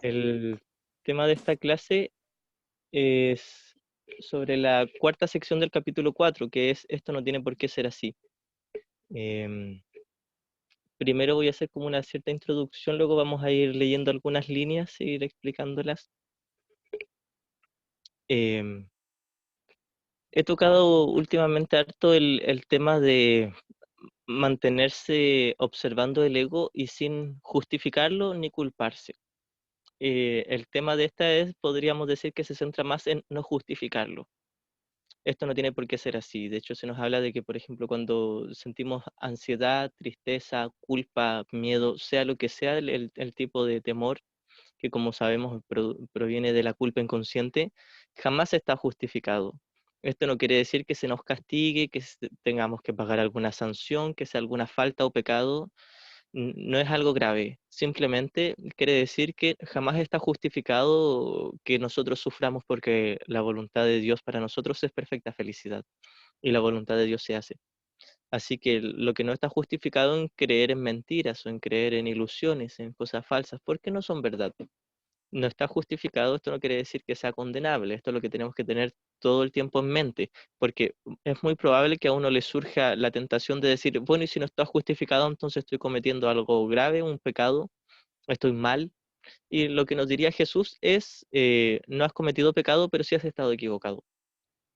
El tema de esta clase es sobre la cuarta sección del capítulo 4, que es esto no tiene por qué ser así. Em, Primero voy a hacer como una cierta introducción, luego vamos a ir leyendo algunas líneas e ir explicándolas. Em, He tocado últimamente harto el tema de mantenerse observando el ego y sin justificarlo ni culparse. El tema de esta es, podríamos decir que se centra más en no justificarlo. Esto no tiene por qué ser así. De hecho, se nos habla de que, por ejemplo, cuando sentimos ansiedad, tristeza, culpa, miedo, sea lo que sea el tipo de temor, que como sabemos proviene de la culpa inconsciente, jamás está justificado. Esto no quiere decir que se nos castigue, que tengamos que pagar alguna sanción, que sea alguna falta o pecado. No es algo grave, simplemente quiere decir que jamás está justificado que nosotros suframos porque la voluntad de Dios para nosotros es perfecta felicidad y la voluntad de Dios se hace. Así que lo que no está justificado en creer en mentiras o en creer en ilusiones, en cosas falsas, porque no son verdad. No está justificado, esto no quiere decir que sea condenable, esto es lo que tenemos que tener todo el tiempo en mente, porque es muy probable que a uno le surja la tentación de decir, bueno, y si no está justificado, entonces estoy cometiendo algo grave, un pecado, estoy mal, y lo que nos diría Jesús es, no has cometido pecado, pero sí has estado equivocado.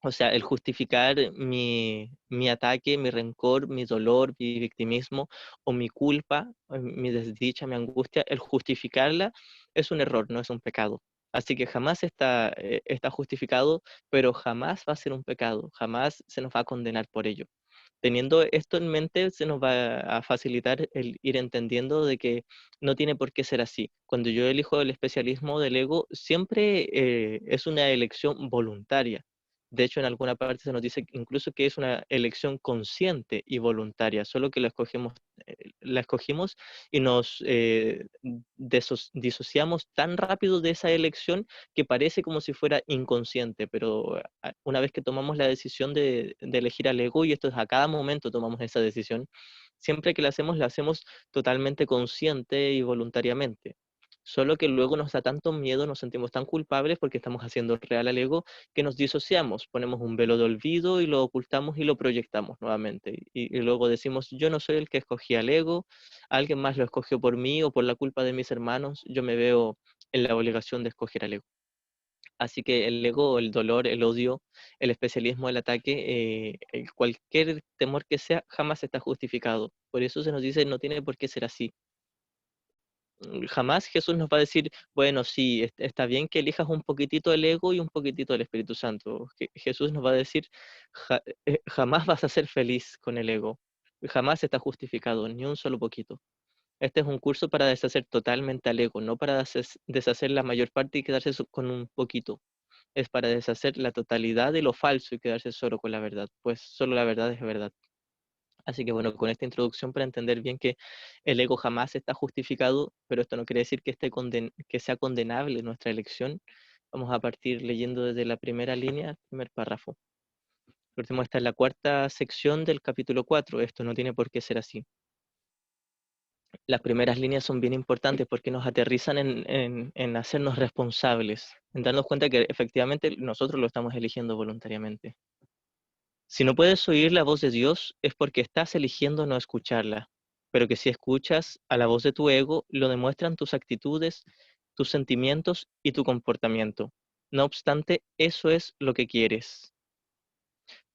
O sea, el justificar mi ataque, mi rencor, mi dolor, mi victimismo o mi culpa, mi desdicha, mi angustia, el justificarla es un error, no es un pecado. Así que jamás está justificado, pero jamás va a ser un pecado, jamás se nos va a condenar por ello. Teniendo esto en mente, se nos va a facilitar el ir entendiendo de que no tiene por qué ser así. Cuando yo elijo el especialismo del ego, siempre es una elección voluntaria. De hecho, en alguna parte se nos dice incluso que es una elección consciente y voluntaria, solo que la escogimos y nos disociamos tan rápido de esa elección que parece como si fuera inconsciente, pero una vez que tomamos la decisión de elegir al ego, y esto es a cada momento tomamos esa decisión, siempre que la hacemos totalmente consciente y voluntariamente. Solo que luego nos da tanto miedo, nos sentimos tan culpables porque estamos haciendo real al ego que nos disociamos, ponemos un velo de olvido y lo ocultamos y lo proyectamos nuevamente. Y luego decimos, yo no soy el que escogí al ego, alguien más lo escogió por mí o por la culpa de mis hermanos, yo me veo en la obligación de escoger al ego. Así que el ego, el dolor, el odio, el especialismo, el ataque, cualquier temor que sea, jamás está justificado. Por eso se nos dice, no tiene por qué ser así. Jamás Jesús nos va a decir, bueno, sí, está bien que elijas un poquitito el ego y un poquitito el Espíritu Santo. Jesús nos va a decir, jamás vas a ser feliz con el ego. Jamás está justificado, ni un solo poquito. Este es un curso para deshacer totalmente al ego, no para deshacer la mayor parte y quedarse con un poquito. Es para deshacer la totalidad de lo falso y quedarse solo con la verdad, pues solo la verdad es verdad. Así que bueno, con esta introducción para entender bien que el ego jamás está justificado, pero esto no quiere decir que, que sea condenable nuestra elección. Vamos a partir leyendo desde la primera línea, el primer párrafo. Recordemos, esta es la cuarta sección del capítulo 4. Esto no tiene por qué ser así. Las primeras líneas son bien importantes porque nos aterrizan en hacernos responsables, en darnos cuenta que efectivamente nosotros lo estamos eligiendo voluntariamente. Si no puedes oír la voz de Dios es porque estás eligiendo no escucharla, pero que si escuchas a la voz de tu ego, lo demuestran tus actitudes, tus sentimientos y tu comportamiento. No obstante, eso es lo que quieres.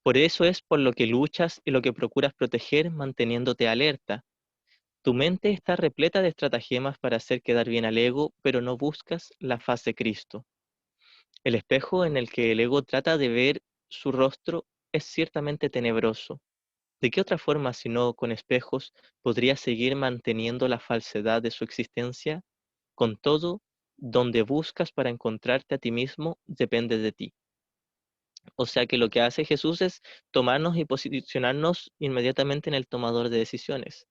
Por eso es por lo que luchas y lo que procuras proteger manteniéndote alerta. Tu mente está repleta de estratagemas para hacer quedar bien al ego, pero no buscas la faz de Cristo. El espejo en el que el ego trata de ver su rostro es ciertamente tenebroso. ¿De qué otra forma, si no con espejos, podría seguir manteniendo la falsedad de su existencia? Con todo, donde buscas para encontrarte a ti mismo depende de ti. O sea que lo que hace Jesús es tomarnos y posicionarnos inmediatamente en el tomador de decisiones.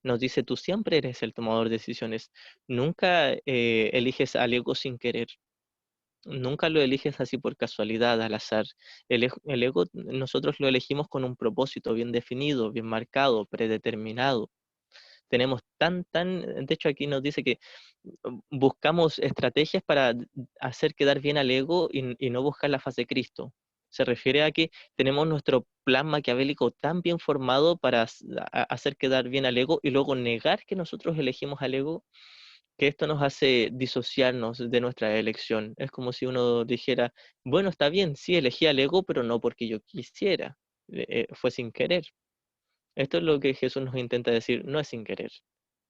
Nos dice, tú siempre eres el tomador de decisiones. Nunca eliges al ego sin querer. Nunca lo eliges así por casualidad, al azar. El ego nosotros lo elegimos con un propósito bien definido, bien marcado, predeterminado. Tenemos de hecho aquí nos dice que buscamos estrategias para hacer quedar bien al ego y no buscar la faz de Cristo. Se refiere a que tenemos nuestro plan maquiavélico tan bien formado para hacer quedar bien al ego y luego negar que nosotros elegimos al ego, que esto nos hace disociarnos de nuestra elección. Es como si uno dijera, bueno, está bien, sí, elegí al ego, pero no porque yo quisiera, fue sin querer. Esto es lo que Jesús nos intenta decir, no es sin querer.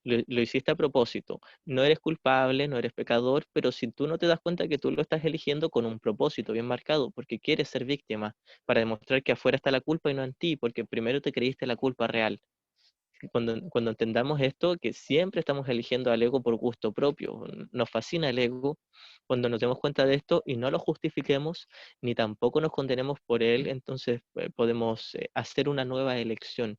Lo hiciste a propósito. No eres culpable, no eres pecador, pero si tú no te das cuenta que tú lo estás eligiendo con un propósito bien marcado, porque quieres ser víctima, para demostrar que afuera está la culpa y no en ti, porque primero te creíste la culpa real. Cuando entendamos esto, que siempre estamos eligiendo al ego por gusto propio, nos fascina el ego, cuando nos demos cuenta de esto y no lo justifiquemos, ni tampoco nos condenemos por él, entonces podemos hacer una nueva elección.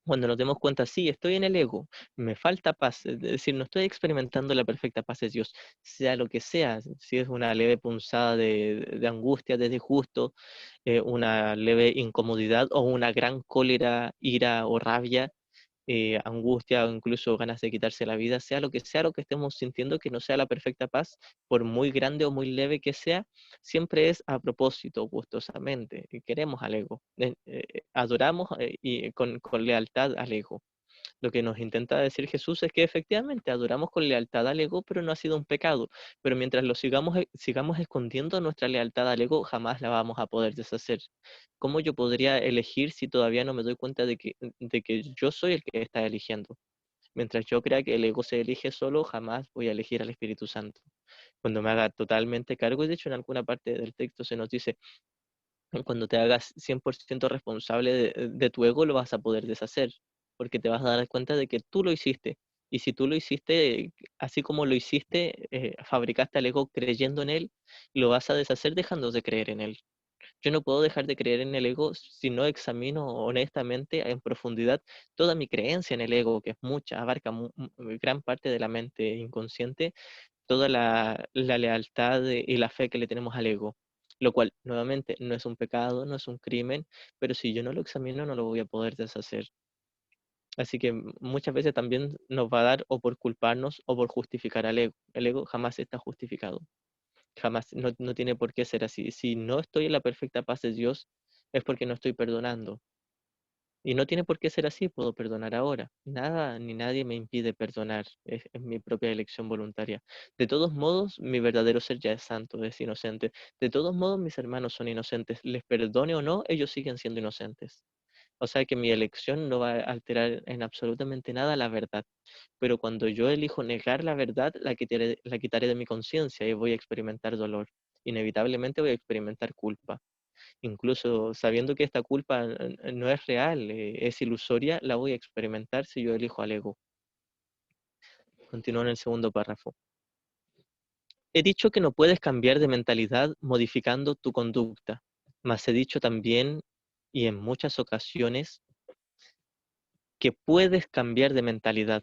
Cuando nos demos cuenta, sí, estoy en el ego, me falta paz, es decir, no estoy experimentando la perfecta paz de Dios, sea lo que sea, si es una leve punzada de angustia, de disgusto, una leve incomodidad o una gran cólera, ira o rabia, angustia o incluso ganas de quitarse la vida, sea lo que estemos sintiendo, que no sea la perfecta paz, por muy grande o muy leve que sea, siempre es a propósito, gustosamente, y queremos al ego, adoramos y con lealtad al ego. Lo que nos intenta decir Jesús es que efectivamente adoramos con lealtad al ego, pero no ha sido un pecado. Pero mientras lo sigamos escondiendo nuestra lealtad al ego, jamás la vamos a poder deshacer. ¿Cómo yo podría elegir si todavía no me doy cuenta de que yo soy el que está eligiendo? Mientras yo crea que el ego se elige solo, jamás voy a elegir al Espíritu Santo. Cuando me haga totalmente cargo, y de hecho en alguna parte del texto se nos dice, cuando te hagas 100% responsable de tu ego, lo vas a poder deshacer, porque te vas a dar cuenta de que tú lo hiciste. Y si tú lo hiciste, así como lo hiciste, fabricaste al ego creyendo en él, lo vas a deshacer dejando de creer en él. Yo no puedo dejar de creer en el ego si no examino honestamente, en profundidad, toda mi creencia en el ego, que es mucha, abarca gran parte de la mente inconsciente, toda la lealtad y la fe que le tenemos al ego, lo cual nuevamente no es un pecado, no es un crimen, pero si yo no lo examino no lo voy a poder deshacer. Así que muchas veces también nos va a dar o por culparnos o por justificar al ego. El ego jamás está justificado, jamás, no tiene por qué ser así. Si no estoy en la perfecta paz de Dios, es porque no estoy perdonando. Y no tiene por qué ser así, puedo perdonar ahora. Nada ni nadie me impide perdonar, es mi propia elección voluntaria. De todos modos, mi verdadero ser ya es santo, es inocente. De todos modos, mis hermanos son inocentes. Les perdone o no, ellos siguen siendo inocentes. O sea que mi elección no va a alterar en absolutamente nada la verdad. Pero cuando yo elijo negar la verdad, la quitaré de mi conciencia y voy a experimentar dolor. Inevitablemente voy a experimentar culpa. Incluso sabiendo que esta culpa no es real, es ilusoria, la voy a experimentar si yo elijo al ego. Continúo en el segundo párrafo. He dicho que no puedes cambiar de mentalidad modificando tu conducta, mas he dicho también, y en muchas ocasiones, que puedes cambiar de mentalidad.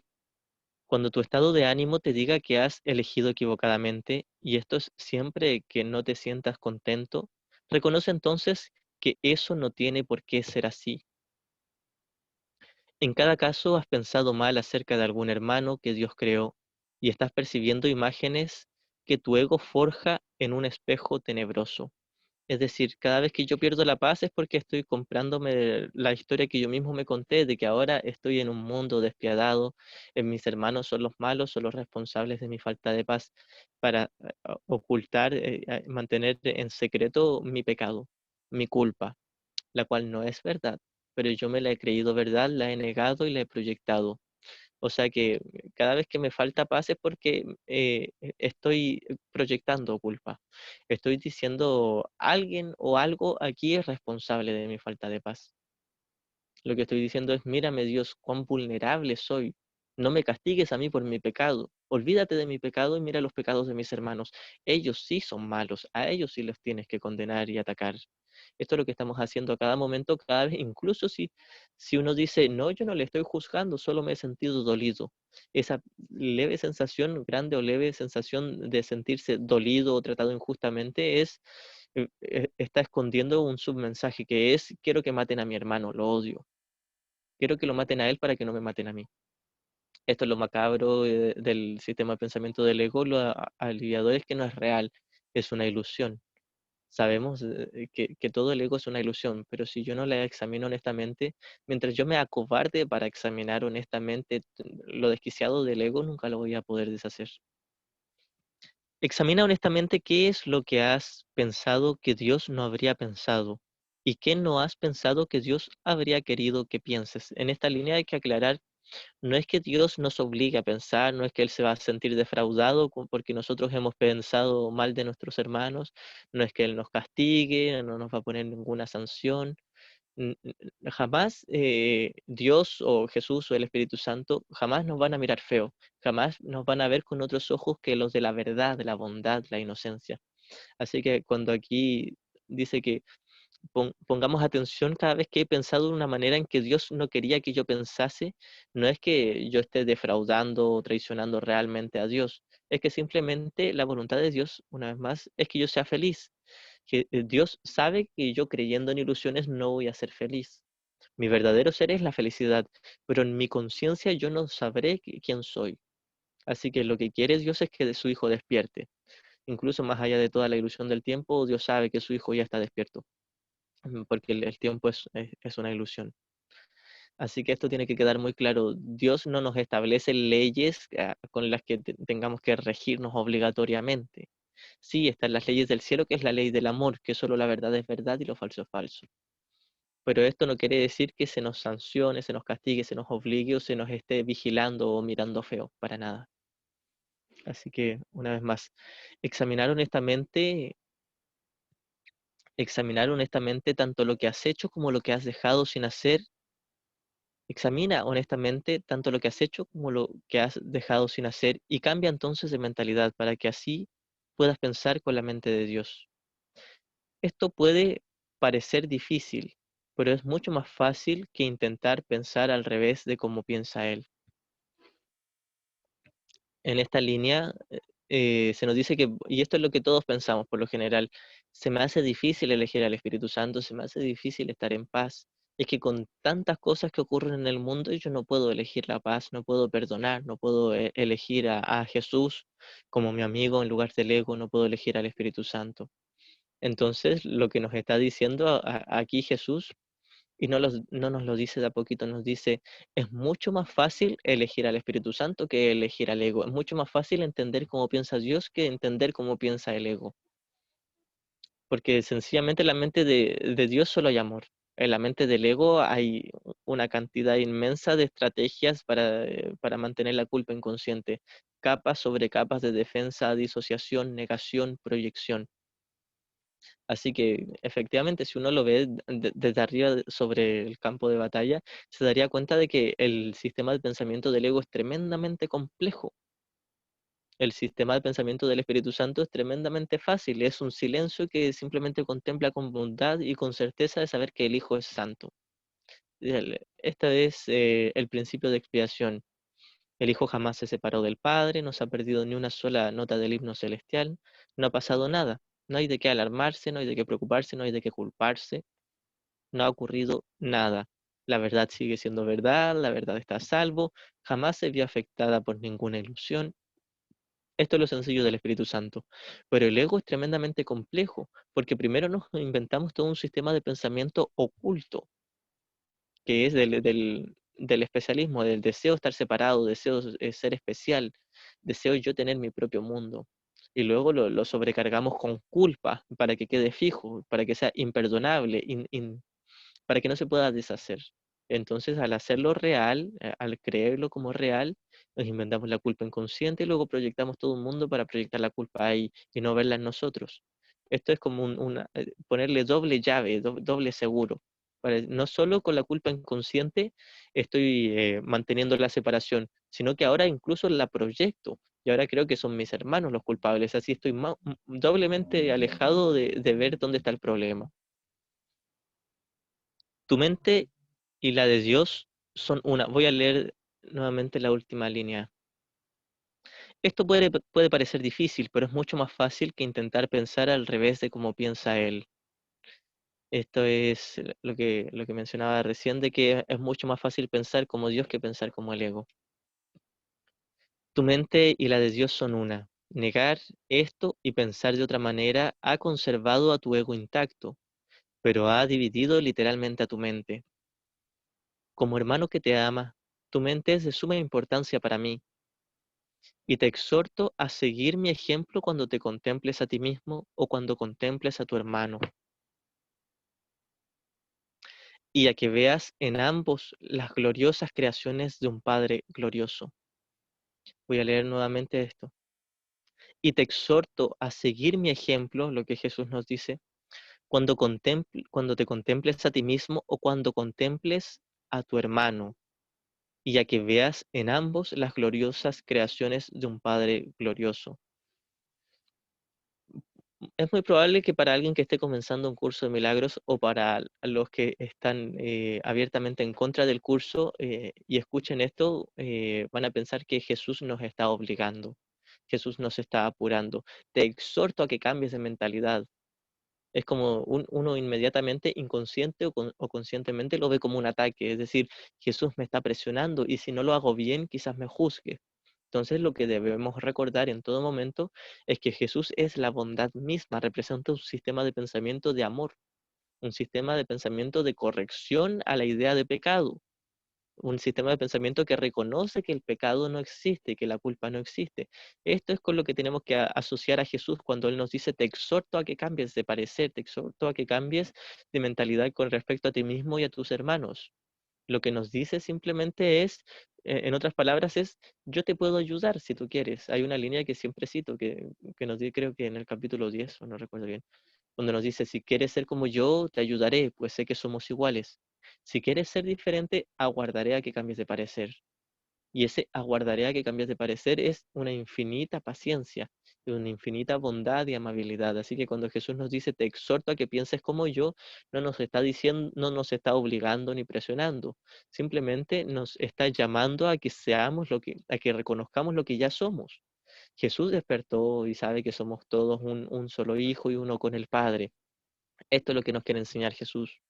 Cuando tu estado de ánimo te diga que has elegido equivocadamente, y esto es siempre que no te sientas contento, reconoce entonces que eso no tiene por qué ser así. En cada caso has pensado mal acerca de algún hermano que Dios creó y estás percibiendo imágenes que tu ego forja en un espejo tenebroso. Es decir, cada vez que yo pierdo la paz es porque estoy comprándome la historia que yo mismo me conté de que ahora estoy en un mundo despiadado, mis hermanos son los malos, son los responsables de mi falta de paz, para ocultar, mantener en secreto mi pecado, mi culpa, la cual no es verdad, pero yo me la he creído verdad, la he negado y la he proyectado. O sea que cada vez que me falta paz es porque estoy proyectando culpa. Estoy diciendo alguien o algo aquí es responsable de mi falta de paz. Lo que estoy diciendo es, mírame Dios, cuán vulnerable soy. No me castigues a mí por mi pecado. Olvídate de mi pecado y mira los pecados de mis hermanos. Ellos sí son malos, a ellos sí los tienes que condenar y atacar. Esto es lo que estamos haciendo a cada momento, cada vez, incluso si uno dice, no, yo no le estoy juzgando, solo me he sentido dolido. Esa leve sensación, grande o leve sensación de sentirse dolido o tratado injustamente está escondiendo un submensaje que es, quiero que maten a mi hermano, lo odio. Quiero que lo maten a él para que no me maten a mí. Esto es lo macabro del sistema de pensamiento del ego, lo aliviador es que no es real, es una ilusión. Sabemos que todo el ego es una ilusión, pero si yo no la examino honestamente, mientras yo me acobarde para examinar honestamente lo desquiciado del ego, nunca lo voy a poder deshacer. Examina honestamente qué es lo que has pensado que Dios no habría pensado y qué no has pensado que Dios habría querido que pienses. En esta línea hay que aclarar, no es que Dios nos obligue a pensar, no es que Él se va a sentir defraudado porque nosotros hemos pensado mal de nuestros hermanos, no es que Él nos castigue, no nos va a poner ninguna sanción. Jamás Dios o Jesús o el Espíritu Santo jamás nos van a mirar feo, jamás nos van a ver con otros ojos que los de la verdad, de la bondad, la inocencia. Así que cuando aquí dice que pongamos atención cada vez que he pensado de una manera en que Dios no quería que yo pensase, no es que yo esté defraudando o traicionando realmente a Dios, es que simplemente la voluntad de Dios, una vez más, es que yo sea feliz. Que Dios sabe que yo creyendo en ilusiones no voy a ser feliz. Mi verdadero ser es la felicidad, pero en mi conciencia yo no sabré quién soy. Así que lo que quiere Dios es que su hijo despierte. Incluso más allá de toda la ilusión del tiempo, Dios sabe que su hijo ya está despierto, porque el tiempo es una ilusión. Así que esto tiene que quedar muy claro. Dios no nos establece leyes con las que tengamos que regirnos obligatoriamente. Sí, están las leyes del cielo, que es la ley del amor, que solo la verdad es verdad y lo falso es falso. Pero esto no quiere decir que se nos sancione, se nos castigue, se nos obligue o se nos esté vigilando o mirando feo, para nada. Así que, una vez más, examinar honestamente, examinar honestamente tanto lo que has hecho como lo que has dejado sin hacer. Examina honestamente tanto lo que has hecho como lo que has dejado sin hacer y cambia entonces de mentalidad para que así puedas pensar con la mente de Dios. Esto puede parecer difícil, pero es mucho más fácil que intentar pensar al revés de cómo piensa Él. En esta línea se nos dice que, y esto es lo que todos pensamos por lo general, se me hace difícil elegir al Espíritu Santo, se me hace difícil estar en paz. Es que con tantas cosas que ocurren en el mundo, yo no puedo elegir la paz, no puedo perdonar, no puedo elegir a Jesús como mi amigo en lugar del ego, no puedo elegir al Espíritu Santo. Entonces, lo que nos está diciendo aquí Jesús, y no nos lo dice de a poquito, nos dice, es mucho más fácil elegir al Espíritu Santo que elegir al ego. Es mucho más fácil entender cómo piensa Dios que entender cómo piensa el ego. Porque sencillamente en la mente de Dios solo hay amor. En la mente del ego hay una cantidad inmensa de estrategias para mantener la culpa inconsciente. Capas sobre capas de defensa, disociación, negación, proyección. Así que efectivamente, si uno lo ve desde arriba sobre el campo de batalla, se daría cuenta de que el sistema de pensamiento del ego es tremendamente complejo. El sistema de pensamiento del Espíritu Santo es tremendamente fácil, es un silencio que simplemente contempla con bondad y con certeza de saber que el Hijo es santo. Este es el principio de expiación. El Hijo jamás se separó del Padre, no se ha perdido ni una sola nota del himno celestial, no ha pasado nada. No hay de qué alarmarse, no hay de qué preocuparse, no hay de qué culparse. No ha ocurrido nada. La verdad sigue siendo verdad, la verdad está a salvo, jamás se vio afectada por ninguna ilusión. Esto es lo sencillo del Espíritu Santo. Pero el ego es tremendamente complejo, porque primero nos inventamos todo un sistema de pensamiento oculto, que es del especialismo, del deseo estar separado, deseo ser especial, deseo yo tener mi propio mundo. Y luego lo sobrecargamos con culpa para que quede fijo, para que sea imperdonable, para que no se pueda deshacer. Entonces, al hacerlo real, al creerlo como real, nos inventamos la culpa inconsciente y luego proyectamos todo un mundo para proyectar la culpa ahí y no verla en nosotros. Esto es como ponerle doble llave, doble seguro. No solo con la culpa inconsciente estoy manteniendo la separación, sino que ahora incluso la proyecto. Y ahora creo que son mis hermanos los culpables. Así estoy doblemente alejado de ver dónde está el problema. Tu mente y la de Dios son una. Voy a leer nuevamente la última línea. Esto puede parecer difícil, pero es mucho más fácil que intentar pensar al revés de cómo piensa Él. Esto es lo que mencionaba recién, de que es mucho más fácil pensar como Dios que pensar como el ego. Tu mente y la de Dios son una. Negar esto y pensar de otra manera ha conservado a tu ego intacto, pero ha dividido literalmente a tu mente. Como hermano que te ama, tu mente es de suma importancia para mí, y te exhorto a seguir mi ejemplo cuando te contemples a ti mismo o cuando contemples a tu hermano, y a que veas en ambos las gloriosas creaciones de un Padre glorioso. Voy a leer nuevamente esto. Y te exhorto a seguir mi ejemplo, lo que Jesús nos dice, cuando te contemples a ti mismo o cuando contemples a tu hermano, y a que veas en ambos las gloriosas creaciones de un Padre glorioso. Es muy probable que para alguien que esté comenzando un curso de milagros o para los que están abiertamente en contra del curso y escuchen esto, van a pensar que Jesús nos está obligando, Jesús nos está apurando. Te exhorto a que cambies de mentalidad. Es como uno inmediatamente, inconsciente o conscientemente, lo ve como un ataque. Es decir, Jesús me está presionando y si no lo hago bien, quizás me juzgue. Entonces, lo que debemos recordar en todo momento es que Jesús es la bondad misma, representa un sistema de pensamiento de amor, un sistema de pensamiento de corrección a la idea de pecado, un sistema de pensamiento que reconoce que el pecado no existe, que la culpa no existe. Esto es con lo que tenemos que asociar a Jesús cuando Él nos dice, te exhorto a que cambies de parecer, te exhorto a que cambies de mentalidad con respecto a ti mismo y a tus hermanos. Lo que nos dice simplemente es, en otras palabras, es, yo te puedo ayudar si tú quieres. Hay una línea que siempre cito, que nos dice, creo que en el capítulo 10 o no recuerdo bien, donde nos dice, si quieres ser como yo, te ayudaré, pues sé que somos iguales. Si quieres ser diferente, aguardaré a que cambies de parecer. Y ese aguardaré a que cambies de parecer es una infinita paciencia, una infinita bondad y amabilidad. Así que cuando Jesús nos dice, te exhorto a que pienses como yo, no nos está diciendo, no nos está obligando ni presionando. Simplemente nos está llamando a que seamos a que reconozcamos lo que ya somos. Jesús despertó y sabe que somos todos un solo hijo y uno con el Padre. Esto es lo que nos quiere enseñar Jesús.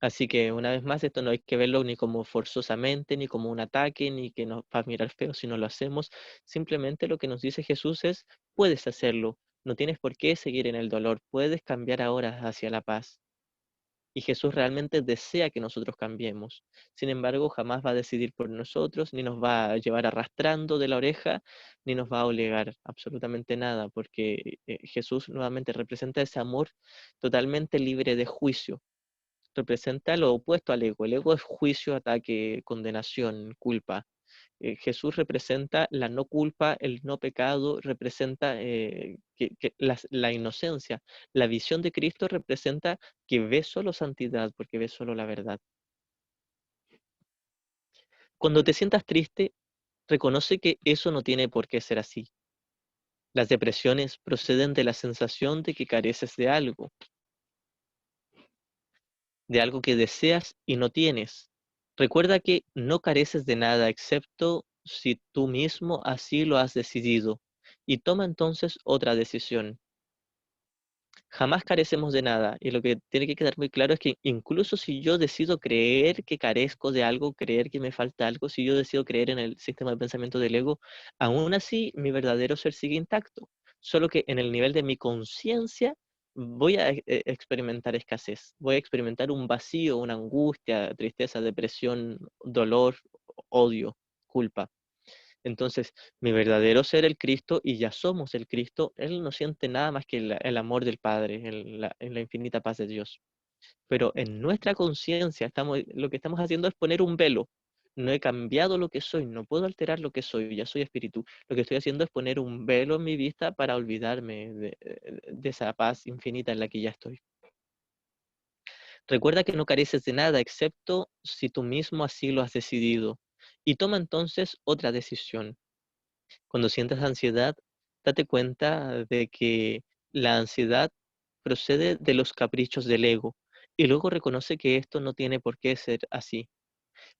Así que una vez más, esto no hay que verlo ni como forzosamente, ni como un ataque, ni que nos va a mirar feo si no lo hacemos. Simplemente lo que nos dice Jesús es, puedes hacerlo, no tienes por qué seguir en el dolor, puedes cambiar ahora hacia la paz. Y Jesús realmente desea que nosotros cambiemos. Sin embargo, jamás va a decidir por nosotros, ni nos va a llevar arrastrando de la oreja, ni nos va a obligar absolutamente nada, porque Jesús nuevamente representa ese amor totalmente libre de juicio, representa lo opuesto al ego. El ego es juicio, ataque, condenación, culpa. Jesús representa la no culpa, el no pecado, representa la inocencia. La visión de Cristo representa que ve solo santidad, porque ve solo la verdad. Cuando te sientas triste, reconoce que eso no tiene por qué ser así. Las depresiones proceden de la sensación de que careces de algo que deseas y no tienes. Recuerda que no careces de nada excepto si tú mismo así lo has decidido, y toma entonces otra decisión. Jamás carecemos de nada, y lo que tiene que quedar muy claro es que incluso si yo decido creer que carezco de algo, creer que me falta algo, si yo decido creer en el sistema de pensamiento del ego, aún así mi verdadero ser sigue intacto, solo que en el nivel de mi conciencia voy a experimentar escasez, voy a experimentar un vacío, una angustia, tristeza, depresión, dolor, odio, culpa. Entonces, mi verdadero ser el Cristo, y ya somos el Cristo, Él no siente nada más que el amor del Padre, en la infinita paz de Dios. Pero en nuestra conciencia lo que estamos haciendo es poner un velo. No he cambiado lo que soy, no puedo alterar lo que soy, ya soy espíritu. Lo que estoy haciendo es poner un velo en mi vista para olvidarme de esa paz infinita en la que ya estoy. Recuerda que no careces de nada excepto si tú mismo así lo has decidido. Y toma entonces otra decisión. Cuando sientas ansiedad, date cuenta de que la ansiedad procede de los caprichos del ego y luego reconoce que esto no tiene por qué ser así.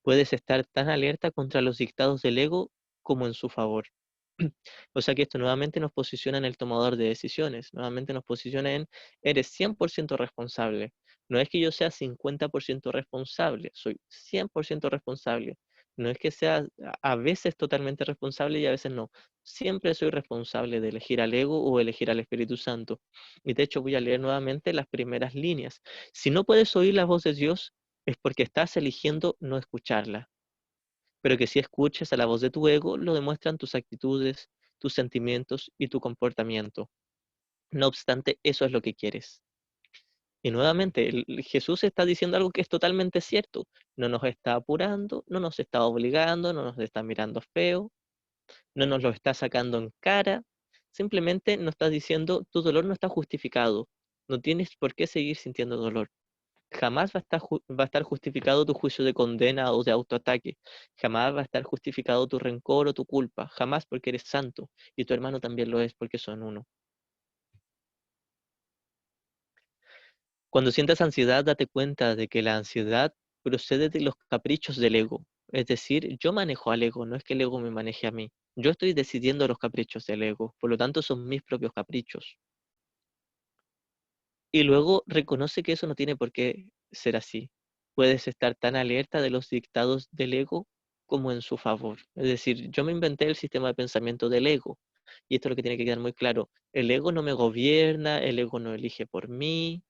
Puedes estar tan alerta contra los dictados del ego como en su favor. O sea que esto nuevamente nos posiciona en el tomador de decisiones, nuevamente nos posiciona en, eres 100% responsable. No es que yo sea 50% responsable, soy 100% responsable. No es que sea a veces totalmente responsable y a veces no. Siempre soy responsable de elegir al ego o elegir al Espíritu Santo. Y de hecho voy a leer nuevamente las primeras líneas. Si no puedes oír la voz de Dios, es porque estás eligiendo no escucharla. Pero que si escuches a la voz de tu ego, lo demuestran tus actitudes, tus sentimientos y tu comportamiento. No obstante, eso es lo que quieres. Y nuevamente, Jesús está diciendo algo que es totalmente cierto. No nos está apurando, no nos está obligando, no nos está mirando feo, no nos lo está sacando en cara. Simplemente nos está diciendo, tu dolor no está justificado. No tienes por qué seguir sintiendo dolor. Jamás va a estar justificado tu juicio de condena o de autoataque. Jamás va a estar justificado tu rencor o tu culpa. Jamás, porque eres santo. Y tu hermano también lo es porque son uno. Cuando sientas ansiedad, date cuenta de que la ansiedad procede de los caprichos del ego. Es decir, yo manejo al ego, no es que el ego me maneje a mí. Yo estoy decidiendo los caprichos del ego, por lo tanto son mis propios caprichos. Y luego reconoce que eso no tiene por qué ser así. Puedes estar tan alerta de los dictados del ego como en su favor. Es decir, yo me inventé el sistema de pensamiento del ego. Y esto es lo que tiene que quedar muy claro. El ego no me gobierna, el ego no elige por mí,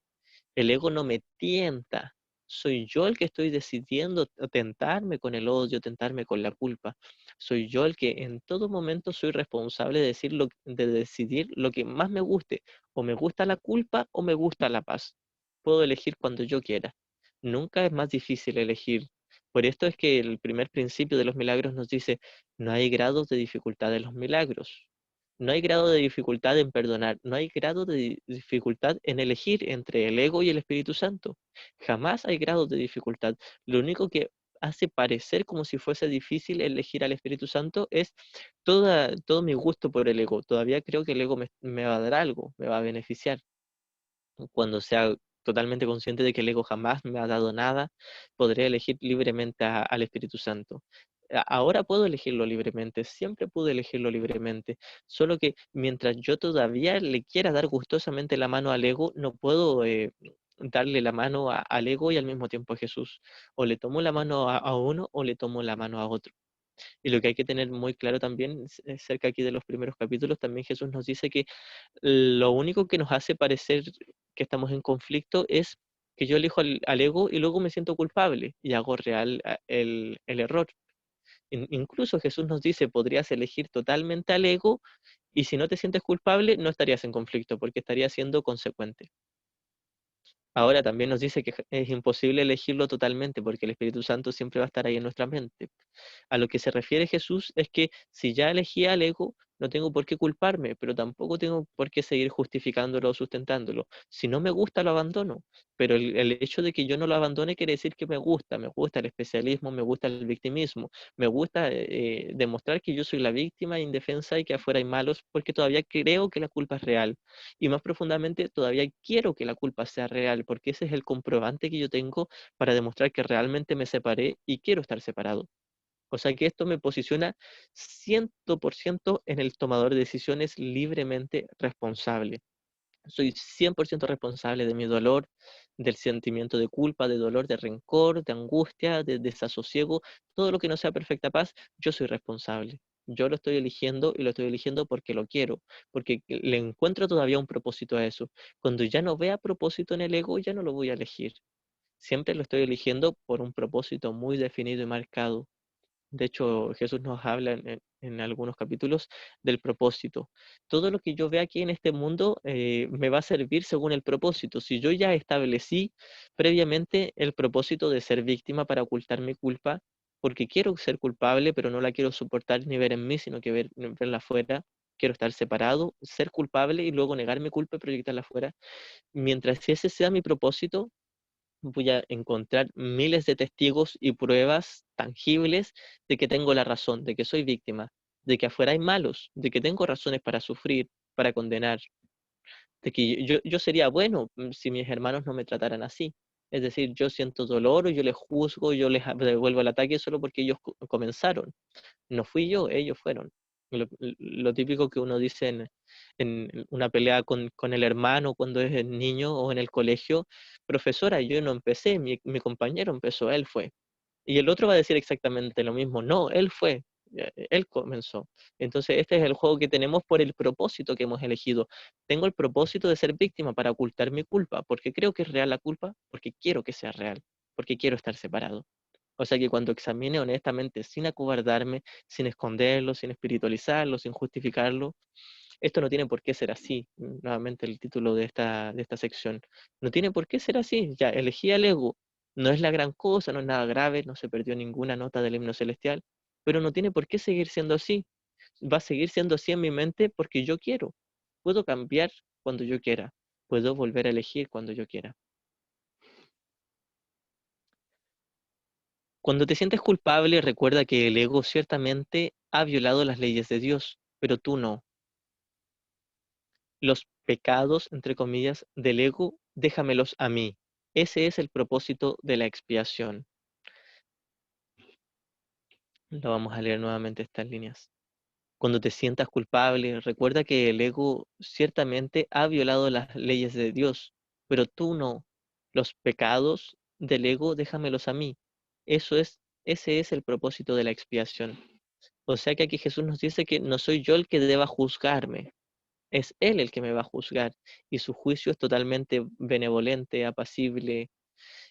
el ego no me tienta. Soy yo el que estoy decidiendo tentarme con el odio, tentarme con la culpa. Soy yo el que en todo momento soy responsable de decidir lo que más me guste. O me gusta la culpa o me gusta la paz. Puedo elegir cuando yo quiera. Nunca es más difícil elegir. Por esto es que el primer principio de los milagros nos dice, no hay grados de dificultad en los milagros. No hay grado de dificultad en perdonar, no hay grado de dificultad en elegir entre el ego y el Espíritu Santo. Jamás hay grado de dificultad. Lo único que hace parecer como si fuese difícil elegir al Espíritu Santo es todo mi gusto por el ego. Todavía creo que el ego me va a dar algo, me va a beneficiar. Cuando sea totalmente consciente de que el ego jamás me ha dado nada, podré elegir libremente al Espíritu Santo. Ahora puedo elegirlo libremente, siempre pude elegirlo libremente, solo que mientras yo todavía le quiera dar gustosamente la mano al ego, no puedo darle la mano al ego y al mismo tiempo a Jesús. O le tomo la mano a uno o le tomo la mano a otro. Y lo que hay que tener muy claro también, cerca aquí de los primeros capítulos, también Jesús nos dice que lo único que nos hace parecer que estamos en conflicto es que yo elijo al ego y luego me siento culpable y hago real el error. Incluso Jesús nos dice, podrías elegir totalmente al ego y si no te sientes culpable, no estarías en conflicto porque estarías siendo consecuente. Ahora también nos dice que es imposible elegirlo totalmente porque el Espíritu Santo siempre va a estar ahí en nuestra mente. A lo que se refiere Jesús es que si ya elegí al ego, no tengo por qué culparme, pero tampoco tengo por qué seguir justificándolo o sustentándolo. Si no me gusta, lo abandono. Pero el hecho de que yo no lo abandone quiere decir que me gusta el especialismo, me gusta el victimismo, me gusta demostrar que yo soy la víctima indefensa y que afuera hay malos, porque todavía creo que la culpa es real. Y más profundamente, todavía quiero que la culpa sea real, porque ese es el comprobante que yo tengo para demostrar que realmente me separé y quiero estar separado. O sea que esto me posiciona 100% en el tomador de decisiones libremente responsable. Soy 100% responsable de mi dolor, del sentimiento de culpa, de dolor, de rencor, de angustia, de desasosiego, todo lo que no sea perfecta paz, yo soy responsable. Yo lo estoy eligiendo y lo estoy eligiendo porque lo quiero, porque le encuentro todavía un propósito a eso. Cuando ya no vea propósito en el ego, ya no lo voy a elegir. Siempre lo estoy eligiendo por un propósito muy definido y marcado. De hecho, Jesús nos habla en algunos capítulos del propósito. Todo lo que yo vea aquí en este mundo me va a servir según el propósito. Si yo ya establecí previamente el propósito de ser víctima para ocultar mi culpa, porque quiero ser culpable, pero no la quiero soportar ni ver en mí, sino que verla afuera, quiero estar separado, ser culpable y luego negar mi culpa y proyectarla afuera. Mientras ese sea mi propósito, voy a encontrar miles de testigos y pruebas tangibles de que tengo la razón, de que soy víctima, de que afuera hay malos, de que tengo razones para sufrir, para condenar, de que yo sería bueno si mis hermanos no me trataran así. Es decir, yo siento dolor o yo les juzgo, yo les devuelvo el ataque solo porque ellos comenzaron. No fui yo, ellos fueron. Lo típico que uno dice en una pelea con el hermano cuando es niño o en el colegio, profesora, yo no empecé, mi compañero empezó, él fue. Y el otro va a decir exactamente lo mismo. No, él fue, él comenzó. Entonces, este es el juego que tenemos por el propósito que hemos elegido. Tengo el propósito de ser víctima para ocultar mi culpa, porque creo que es real la culpa, porque quiero que sea real, porque quiero estar separado. O sea que cuando examine honestamente, sin acobardarme, sin esconderlo, sin espiritualizarlo, sin justificarlo, esto no tiene por qué ser así. Nuevamente el título de esta sección. No tiene por qué ser así. Ya elegí al ego. No es la gran cosa, no es nada grave, no se perdió ninguna nota del himno celestial, pero no tiene por qué seguir siendo así. Va a seguir siendo así en mi mente porque yo quiero. Puedo cambiar cuando yo quiera. Puedo volver a elegir cuando yo quiera. Cuando te sientes culpable, recuerda que el ego ciertamente ha violado las leyes de Dios, pero tú no. Los pecados, entre comillas, del ego, déjamelos a mí. Ese es el propósito de la expiación. Lo vamos a leer nuevamente estas líneas. Cuando te sientas culpable, recuerda que el ego ciertamente ha violado las leyes de Dios, pero tú no. Los pecados del ego, déjamelos a mí. Ese es el propósito de la expiación. O sea que aquí Jesús nos dice que no soy yo el que deba juzgarme, es Él el que me va a juzgar y su juicio es totalmente benevolente, apacible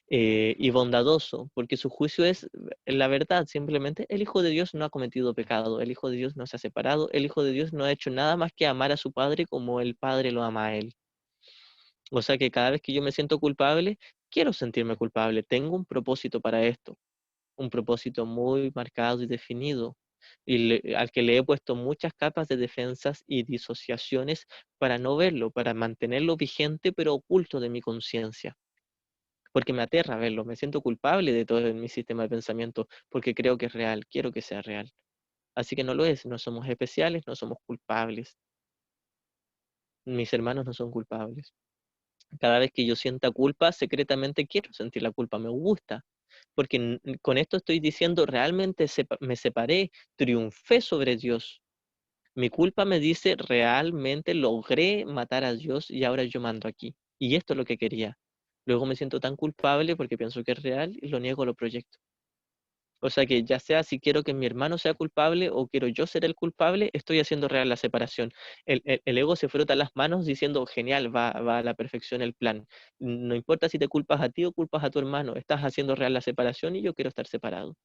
y bondadoso, porque su juicio es la verdad, simplemente el Hijo de Dios no ha cometido pecado, el Hijo de Dios no se ha separado, el Hijo de Dios no ha hecho nada más que amar a su Padre como el Padre lo ama a Él. O sea que cada vez que yo me siento culpable, quiero sentirme culpable, tengo un propósito para esto, un propósito muy marcado y definido, al que le he puesto muchas capas de defensas y disociaciones para no verlo, para mantenerlo vigente pero oculto de mi conciencia, porque me aterra verlo, me siento culpable de todo mi sistema de pensamiento, porque creo que es real, quiero que sea real. Así que no lo es, no somos especiales, no somos culpables, mis hermanos no son culpables. Cada vez que yo sienta culpa, secretamente quiero sentir la culpa, me gusta, porque con esto estoy diciendo realmente me separé, triunfé sobre Dios. Mi culpa me dice realmente logré matar a Dios y ahora yo mando aquí. Y esto es lo que quería. Luego me siento tan culpable porque pienso que es real y lo niego, lo proyecto. O sea que ya sea si quiero que mi hermano sea culpable o quiero yo ser el culpable, estoy haciendo real la separación. El ego se frota las manos diciendo, genial, va a la perfección el plan. No importa si te culpas a ti o culpas a tu hermano, estás haciendo real la separación y yo quiero estar separado.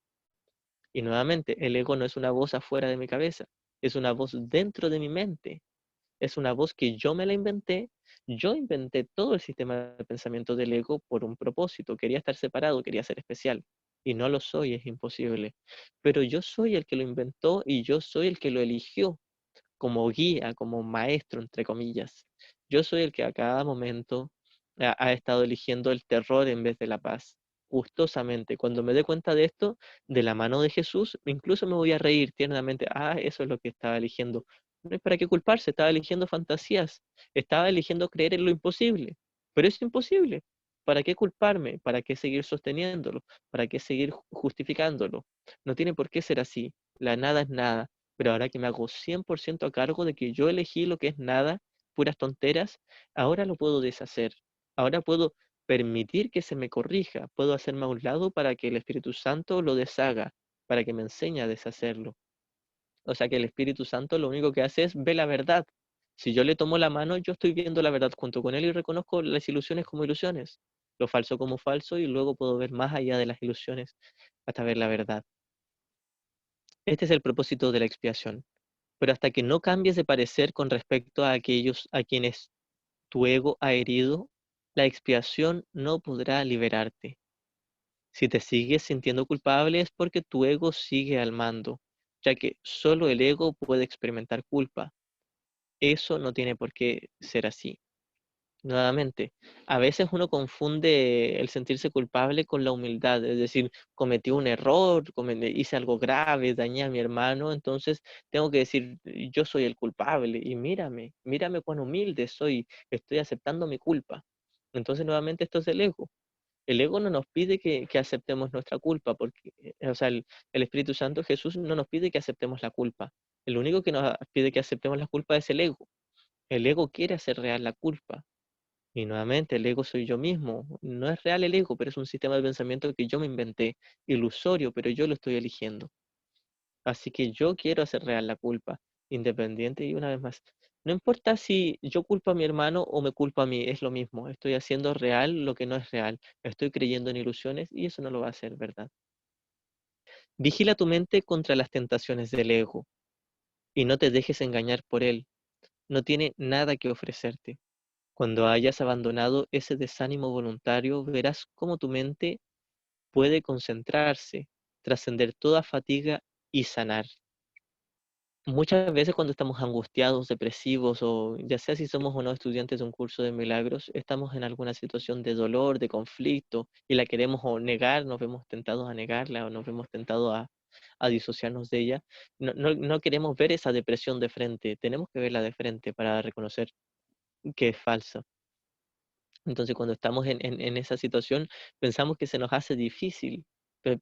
Y nuevamente, el ego no es una voz afuera de mi cabeza, es una voz dentro de mi mente. Es una voz que yo me la inventé. Yo inventé todo el sistema de pensamiento del ego por un propósito. Quería estar separado, quería ser especial. Y no lo soy, es imposible. Pero yo soy el que lo inventó y yo soy el que lo eligió como guía, como maestro, entre comillas. Yo soy el que a cada momento ha estado eligiendo el terror en vez de la paz. Gustosamente, cuando me dé cuenta de esto, de la mano de Jesús, incluso me voy a reír tiernamente. Ah, eso es lo que estaba eligiendo. No hay para qué culparse, estaba eligiendo fantasías, estaba eligiendo creer en lo imposible, pero es imposible. ¿Para qué culparme? ¿Para qué seguir sosteniéndolo? ¿Para qué seguir justificándolo? No tiene por qué ser así. La nada es nada, pero ahora que me hago 100% a cargo de que yo elegí lo que es nada, puras tonteras, ahora lo puedo deshacer. Ahora puedo permitir que se me corrija, puedo hacerme a un lado para que el Espíritu Santo lo deshaga, para que me enseñe a deshacerlo. O sea que el Espíritu Santo lo único que hace es ver la verdad. Si yo le tomo la mano, yo estoy viendo la verdad junto con él y reconozco las ilusiones como ilusiones, lo falso como falso y luego puedo ver más allá de las ilusiones hasta ver la verdad. Este es el propósito de la expiación. Pero hasta que no cambies de parecer con respecto a aquellos a quienes tu ego ha herido, la expiación no podrá liberarte. Si te sigues sintiendo culpable es porque tu ego sigue al mando, ya que solo el ego puede experimentar culpa. Eso no tiene por qué ser así. Nuevamente, a veces uno confunde el sentirse culpable con la humildad, es decir, cometí un error, hice algo grave, dañé a mi hermano, entonces tengo que decir, yo soy el culpable y mírame cuán humilde soy, estoy aceptando mi culpa. Entonces, nuevamente, esto es el ego. El ego no nos pide que aceptemos nuestra culpa, porque, o sea, el Espíritu Santo, Jesús, no nos pide que aceptemos la culpa. El único que nos pide que aceptemos la culpa es el ego. El ego quiere hacer real la culpa. Y nuevamente, el ego soy yo mismo. No es real el ego, pero es un sistema de pensamiento que yo me inventé, ilusorio, pero yo lo estoy eligiendo. Así que yo quiero hacer real la culpa, independiente y una vez más. No importa si yo culpo a mi hermano o me culpo a mí, es lo mismo. Estoy haciendo real lo que no es real. Estoy creyendo en ilusiones y eso no lo va a hacer, ¿verdad? Vigila tu mente contra las tentaciones del ego y no te dejes engañar por él. No tiene nada que ofrecerte. Cuando hayas abandonado ese desánimo voluntario, verás cómo tu mente puede concentrarse, trascender toda fatiga y sanar. Muchas veces cuando estamos angustiados, depresivos o ya sea si somos o no estudiantes de un curso de milagros, estamos en alguna situación de dolor, de conflicto y la queremos o negar, nos vemos tentados a negarla o nos vemos tentados a disociarnos de ella. No queremos ver esa depresión de frente, tenemos que verla de frente para reconocer que es falsa. Entonces cuando estamos en esa situación pensamos que se nos hace difícil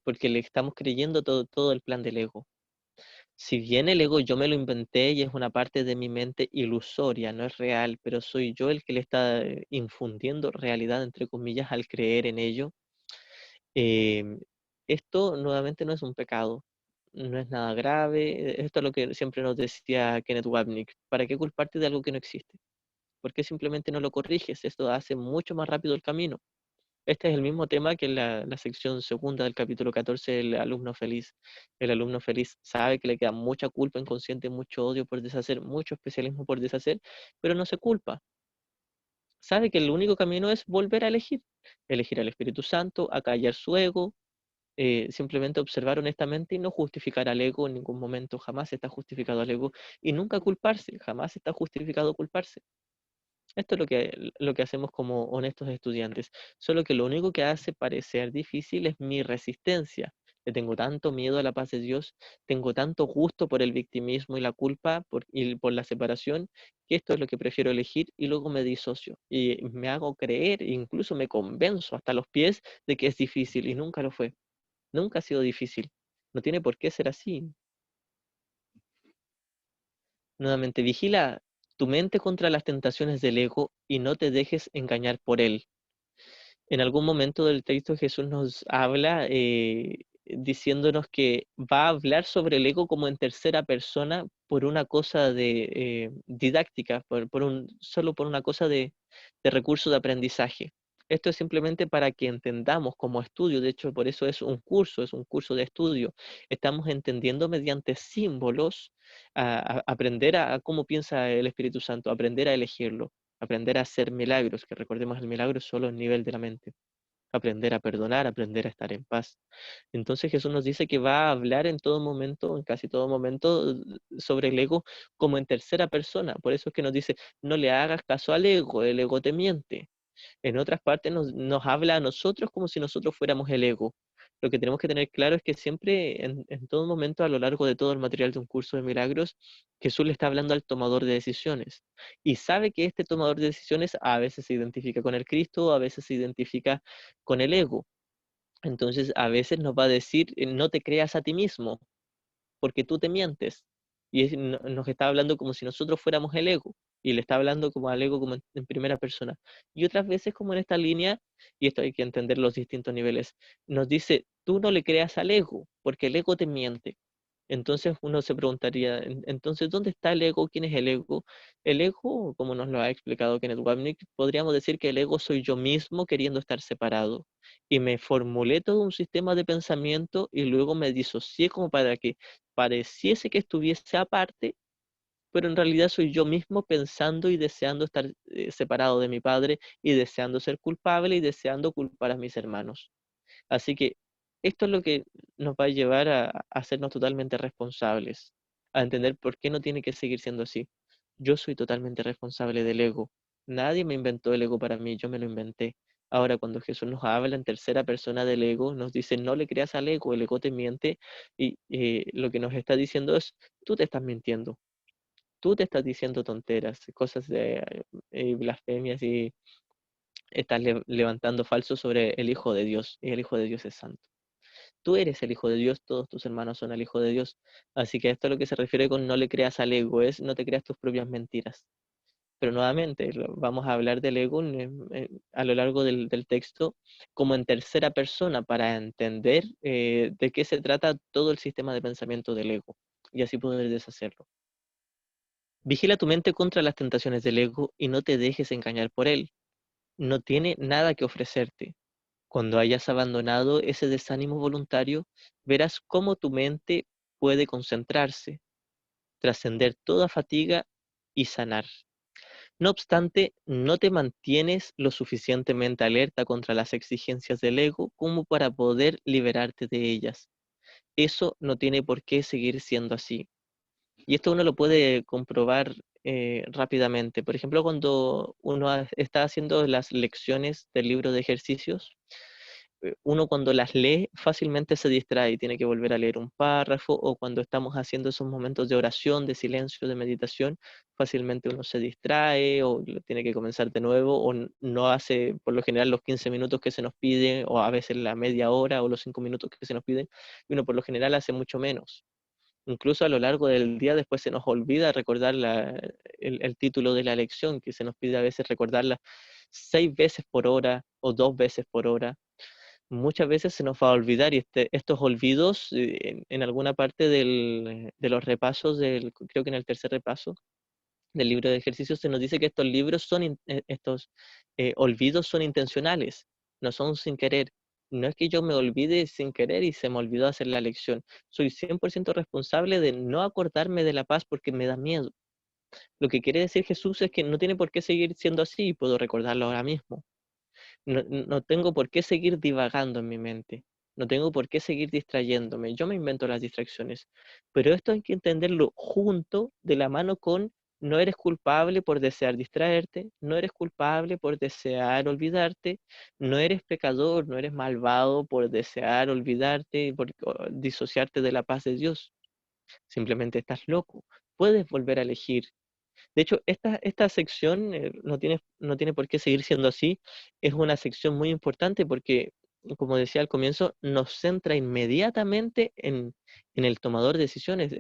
porque le estamos creyendo todo el plan del ego. Si bien el ego yo me lo inventé y es una parte de mi mente ilusoria, no es real, pero soy yo el que le está infundiendo realidad, entre comillas, al creer en ello, em, esto nuevamente no es un pecado, no es nada grave. Esto es lo que siempre nos decía Kenneth Wapnick. ¿Para qué culparte de algo que no existe? ¿Por qué simplemente no lo corriges? Esto hace mucho más rápido el camino. Este es el mismo tema que en la sección segunda del capítulo 14, el alumno feliz. El alumno feliz sabe que le queda mucha culpa inconsciente, mucho odio por deshacer, mucho especialismo por deshacer, pero no se culpa. Sabe que el único camino es volver a elegir. Elegir al Espíritu Santo, acallar su ego, simplemente observar honestamente y no justificar al ego en ningún momento. Jamás está justificado al ego y nunca culparse, jamás está justificado culparse. Esto es lo que hacemos como honestos estudiantes, solo que lo único que hace parecer difícil es mi resistencia. Le tengo tanto miedo a la paz de Dios, tengo tanto gusto por el victimismo y la culpa y por la separación, que esto es lo que prefiero elegir y luego me disocio y me hago creer, incluso me convenzo hasta los pies de que es difícil y nunca lo fue, nunca ha sido difícil. No tiene por qué ser así. Nuevamente, vigila tu mente contra las tentaciones del ego y no te dejes engañar por él. En algún momento del texto Jesús nos habla diciéndonos que va a hablar sobre el ego como en tercera persona por una cosa de didáctica, solo por una cosa de recurso de aprendizaje. Esto es simplemente para que entendamos como estudio, de hecho por eso es un curso de estudio. Estamos entendiendo mediante símbolos aprender a cómo piensa el Espíritu Santo, aprender a elegirlo, aprender a hacer milagros, que recordemos el milagro es solo el nivel de la mente, aprender a perdonar, aprender a estar en paz. Entonces Jesús nos dice que va a hablar en todo momento, en casi todo momento, sobre el ego como en tercera persona. Por eso es que nos dice, no le hagas caso al ego, el ego te miente. En otras partes nos habla a nosotros como si nosotros fuéramos el ego. Lo que tenemos que tener claro es que siempre, en todo momento, a lo largo de todo el material de un curso de milagros, Jesús le está hablando al tomador de decisiones. Y sabe que este tomador de decisiones a veces se identifica con el Cristo, a veces se identifica con el ego. Entonces, a veces nos va a decir, no te creas a ti mismo, porque tú te mientes. Y nos está hablando como si nosotros fuéramos el ego, y le está hablando como al ego como en primera persona. Y otras veces como en esta línea, y esto hay que entender los distintos niveles, nos dice, tú no le creas al ego, porque el ego te miente. Entonces uno se preguntaría, entonces, ¿dónde está el ego? ¿Quién es el ego? El ego, como nos lo ha explicado Kenneth Wapnick, podríamos decir que el ego soy yo mismo queriendo estar separado. Y me formulé todo un sistema de pensamiento y luego me disocié como para que pareciese que estuviese aparte, pero en realidad soy yo mismo pensando y deseando estar separado de mi padre y deseando ser culpable y deseando culpar a mis hermanos. Así que esto es lo que nos va a llevar a hacernos totalmente responsables, a entender por qué no tiene que seguir siendo así. Yo soy totalmente responsable del ego. Nadie me inventó el ego para mí, yo me lo inventé. Ahora, cuando Jesús nos habla en tercera persona del ego, nos dice, no le creas al ego, el ego te miente, y lo que nos está diciendo es, tú te estás mintiendo, tú te estás diciendo tonteras, cosas de blasfemias y estás levantando falsos sobre el Hijo de Dios, y el Hijo de Dios es santo. Tú eres el Hijo de Dios, todos tus hermanos son el Hijo de Dios. Así que esto es lo que se refiere con no le creas al ego, es no te creas tus propias mentiras. Pero nuevamente, vamos a hablar del ego a lo largo del texto como en tercera persona para entender de qué se trata todo el sistema de pensamiento del ego y así poder deshacerlo. Vigila tu mente contra las tentaciones del ego y no te dejes engañar por él. No tiene nada que ofrecerte. Cuando hayas abandonado ese desánimo voluntario, verás cómo tu mente puede concentrarse, trascender toda fatiga y sanar. No obstante, no te mantienes lo suficientemente alerta contra las exigencias del ego como para poder liberarte de ellas. Eso no tiene por qué seguir siendo así. Y esto uno lo puede comprobar rápidamente. Por ejemplo, cuando uno está haciendo las lecciones del libro de ejercicios, uno cuando las lee fácilmente se distrae y tiene que volver a leer un párrafo, o cuando estamos haciendo esos momentos de oración, de silencio, de meditación, fácilmente uno se distrae o tiene que comenzar de nuevo o no hace por lo general los 15 minutos que se nos piden o a veces la media hora o los 5 minutos que se nos piden y uno por lo general hace mucho menos. Incluso a lo largo del día después se nos olvida recordar el título de la lección, que se nos pide a veces recordarla 6 veces por hora o 2 veces por hora. Muchas veces se nos va a olvidar y estos olvidos en alguna parte de los repasos, creo que en el tercer repaso del libro de ejercicios se nos dice que estos libros estos olvidos son intencionales, no son sin querer. No es que yo me olvide sin querer y se me olvidó hacer la lección. Soy 100% responsable de no acordarme de la paz porque me da miedo. Lo que quiere decir Jesús es que no tiene por qué seguir siendo así y puedo recordarlo ahora mismo. No tengo por qué seguir divagando en mi mente. No tengo por qué seguir distrayéndome. Yo me invento las distracciones. Pero esto hay que entenderlo junto, de la mano con, no eres culpable por desear distraerte, no eres culpable por desear olvidarte, no eres pecador, no eres malvado por desear olvidarte y por disociarte de la paz de Dios. Simplemente estás loco. Puedes volver a elegir. De hecho, esta sección no tiene por qué seguir siendo así. Es una sección muy importante porque, como decía al comienzo, nos centra inmediatamente en el tomador de decisiones.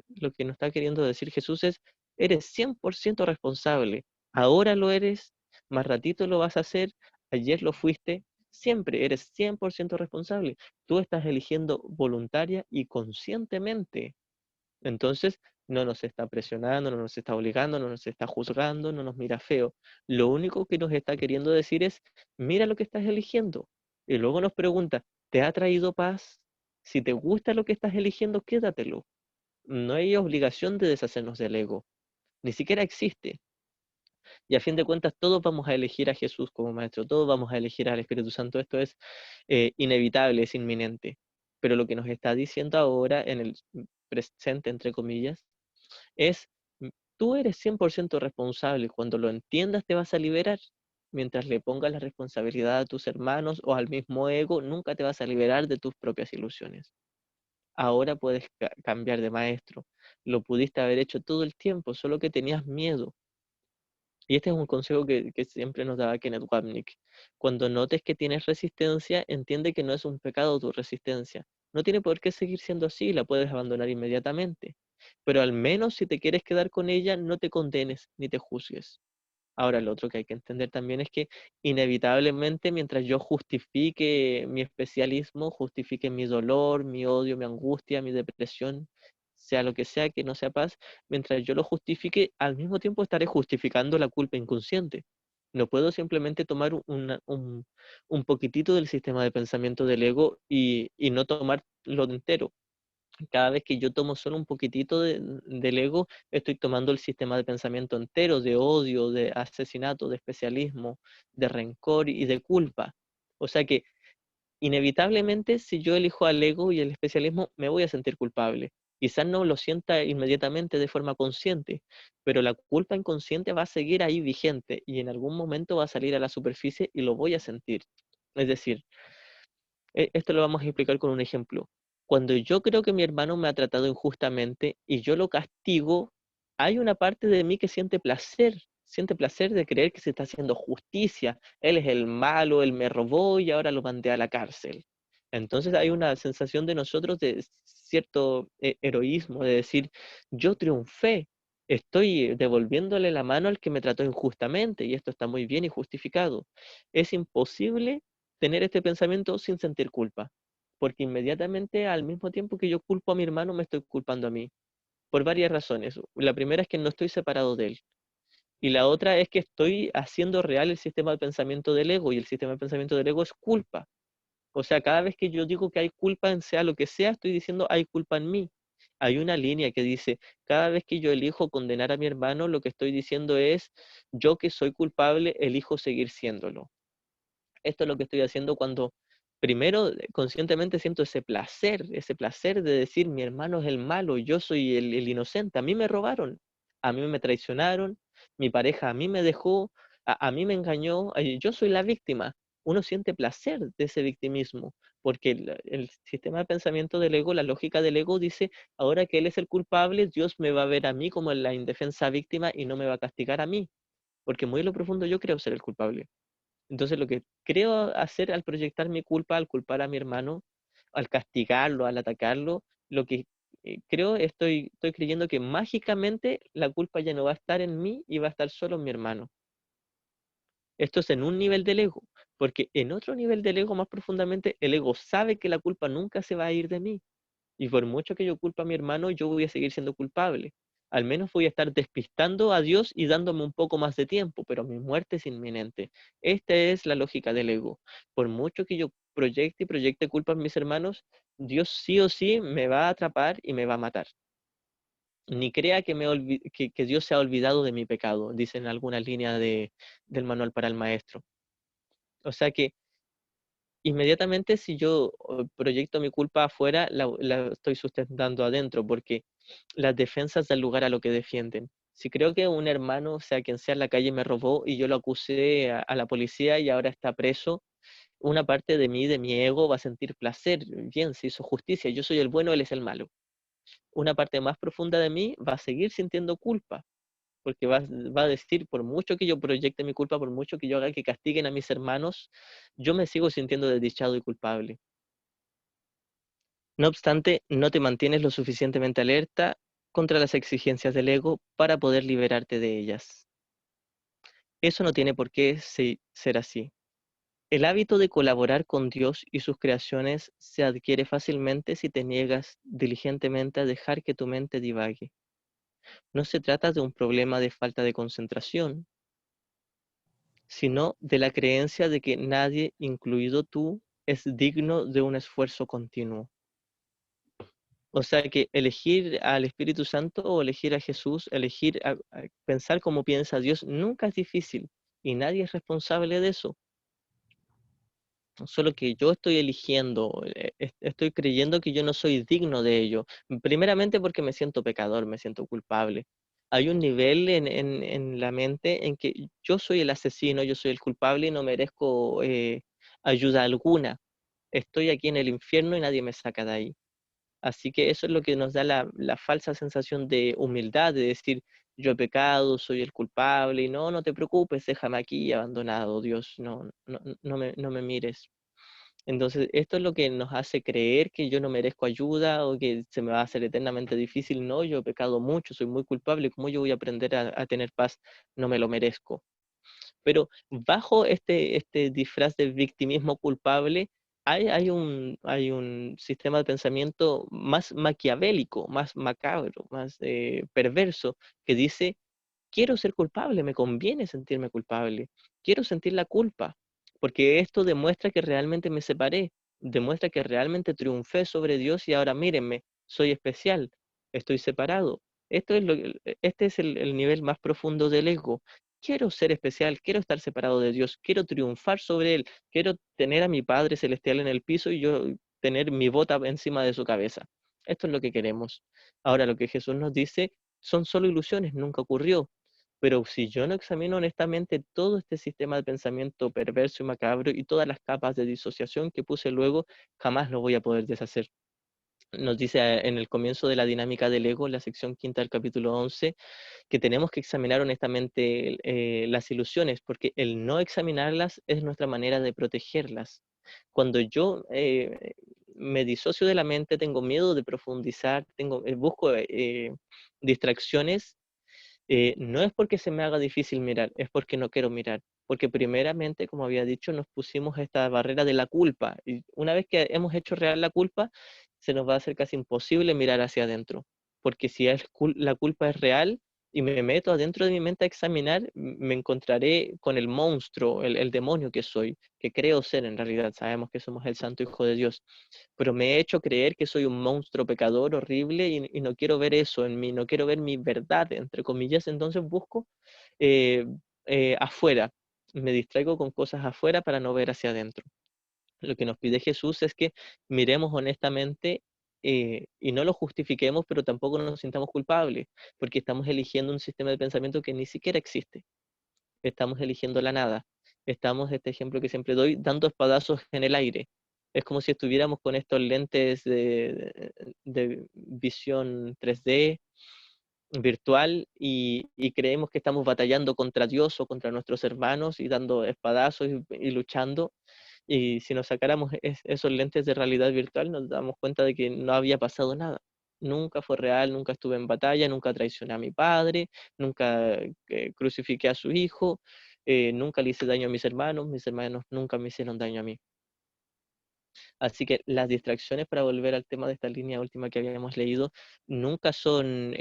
Lo que nos está queriendo decir Jesús es, eres 100% responsable. Ahora lo eres, más ratito lo vas a hacer, ayer lo fuiste, siempre eres 100% responsable. Tú estás eligiendo voluntaria y conscientemente. Entonces, no nos está presionando, no nos está obligando, no nos está juzgando, no nos mira feo. Lo único que nos está queriendo decir es, mira lo que estás eligiendo. Y luego nos pregunta, ¿te ha traído paz? Si te gusta lo que estás eligiendo, quédatelo. No hay obligación de deshacernos del ego. Ni siquiera existe. Y a fin de cuentas, todos vamos a elegir a Jesús como maestro, todos vamos a elegir al Espíritu Santo. Esto es inevitable, es inminente. Pero lo que nos está diciendo ahora, en el presente, entre comillas, es, tú eres 100% responsable. Cuando lo entiendas, te vas a liberar. Mientras le pongas la responsabilidad a tus hermanos o al mismo ego, nunca te vas a liberar de tus propias ilusiones. Ahora puedes cambiar de maestro. Lo pudiste haber hecho todo el tiempo, solo que tenías miedo. Y este es un consejo que siempre nos daba Kenneth Wapnick. Cuando notes que tienes resistencia, entiende que no es un pecado tu resistencia. No tiene por qué seguir siendo así, la puedes abandonar inmediatamente. Pero al menos si te quieres quedar con ella, no te condenes ni te juzgues. Ahora, lo otro que hay que entender también es que inevitablemente mientras yo justifique mi especialismo, justifique mi dolor, mi odio, mi angustia, mi depresión, sea lo que sea que no sea paz, mientras yo lo justifique, al mismo tiempo estaré justificando la culpa inconsciente. No puedo simplemente tomar un poquitito del sistema de pensamiento del ego y no tomar lo entero. Cada vez que yo tomo solo un poquitito del ego, estoy tomando el sistema de pensamiento entero, de odio, de asesinato, de especialismo, de rencor y de culpa. O sea que inevitablemente si yo elijo al ego y el especialismo, me voy a sentir culpable. Quizás no lo sienta inmediatamente de forma consciente, pero la culpa inconsciente va a seguir ahí vigente y en algún momento va a salir a la superficie y lo voy a sentir. Es decir, esto lo vamos a explicar con un ejemplo. Cuando yo creo que mi hermano me ha tratado injustamente y yo lo castigo, hay una parte de mí que siente placer de creer que se está haciendo justicia. Él es el malo, él me robó y ahora lo mandé a la cárcel. Entonces hay una sensación de nosotros de cierto heroísmo, de decir, yo triunfé, Estoy devolviéndole la mano al que me trató injustamente y esto está muy bien y justificado. Es imposible tener este pensamiento sin sentir culpa, porque inmediatamente al mismo tiempo que yo culpo a mi hermano, me estoy culpando a mí, por varias razones. La primera es que no estoy separado de él. Y la otra es que estoy haciendo real el sistema de pensamiento del ego, y el sistema de pensamiento del ego es culpa. O sea, cada vez que yo digo que hay culpa en sea lo que sea, estoy diciendo hay culpa en mí. Hay una línea que dice, cada vez que yo elijo condenar a mi hermano, lo que estoy diciendo es, yo que soy culpable, elijo seguir siéndolo. Esto es lo que estoy haciendo cuando primero conscientemente siento ese placer de decir, mi hermano es el malo, yo soy el inocente, a mí me robaron, a mí me traicionaron, mi pareja a mí me dejó, a mí me engañó, yo soy la víctima. Uno siente placer de ese victimismo, porque el sistema de pensamiento del ego, la lógica del ego dice, ahora que él es el culpable, Dios me va a ver a mí como la indefensa víctima y no me va a castigar a mí, porque muy en lo profundo yo creo ser el culpable. Entonces lo que creo hacer al proyectar mi culpa, al culpar a mi hermano, al castigarlo, al atacarlo, lo que creo, estoy creyendo que mágicamente la culpa ya no va a estar en mí y va a estar solo en mi hermano. Esto es en un nivel del ego, porque en otro nivel del ego más profundamente, el ego sabe que la culpa nunca se va a ir de mí. Y por mucho que yo culpe a mi hermano, yo voy a seguir siendo culpable. Al menos voy a estar despistando a Dios y dándome un poco más de tiempo, pero mi muerte es inminente. Esta es la lógica del ego. Por mucho que yo proyecte y proyecte culpa a mis hermanos, Dios sí o sí me va a atrapar y me va a matar. Ni crea que Dios se ha olvidado de mi pecado, dice en alguna línea del manual para el maestro. O sea que inmediatamente si yo proyecto mi culpa afuera, la estoy sustentando adentro, porque las defensas dan lugar a lo que defienden. Si creo que un hermano, sea quien sea, en la calle me robó y yo lo acusé a la policía y ahora está preso, una parte de mí, de mi ego, va a sentir placer. Bien, se hizo justicia, yo soy el bueno, él es el malo. Una parte más profunda de mí va a seguir sintiendo culpa, porque va a decir, por mucho que yo proyecte mi culpa, por mucho que yo haga que castiguen a mis hermanos, yo me sigo sintiendo desdichado y culpable. No obstante, no te mantienes lo suficientemente alerta contra las exigencias del ego para poder liberarte de ellas. Eso no tiene por qué ser así. El hábito de colaborar con Dios y sus creaciones se adquiere fácilmente si te niegas diligentemente a dejar que tu mente divague. No se trata de un problema de falta de concentración, sino de la creencia de que nadie, incluido tú, es digno de un esfuerzo continuo. O sea que elegir al Espíritu Santo o elegir a Jesús, elegir a pensar como piensa Dios, nunca es difícil y nadie es responsable de eso. Solo que yo estoy eligiendo, estoy creyendo que yo no soy digno de ello. Primeramente porque me siento pecador, me siento culpable. Hay un nivel en la mente en que yo soy el asesino, yo soy el culpable y no merezco ayuda alguna. Estoy aquí en el infierno y nadie me saca de ahí. Así que eso es lo que nos da la falsa sensación de humildad, de decir, yo he pecado, soy el culpable, y no te preocupes, déjame aquí abandonado, Dios, no me mires. Entonces, esto es lo que nos hace creer que yo no merezco ayuda o que se me va a hacer eternamente difícil. No, yo he pecado mucho, soy muy culpable, ¿cómo yo voy a aprender a tener paz? No me lo merezco. Pero bajo este disfraz de victimismo culpable, hay un sistema de pensamiento más maquiavélico, más macabro, más perverso, que dice, quiero ser culpable, me conviene sentirme culpable, quiero sentir la culpa, porque esto demuestra que realmente me separé, demuestra que realmente triunfé sobre Dios y ahora mírenme, soy especial, estoy separado. Este es el nivel más profundo del ego. Quiero ser especial, quiero estar separado de Dios, quiero triunfar sobre Él, quiero tener a mi Padre Celestial en el piso y yo tener mi bota encima de su cabeza. Esto es lo que queremos. Ahora, lo que Jesús nos dice son solo ilusiones, nunca ocurrió. Pero si yo no examino honestamente todo este sistema de pensamiento perverso y macabro y todas las capas de disociación que puse luego, jamás lo voy a poder deshacer. Nos dice en el comienzo de la dinámica del ego, la sección quinta del capítulo 11, que tenemos que examinar honestamente las ilusiones, porque el no examinarlas es nuestra manera de protegerlas. Cuando yo me disocio de la mente, tengo miedo de profundizar, busco distracciones, no es porque se me haga difícil mirar, es porque no quiero mirar. Porque primeramente, como había dicho, nos pusimos esta barrera de la culpa. Y una vez que hemos hecho real la culpa, se nos va a hacer casi imposible mirar hacia adentro. Porque si la culpa es real y me meto adentro de mi mente a examinar, me encontraré con el monstruo, el demonio que soy, que creo ser en realidad. Sabemos que somos el Santo Hijo de Dios, pero me he hecho creer que soy un monstruo pecador horrible y no quiero ver eso en mí, no quiero ver mi verdad, entre comillas, entonces busco eh, afuera, me distraigo con cosas afuera para no ver hacia adentro. Lo que nos pide Jesús es que miremos honestamente y no lo justifiquemos, pero tampoco nos sintamos culpables, porque estamos eligiendo un sistema de pensamiento que ni siquiera existe. Estamos eligiendo la nada. Estamos, este ejemplo que siempre doy, dando espadazos en el aire. Es como si estuviéramos con estos lentes de visión 3D virtual y creemos que estamos batallando contra Dios o contra nuestros hermanos y dando espadazos y luchando. Y si nos sacáramos esos lentes de realidad virtual, nos damos cuenta de que no había pasado nada. Nunca fue real, nunca estuve en batalla, nunca traicioné a mi padre, nunca crucifiqué a su hijo, nunca le hice daño a mis hermanos nunca me hicieron daño a mí. Así que las distracciones, para volver al tema de esta línea última que habíamos leído, nunca son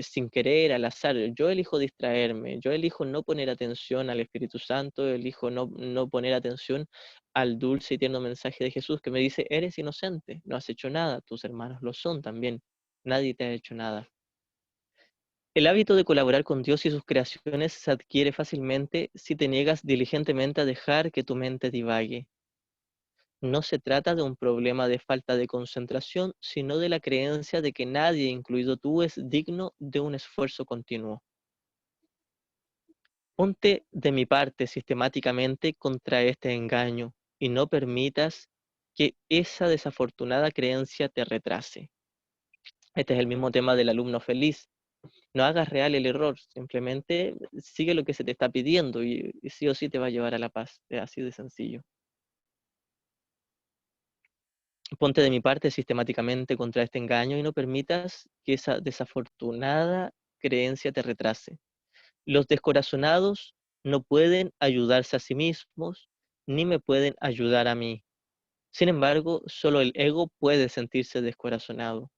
sin querer, al azar. Yo elijo distraerme, yo elijo no poner atención al Espíritu Santo, elijo no poner atención al dulce y tierno mensaje de Jesús que me dice, eres inocente, no has hecho nada, tus hermanos lo son también, nadie te ha hecho nada. El hábito de colaborar con Dios y sus creaciones se adquiere fácilmente si te niegas diligentemente a dejar que tu mente divague. No se trata de un problema de falta de concentración, sino de la creencia de que nadie, incluido tú, es digno de un esfuerzo continuo. Ponte de mi parte sistemáticamente contra este engaño y no permitas que esa desafortunada creencia te retrase. Este es el mismo tema del alumno feliz. No hagas real el error, simplemente sigue lo que se te está pidiendo y sí o sí te va a llevar a la paz. Es así de sencillo. Ponte de mi parte sistemáticamente contra este engaño y no permitas que esa desafortunada creencia te retrase. Los descorazonados no pueden ayudarse a sí mismos, ni me pueden ayudar a mí. Sin embargo, solo el ego puede sentirse descorazonado.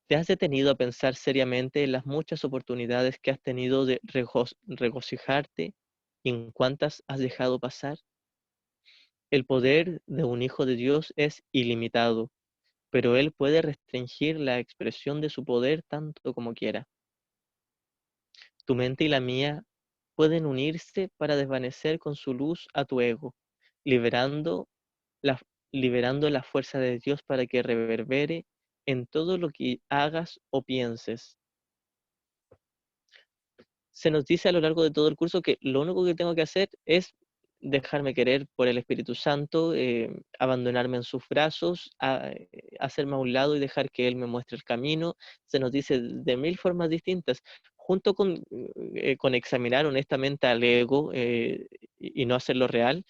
¿Te has detenido a pensar seriamente en las muchas oportunidades que has tenido de regocijarte y en cuántas has dejado pasar? El poder de un hijo de Dios es ilimitado, pero él puede restringir la expresión de su poder tanto como quiera. Tu mente y la mía pueden unirse para desvanecer con su luz a tu ego, liberando la, liberando la fuerza de Dios para que reverbere en todo lo que hagas o pienses. Se nos dice a lo largo de todo el curso que lo único que tengo que hacer es dejarme querer por el Espíritu Santo, abandonarme en sus brazos, hacerme a un lado y dejar que Él me muestre el camino. Se nos dice de mil formas distintas, junto con examinar honestamente al ego y no hacerlo real.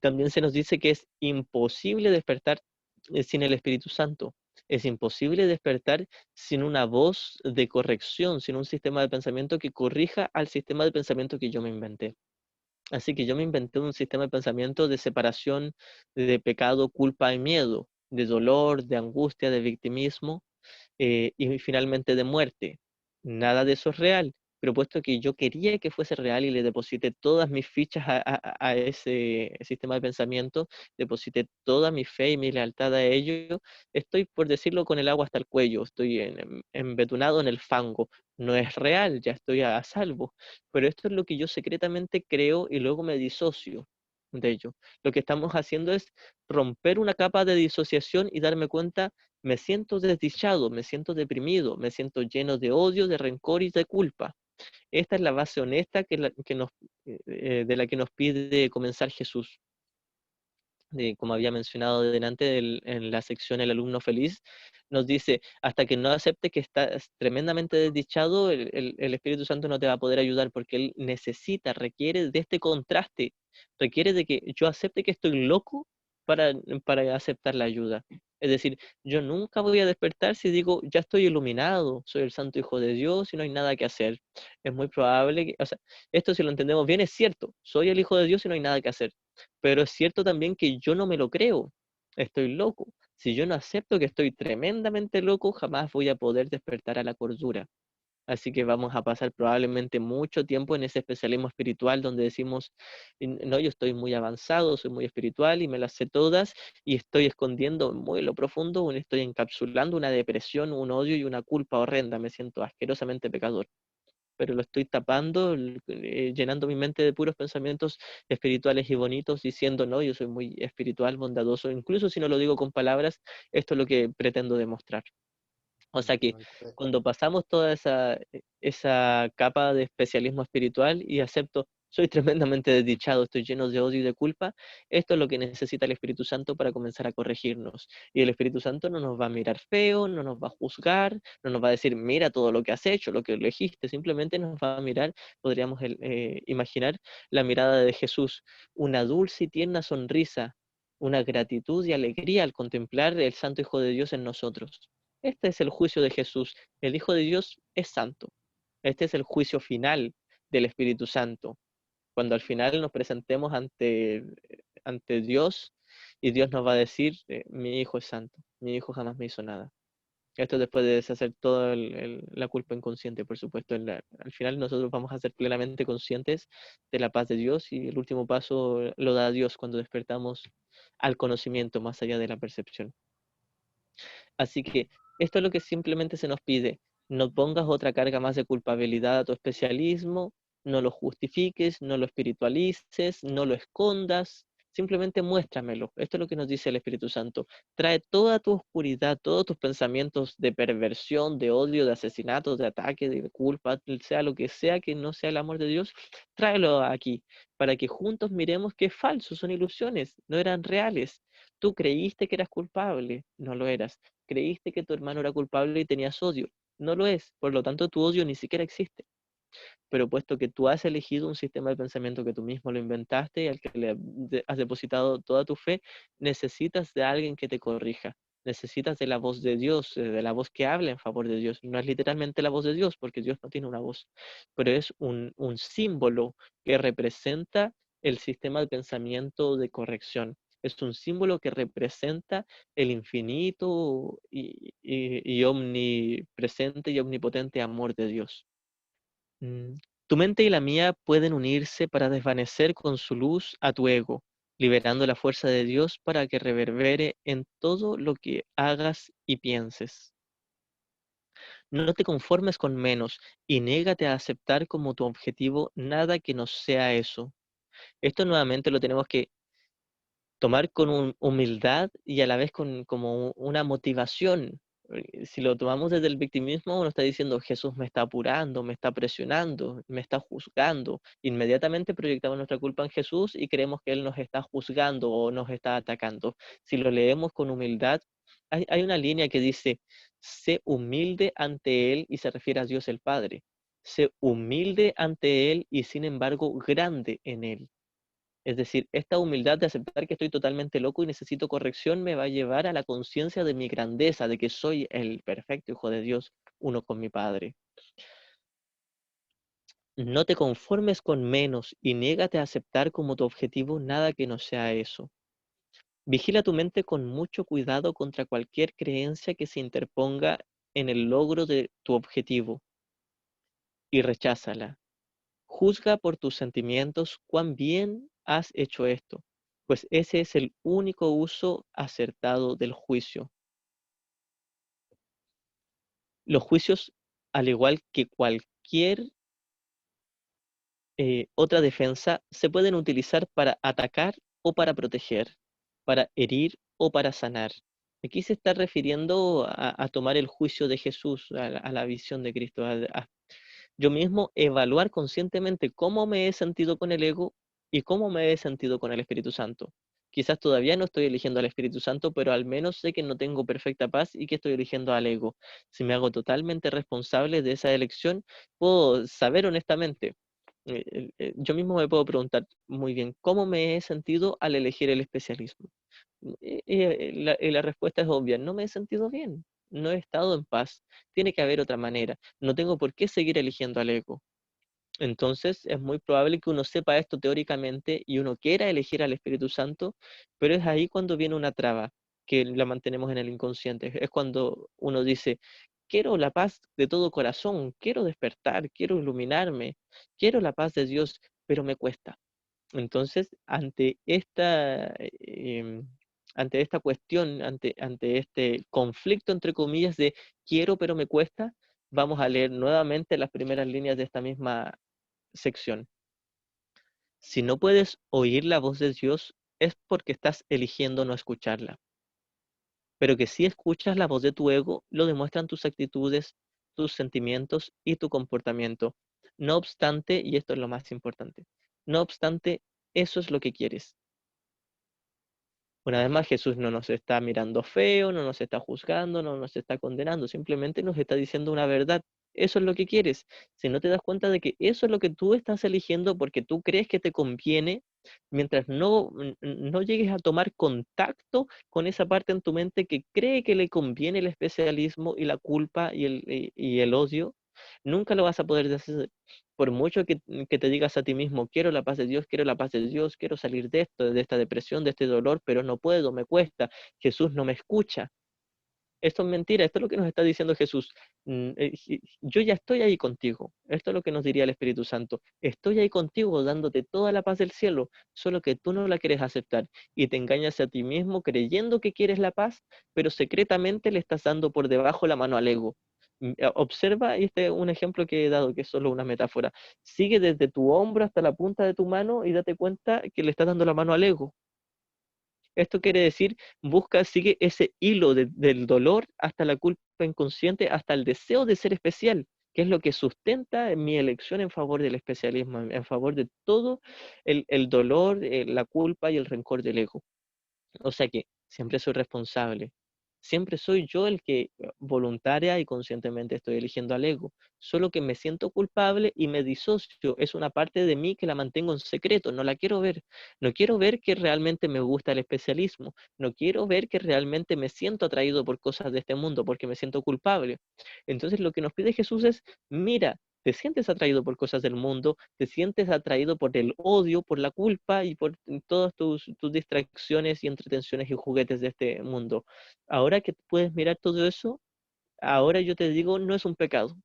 También se nos dice que es imposible despertar sin el Espíritu Santo. Es imposible despertar sin una voz de corrección, sin un sistema de pensamiento que corrija al sistema de pensamiento que yo me inventé. Así que yo me inventé un sistema de pensamiento de separación de pecado, culpa y miedo, de dolor, de angustia, de victimismo, y finalmente de muerte. Nada de eso es real, pero puesto que yo quería que fuese real y le deposité todas mis fichas a ese sistema de pensamiento, deposité toda mi fe y mi lealtad a ello, estoy, por decirlo, con el agua hasta el cuello, estoy embetunado en el fango. No es real, ya estoy a salvo, pero esto es lo que yo secretamente creo y luego me disocio de ello. Lo que estamos haciendo es romper una capa de disociación y darme cuenta, me siento desdichado, me siento deprimido, me siento lleno de odio, de rencor y de culpa. Esta es la base honesta de la que nos pide comenzar Jesús. Como había mencionado delante en la sección El alumno feliz, nos dice, hasta que no aceptes que estás tremendamente desdichado, el Espíritu Santo no te va a poder ayudar porque Él requiere de este contraste, requiere de que yo acepte que estoy loco para aceptar la ayuda. Es decir, yo nunca voy a despertar si digo, ya estoy iluminado, soy el santo hijo de Dios y no hay nada que hacer. Es muy probable que, o sea, esto si lo entendemos bien es cierto, soy el hijo de Dios y no hay nada que hacer. Pero es cierto también que yo no me lo creo, estoy loco. Si yo no acepto que estoy tremendamente loco, jamás voy a poder despertar a la cordura. Así que vamos a pasar probablemente mucho tiempo en ese especialismo espiritual donde decimos, no, yo estoy muy avanzado, soy muy espiritual y me las sé todas y estoy escondiendo muy en lo profundo, estoy encapsulando una depresión, un odio y una culpa horrenda, me siento asquerosamente pecador, pero lo estoy tapando, llenando mi mente de puros pensamientos espirituales y bonitos, diciendo, no, yo soy muy espiritual, bondadoso, incluso si no lo digo con palabras, esto es lo que pretendo demostrar. O sea que Entonces, cuando pasamos toda esa capa de especialismo espiritual y acepto, soy tremendamente desdichado, estoy lleno de odio y de culpa, esto es lo que necesita el Espíritu Santo para comenzar a corregirnos. Y el Espíritu Santo no nos va a mirar feo, no nos va a juzgar, no nos va a decir, mira todo lo que has hecho, lo que elegiste, simplemente nos va a mirar, podríamos imaginar la mirada de Jesús, una dulce y tierna sonrisa, una gratitud y alegría al contemplar el Santo Hijo de Dios en nosotros. Este es el juicio de Jesús. El Hijo de Dios es santo. Este es el juicio final del Espíritu Santo. Cuando al final nos presentemos ante Dios y Dios nos va a decir, mi hijo es santo, mi hijo jamás me hizo nada. Esto después de deshacer toda la culpa inconsciente, por supuesto. Al final nosotros vamos a ser plenamente conscientes de la paz de Dios y el último paso lo da Dios cuando despertamos al conocimiento más allá de la percepción. Así que esto es lo que simplemente se nos pide. No pongas otra carga más de culpabilidad a tu especialismo, no lo justifiques, no lo espiritualices, no lo escondas, simplemente muéstramelo. Esto es lo que nos dice el Espíritu Santo. Trae toda tu oscuridad, todos tus pensamientos de perversión, de odio, de asesinato, de ataque, de culpa, sea lo que sea que no sea el amor de Dios, tráelo aquí, para que juntos miremos que es falso, son ilusiones, no eran reales. Tú creíste que eras culpable, no lo eras. Creíste que tu hermano era culpable y tenías odio. No lo es, por lo tanto tu odio ni siquiera existe. Pero puesto que tú has elegido un sistema de pensamiento que tú mismo lo inventaste y al que has depositado toda tu fe, necesitas de alguien que te corrija. Necesitas de la voz de Dios, de la voz que habla en favor de Dios. No es literalmente la voz de Dios, porque Dios no tiene una voz, pero es un símbolo que representa el sistema de pensamiento de corrección. Es un símbolo que representa el infinito y omnipresente y omnipotente amor de Dios. Mm, Tu mente y la mía pueden unirse para desvanecer con su luz a tu ego, liberando la fuerza de Dios para que reverbere en todo lo que hagas y pienses. No te conformes con menos y négate a aceptar como tu objetivo nada que no sea eso. Esto nuevamente lo tenemos que tomar con humildad y a la vez con como una motivación. Si lo tomamos desde el victimismo, uno está diciendo, Jesús me está apurando, me está presionando, me está juzgando. Inmediatamente proyectamos nuestra culpa en Jesús y creemos que Él nos está juzgando o nos está atacando. Si lo leemos con humildad, hay una línea que dice, sé humilde ante Él y se refiere a Dios el Padre. Sé humilde ante Él y sin embargo grande en Él. Es decir, esta humildad de aceptar que estoy totalmente loco y necesito corrección me va a llevar a la conciencia de mi grandeza, de que soy el perfecto Hijo de Dios, uno con mi Padre. No te conformes con menos y niégate a aceptar como tu objetivo nada que no sea eso. Vigila tu mente con mucho cuidado contra cualquier creencia que se interponga en el logro de tu objetivo y recházala. Juzga por tus sentimientos cuán bien has hecho esto, pues ese es el único uso acertado del juicio. Los juicios, al igual que cualquier otra defensa, se pueden utilizar para atacar o para proteger, para herir o para sanar. Aquí se está refiriendo a tomar el juicio de Jesús, a la visión de Cristo, yo mismo evaluar conscientemente cómo me he sentido con el ego y cómo me he sentido con el Espíritu Santo. Quizás todavía no estoy eligiendo al Espíritu Santo, pero al menos sé que no tengo perfecta paz y que estoy eligiendo al ego. Si me hago totalmente responsable de esa elección, puedo saber honestamente. Yo mismo me puedo preguntar muy bien cómo me he sentido al elegir el especialismo. Y la respuesta es obvia, no me he sentido bien, no he estado en paz, tiene que haber otra manera, no tengo por qué seguir eligiendo al ego. Entonces es muy probable que uno sepa esto teóricamente y uno quiera elegir al Espíritu Santo, pero es ahí cuando viene una traba que la mantenemos en el inconsciente. Es cuando uno dice, quiero la paz de todo corazón, quiero despertar, quiero iluminarme, quiero la paz de Dios, pero me cuesta. Entonces, ante esta cuestión, ante este conflicto, entre comillas, de quiero pero me cuesta, vamos a leer nuevamente las primeras líneas de esta misma sección. Si no puedes oír la voz de Dios, es porque estás eligiendo no escucharla. Pero que si escuchas la voz de tu ego, lo demuestran tus actitudes, tus sentimientos y tu comportamiento. No obstante, y esto es lo más importante, no obstante, eso es lo que quieres. Una vez más, Jesús no nos está mirando feo, no nos está juzgando, no nos está condenando, simplemente nos está diciendo una verdad. Eso es lo que quieres. Si no te das cuenta de que eso es lo que tú estás eligiendo porque tú crees que te conviene, mientras no llegues a tomar contacto con esa parte en tu mente que cree que le conviene el especialismo y la culpa y el odio, nunca lo vas a poder hacer. Por mucho que te digas a ti mismo, quiero la paz de Dios, quiero la paz de Dios, quiero salir de esto, de esta depresión, de este dolor, pero no puedo, me cuesta, Jesús no me escucha. Esto es mentira, esto es lo que nos está diciendo Jesús. Yo ya estoy ahí contigo. Esto es lo que nos diría el Espíritu Santo. Estoy ahí contigo dándote toda la paz del cielo, solo que tú no la quieres aceptar y te engañas a ti mismo creyendo que quieres la paz, pero secretamente le estás dando por debajo la mano al ego. Observa, y este es un ejemplo que he dado, que es solo una metáfora. Sigue desde tu hombro hasta la punta de tu mano y date cuenta que le estás dando la mano al ego. Esto quiere decir, sigue ese hilo del dolor hasta la culpa inconsciente, hasta el deseo de ser especial, que es lo que sustenta mi elección en favor del especialismo, en favor de todo el dolor, la culpa y el rencor del ego. O sea que siempre soy responsable. Siempre soy yo el que voluntaria y conscientemente estoy eligiendo al ego. Solo que me siento culpable y me disocio. Es una parte de mí que la mantengo en secreto. No la quiero ver. No quiero ver que realmente me gusta el especialismo. No quiero ver que realmente me siento atraído por cosas de este mundo porque me siento culpable. Entonces lo que nos pide Jesús es, mira, te sientes atraído por cosas del mundo, te sientes atraído por el odio, por la culpa y por todas tus distracciones y entretenciones y juguetes de este mundo. Ahora que puedes mirar todo eso, ahora yo te digo, no es un pecado,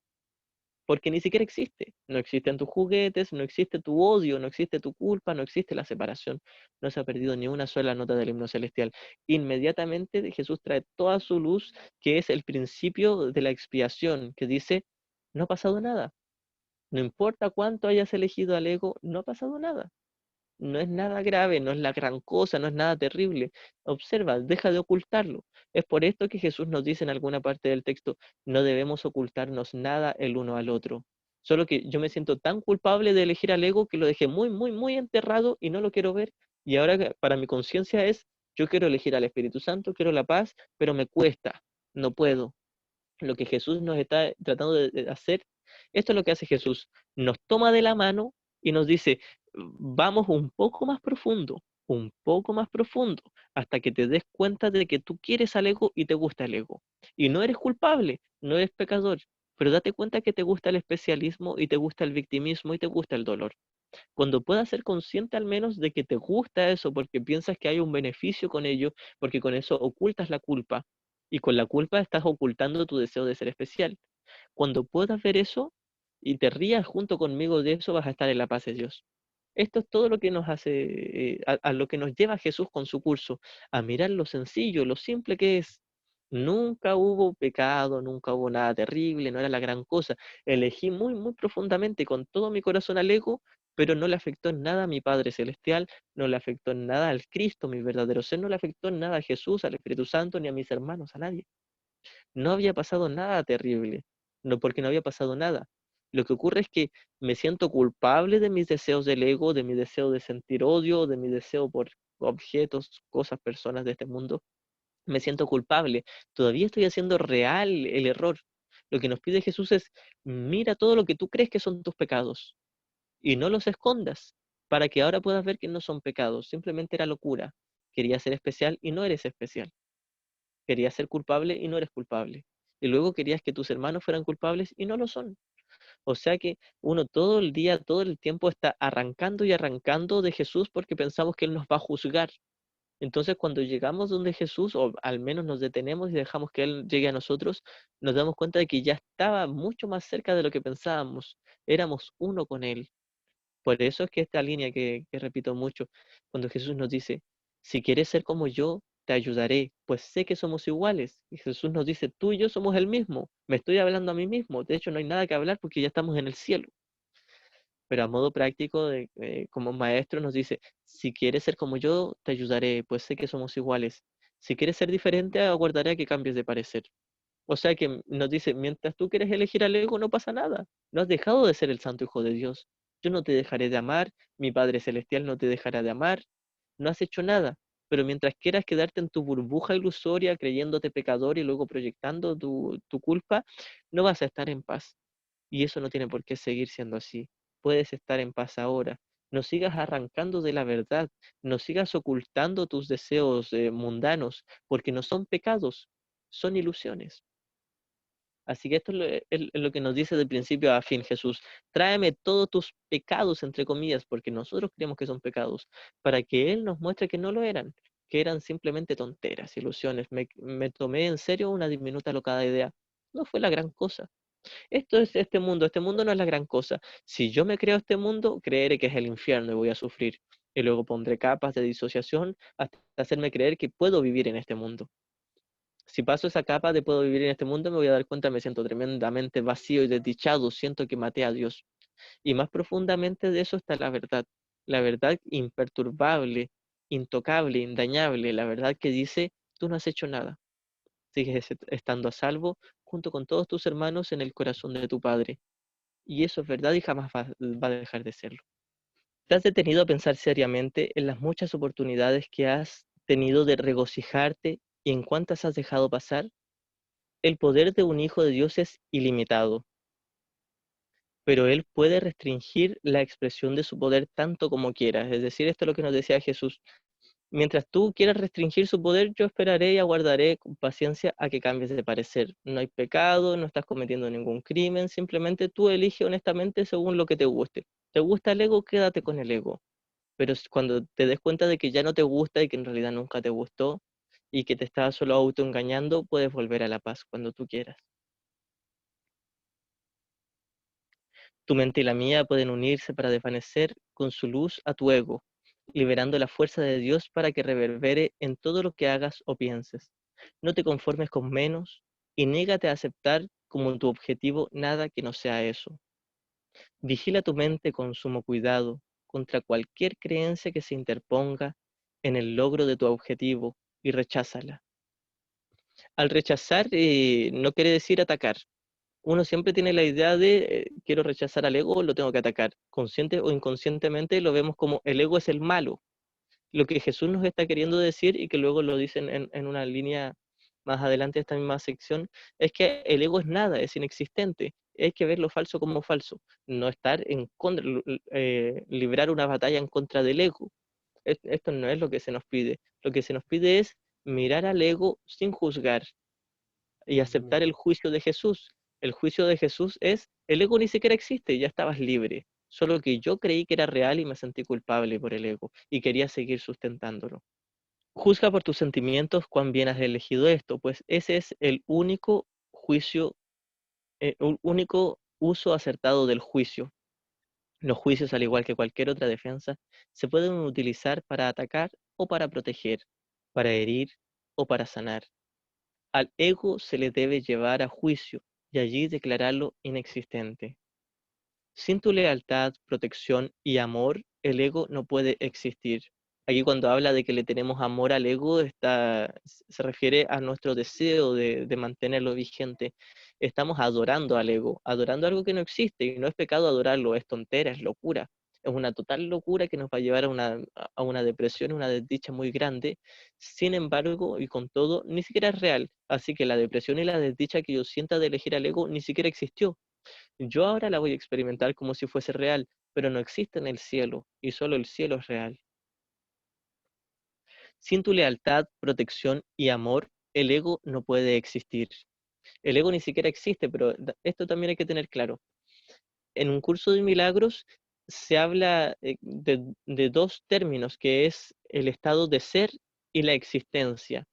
porque ni siquiera existe. No existen tus juguetes, no existe tu odio, no existe tu culpa, no existe la separación. No se ha perdido ni una sola nota del himno celestial. Inmediatamente Jesús trae toda su luz, que es el principio de la expiación, que dice, no ha pasado nada. No importa cuánto hayas elegido al ego, no ha pasado nada. No es nada grave, no es la gran cosa, no es nada terrible. Observa, deja de ocultarlo. Es por esto que Jesús nos dice en alguna parte del texto, no debemos ocultarnos nada el uno al otro. Solo que yo me siento tan culpable de elegir al ego que lo dejé muy, muy, muy enterrado y no lo quiero ver. Y ahora para mi conciencia es, yo quiero elegir al Espíritu Santo, quiero la paz, pero me cuesta, no puedo. Lo que Jesús nos está tratando de hacer, esto es lo que hace Jesús, nos toma de la mano y nos dice, vamos un poco más profundo, hasta que te des cuenta de que tú quieres al ego y te gusta el ego. Y no eres culpable, no eres pecador, pero date cuenta que te gusta el especialismo y te gusta el victimismo y te gusta el dolor. Cuando puedas ser consciente al menos de que te gusta eso porque piensas que hay un beneficio con ello, porque con eso ocultas la culpa y con la culpa estás ocultando tu deseo de ser especial. Cuando puedas ver eso y te rías junto conmigo de eso, vas a estar en la paz de Dios. Esto es todo lo que nos hace, a lo que nos lleva Jesús con su curso, a mirar lo sencillo, lo simple que es. Nunca hubo pecado, nunca hubo nada terrible, no era la gran cosa. Elegí muy, muy profundamente con todo mi corazón al ego, pero no le afectó en nada a mi Padre Celestial, no le afectó en nada al Cristo, mi verdadero ser, no le afectó en nada a Jesús, al Espíritu Santo, ni a mis hermanos, a nadie. No había pasado nada terrible, no porque no había pasado nada. Lo que ocurre es que me siento culpable de mis deseos del ego, de mi deseo de sentir odio, de mi deseo por objetos, cosas, personas de este mundo. Me siento culpable. Todavía estoy haciendo real el error. Lo que nos pide Jesús es, mira todo lo que tú crees que son tus pecados y no los escondas para que ahora puedas ver que no son pecados, simplemente era locura. Querías ser especial y no eres especial. Querías ser culpable y no eres culpable. Y luego querías que tus hermanos fueran culpables y no lo son. O sea que uno todo el día, todo el tiempo está arrancando y arrancando de Jesús porque pensamos que Él nos va a juzgar. Entonces, cuando llegamos donde Jesús, o al menos nos detenemos y dejamos que Él llegue a nosotros, nos damos cuenta de que ya estaba mucho más cerca de lo que pensábamos. Éramos uno con Él. Por eso es que esta línea que repito mucho, cuando Jesús nos dice, si quieres ser como yo, te ayudaré, pues sé que somos iguales. Y Jesús nos dice, tú y yo somos el mismo. Me estoy hablando a mí mismo. De hecho, no hay nada que hablar porque ya estamos en el cielo. Pero a modo práctico, como maestro nos dice, si quieres ser como yo, te ayudaré, pues sé que somos iguales. Si quieres ser diferente, aguardaré a que cambies de parecer. O sea que nos dice, mientras tú quieres elegir al ego, no pasa nada. No has dejado de ser el santo hijo de Dios. Yo no te dejaré de amar, mi Padre Celestial no te dejará de amar. No has hecho nada. Pero mientras quieras quedarte en tu burbuja ilusoria, creyéndote pecador y luego proyectando tu culpa, no vas a estar en paz. Y eso no tiene por qué seguir siendo así. Puedes estar en paz ahora. No sigas arrancando de la verdad. No sigas ocultando tus deseos mundanos, porque no son pecados, son ilusiones. Así que esto es lo que nos dice de principio a fin Jesús. Tráeme todos tus pecados, entre comillas, porque nosotros creemos que son pecados, para que Él nos muestre que no lo eran, que eran simplemente tonteras, ilusiones. Me tomé en serio una diminuta locada idea. No fue la gran cosa. Esto es este mundo no es la gran cosa. Si yo me creo este mundo, creeré que es el infierno y voy a sufrir. Y luego pondré capas de disociación hasta hacerme creer que puedo vivir en este mundo. Si paso esa capa de puedo vivir en este mundo, me voy a dar cuenta, me siento tremendamente vacío y desdichado, siento que maté a Dios. Y más profundamente de eso está la verdad imperturbable, intocable, indañable, la verdad que dice, tú no has hecho nada, sigues estando a salvo junto con todos tus hermanos en el corazón de tu Padre. Y eso es verdad y jamás va a dejar de serlo. ¿Te has detenido a pensar seriamente en las muchas oportunidades que has tenido de regocijarte y en cuántas has dejado pasar? El poder de un hijo de Dios es ilimitado, pero él puede restringir la expresión de su poder tanto como quiera. Es decir, esto es lo que nos decía Jesús. Mientras tú quieras restringir su poder, yo esperaré y aguardaré con paciencia a que cambies de parecer. No hay pecado, no estás cometiendo ningún crimen, simplemente tú eliges honestamente según lo que te guste. ¿Te gusta el ego? Quédate con el ego. Pero cuando te des cuenta de que ya no te gusta y que en realidad nunca te gustó y que te estás solo autoengañando, puedes volver a la paz cuando tú quieras. Tu mente y la mía pueden unirse para desvanecer con su luz a tu ego, liberando la fuerza de Dios para que reverbere en todo lo que hagas o pienses. No te conformes con menos y niégate a aceptar como tu objetivo nada que no sea eso. Vigila tu mente con sumo cuidado contra cualquier creencia que se interponga en el logro de tu objetivo y recházala. Al rechazar no quiere decir atacar. Uno siempre tiene la idea de quiero rechazar al ego, lo tengo que atacar. Consciente o inconscientemente lo vemos como el ego es el malo. Lo que Jesús nos está queriendo decir y que luego lo dicen en una línea más adelante de esta misma sección, es que el ego es nada, es inexistente. Hay que ver lo falso como falso, no estar en contra, librar una batalla en contra del ego. Esto no es lo que se nos pide. Lo que se nos pide es mirar al ego sin juzgar, y aceptar el juicio de Jesús. El juicio de Jesús es, el ego ni siquiera existe, ya estabas libre. Solo que yo creí que era real y me sentí culpable por el ego y quería seguir sustentándolo. Juzga por tus sentimientos cuán bien has elegido esto, pues ese es el único juicio, único uso acertado del juicio. Los juicios, al igual que cualquier otra defensa, se pueden utilizar para atacar o para proteger, para herir o para sanar. Al ego se le debe llevar a juicio y allí declararlo inexistente. Sin tu lealtad, protección y amor, el ego no puede existir. Aquí cuando habla de que le tenemos amor al ego, se refiere a nuestro deseo de mantenerlo vigente. Estamos adorando al ego, adorando algo que no existe y no es pecado adorarlo, es tontera, es locura. Es una total locura que nos va a llevar a una depresión, una desdicha muy grande. Sin embargo, y con todo, ni siquiera es real. Así que la depresión y la desdicha que yo sienta de elegir al ego ni siquiera existió. Yo ahora la voy a experimentar como si fuese real, pero no existe en el cielo y solo el cielo es real. Sin tu lealtad, protección y amor, el ego no puede existir. El ego ni siquiera existe, pero esto también hay que tener claro. En un curso de milagros se habla de dos términos, que es el estado de ser y la existencia.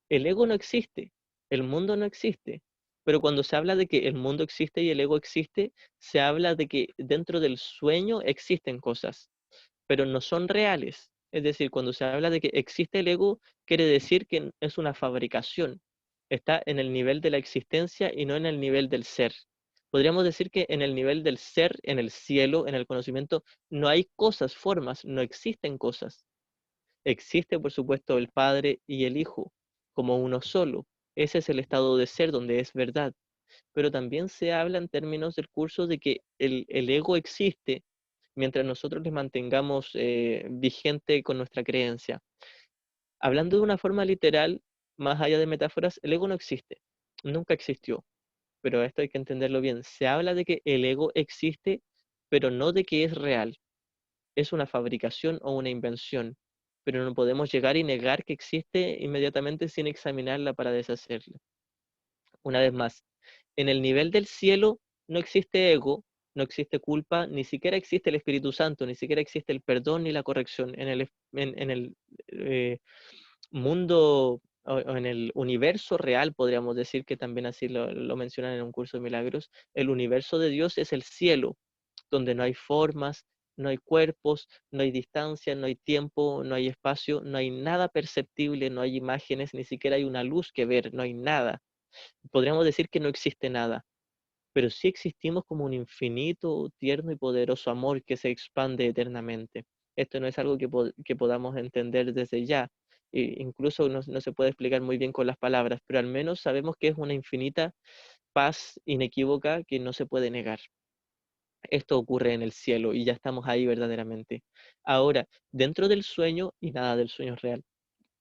El ego no existe, el mundo no existe, pero cuando se habla de que el mundo existe y el ego existe, se habla de que dentro del sueño existen cosas, pero no son reales. Es decir, cuando se habla de que existe el ego, quiere decir que es una fabricación. Está en el nivel de la existencia y no en el nivel del ser. Podríamos decir que en el nivel del ser, en el cielo, en el conocimiento, no hay cosas, formas, no existen cosas. Existe, por supuesto, el Padre y el Hijo como uno solo. Ese es el estado de ser donde es verdad. Pero también se habla en términos del curso de que el ego existe mientras nosotros les mantengamos vigente con nuestra creencia. Hablando de una forma literal, más allá de metáforas, el ego no existe, nunca existió, pero esto hay que entenderlo bien. Se habla de que el ego existe, pero no de que es real, es una fabricación o una invención, pero no podemos llegar y negar que existe inmediatamente sin examinarla para deshacerla. Una vez más, en el nivel del cielo no existe ego, no existe culpa, ni siquiera existe el Espíritu Santo, ni siquiera existe el perdón ni la corrección. En el eh, mundo o en el universo real, podríamos decir que también así lo mencionan en un curso de milagros, el universo de Dios es el cielo, donde no hay formas, no hay cuerpos, no hay distancia, no hay tiempo, no hay espacio, no hay nada perceptible, no hay imágenes, ni siquiera hay una luz que ver, no hay nada. Podríamos decir que no existe nada, pero sí existimos como un infinito, tierno y poderoso amor que se expande eternamente. Esto no es algo que podamos entender desde ya, incluso no se puede explicar muy bien con las palabras, pero al menos sabemos que es una infinita paz inequívoca que no se puede negar. Esto ocurre en el cielo y ya estamos ahí verdaderamente. Ahora, dentro del sueño, y nada del sueño es real,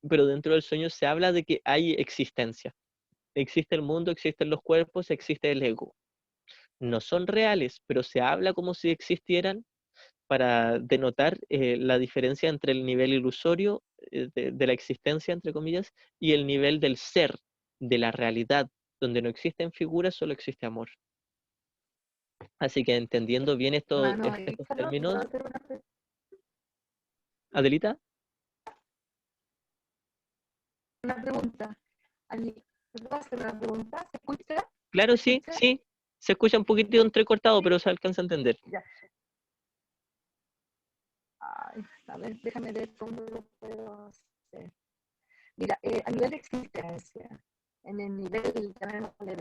pero dentro del sueño se habla de que hay existencia. Existe el mundo, existen los cuerpos, existe el ego. No son reales, pero se habla como si existieran para denotar la diferencia entre el nivel ilusorio de la existencia, entre comillas, y el nivel del ser, de la realidad, donde no existen figuras, solo existe amor. Así que entendiendo bien Hermano estos Ícaro, ¿te puedo términos, hacer Adelita, una pregunta? ¿Te puedo hacer una pregunta? ¿Se escucha? claro, ¿Se sí, escucha? sí, se escucha un poquitito entrecortado, pero se alcanza a entender. Ya. Ay, a ver, déjame ver cómo lo puedo hacer. Mira, a nivel de existencia, en el nivel, llamémosle,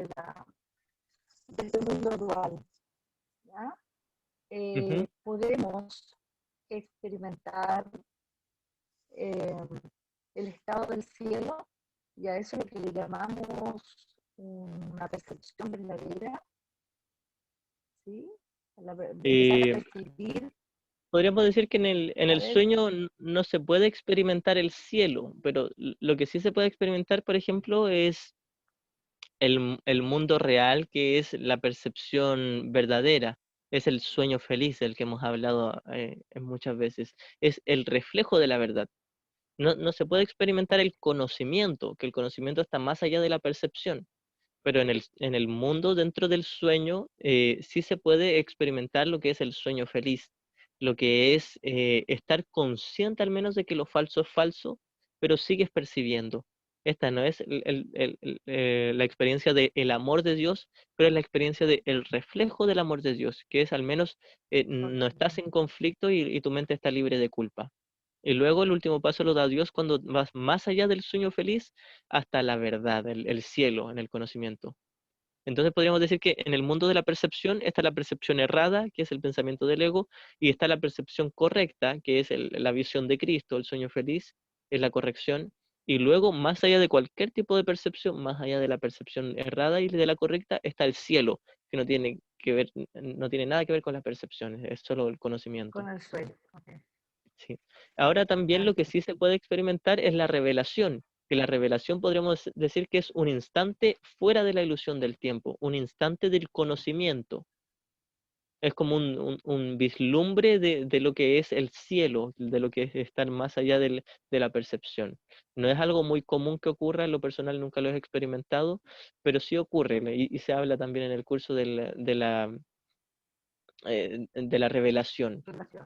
de este mundo dual, ¿ya? Ujú. Podemos experimentar eh, el estado del cielo y a eso lo que le llamamos una percepción verdadera, ¿sí? Empezar a Eh, percibir, Podríamos decir que en a el ver, sueño no se puede experimentar el cielo, pero lo que sí se puede experimentar, por ejemplo, es el mundo real, que es la percepción verdadera, es el sueño feliz del que hemos hablado muchas veces, es el reflejo de la verdad. No se puede experimentar el conocimiento, que el conocimiento está más allá de la percepción, pero en el mundo dentro del sueño sí se puede experimentar lo que es el sueño feliz, lo que es estar consciente al menos de que lo falso es falso, pero sigues percibiendo. Esta no es la experiencia del amor de Dios, pero es la experiencia del reflejo del amor de Dios, que es al menos no estás en conflicto y tu mente está libre de culpa. Y luego el último paso lo da Dios cuando vas más allá del sueño feliz hasta la verdad, el cielo, en el conocimiento. Entonces podríamos decir que en el mundo de la percepción está la percepción errada, que es el pensamiento del ego, y está la percepción correcta, que es la visión de Cristo, el sueño feliz, es la corrección. Y luego, más allá de cualquier tipo de percepción, más allá de la percepción errada y de la correcta, está el cielo, que no tiene nada que ver con las percepciones, es solo el conocimiento. con el sueño. Okay. Sí. Ahora también Ya, lo que sí se puede experimentar es la revelación, que la revelación podríamos decir que es un instante fuera de la ilusión del tiempo, un instante del conocimiento. Es como un vislumbre de lo que es el cielo, de lo que es estar más allá de la percepción. No es algo muy común que ocurra, en lo personal nunca lo he experimentado, pero sí ocurre, y se habla también en el curso de la revelación. relación.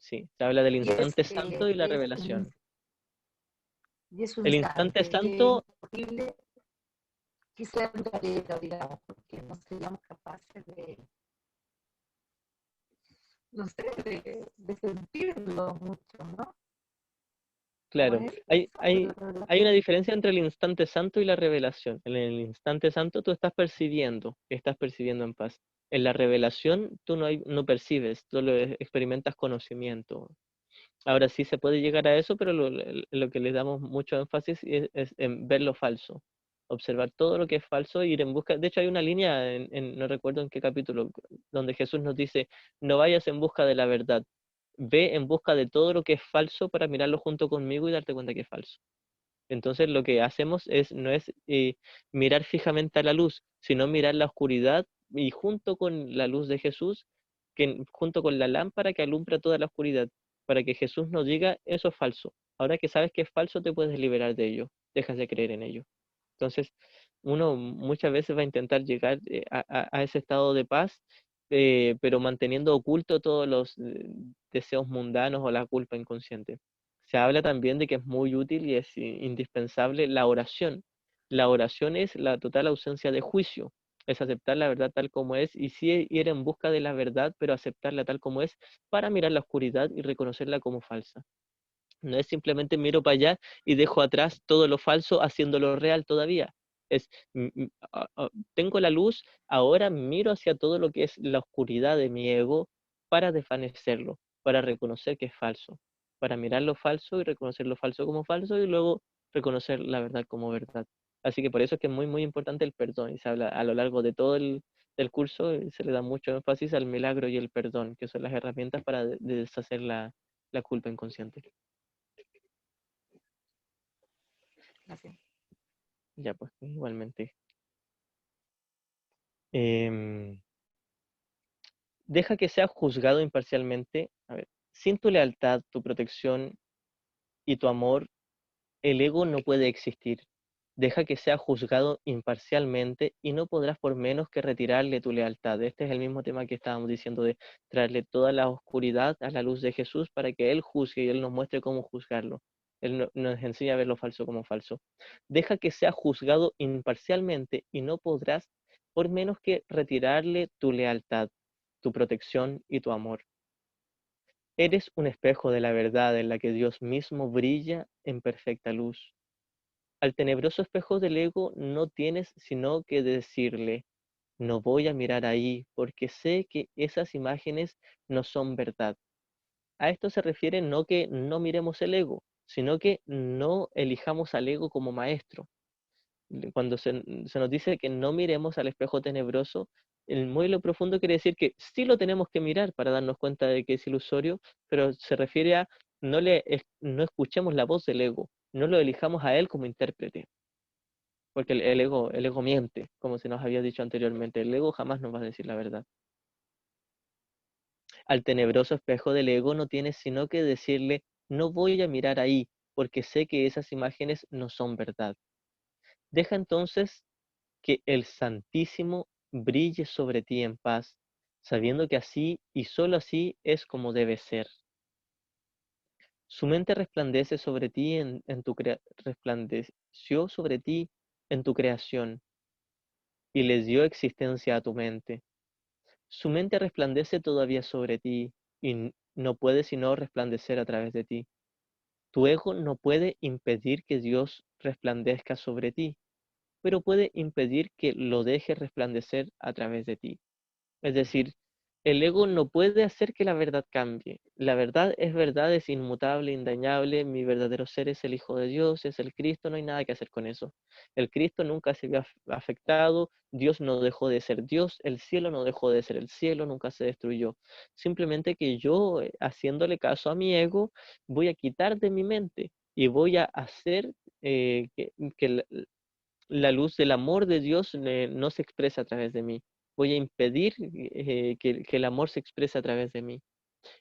Sí, se habla del Y es, instante eh, santo y la es, un, revelación. y es un El instante instante, es santo, imposible que sea duradero, digamos, porque no seríamos capaces de, no sé, de sentirlo mucho, ¿no? Como claro, es hay, exacto la hay, hay una relación. diferencia entre el instante santo y la revelación. En el instante santo tú estás percibiendo en paz. En la revelación tú no percibes, tú experimentas conocimiento. Ahora sí se puede llegar a eso, pero lo que le damos mucho énfasis es en ver lo falso, observar todo lo que es falso e ir en busca. De hecho, hay una línea, no recuerdo en qué capítulo, donde Jesús nos dice, no vayas en busca de la verdad, ve en busca de todo lo que es falso para mirarlo junto conmigo y darte cuenta que es falso. Entonces lo que hacemos no es mirar fijamente a la luz, sino mirar la oscuridad y junto con la luz de Jesús, junto con la lámpara que alumbra toda la oscuridad, para que Jesús nos diga, eso es falso. Ahora que sabes que es falso, te puedes liberar de ello, dejas de creer en ello. Entonces, uno muchas veces va a intentar llegar a ese estado de paz, pero manteniendo oculto todos los deseos mundanos o la culpa inconsciente. Se habla también de que es muy útil y es indispensable la oración. La oración es la total ausencia de juicio, es aceptar la verdad tal como es y sí ir en busca de la verdad, pero aceptarla tal como es para mirar la oscuridad y reconocerla como falsa. No es simplemente miro para allá y dejo atrás todo lo falso haciéndolo real todavía. Es, tengo la luz, ahora miro hacia todo lo que es la oscuridad de mi ego para desvanecerlo, para reconocer que es falso, para mirar lo falso y reconocer lo falso como falso y luego reconocer la verdad como verdad. Así que por eso es que es muy, muy importante el perdón y se habla a lo largo de todo el curso, se le da mucho énfasis al milagro y el perdón, que son las herramientas para deshacer la culpa inconsciente. Gracias. Ya, pues, igualmente. Em, Deja que sea juzgado imparcialmente. A ver, sin tu lealtad, tu protección y tu amor, el ego no puede existir. Deja que sea juzgado imparcialmente y no podrás por menos que retirarle tu lealtad. Este es el mismo tema que estábamos diciendo de traerle toda la oscuridad a la luz de Jesús para que Él juzgue y Él nos muestre cómo juzgarlo. Él nos enseña a ver lo falso como falso. Deja que sea juzgado imparcialmente y no podrás por menos que retirarle tu lealtad, tu protección y tu amor. Eres un espejo de la verdad en la que Dios mismo brilla en perfecta luz. Al tenebroso espejo del ego no tienes sino que decirle, no voy a mirar ahí porque sé que esas imágenes no son verdad. A esto se refiere no que no miremos el ego, sino que no elijamos al ego como maestro. Cuando se nos dice que no miremos al espejo tenebroso, el muy lo profundo quiere decir que sí lo tenemos que mirar para darnos cuenta de que es ilusorio, pero se refiere a no escuchemos la voz del ego, no lo elijamos a él como intérprete, porque el ego miente, como se nos había dicho anteriormente, el ego jamás nos va a decir la verdad. Al tenebroso espejo del ego no tienes sino que decirle, no voy a mirar ahí, porque sé que esas imágenes no son verdad. Deja entonces que el Santísimo brille sobre ti en paz, sabiendo que así y sólo así es como debe ser. Su mente resplandece sobre ti resplandeció sobre ti en tu creación y les dio existencia a tu mente. Su mente resplandece todavía sobre ti y no puede sino resplandecer a través de ti. Tu ego no puede impedir que Dios resplandezca sobre ti, pero puede impedir que lo deje resplandecer a través de ti. Es decir, el ego no puede hacer que la verdad cambie. La verdad, es inmutable, indañable. Mi verdadero ser es el Hijo de Dios, es el Cristo, no hay nada que hacer con eso. El Cristo nunca se vio afectado, Dios no dejó de ser Dios, el cielo no dejó de ser el cielo, nunca se destruyó. Simplemente que yo, haciéndole caso a mi ego, voy a quitar de mi mente y voy a hacer que la luz del amor de Dios no se exprese a través de mí. voy a impedir que el amor se exprese a través de mí.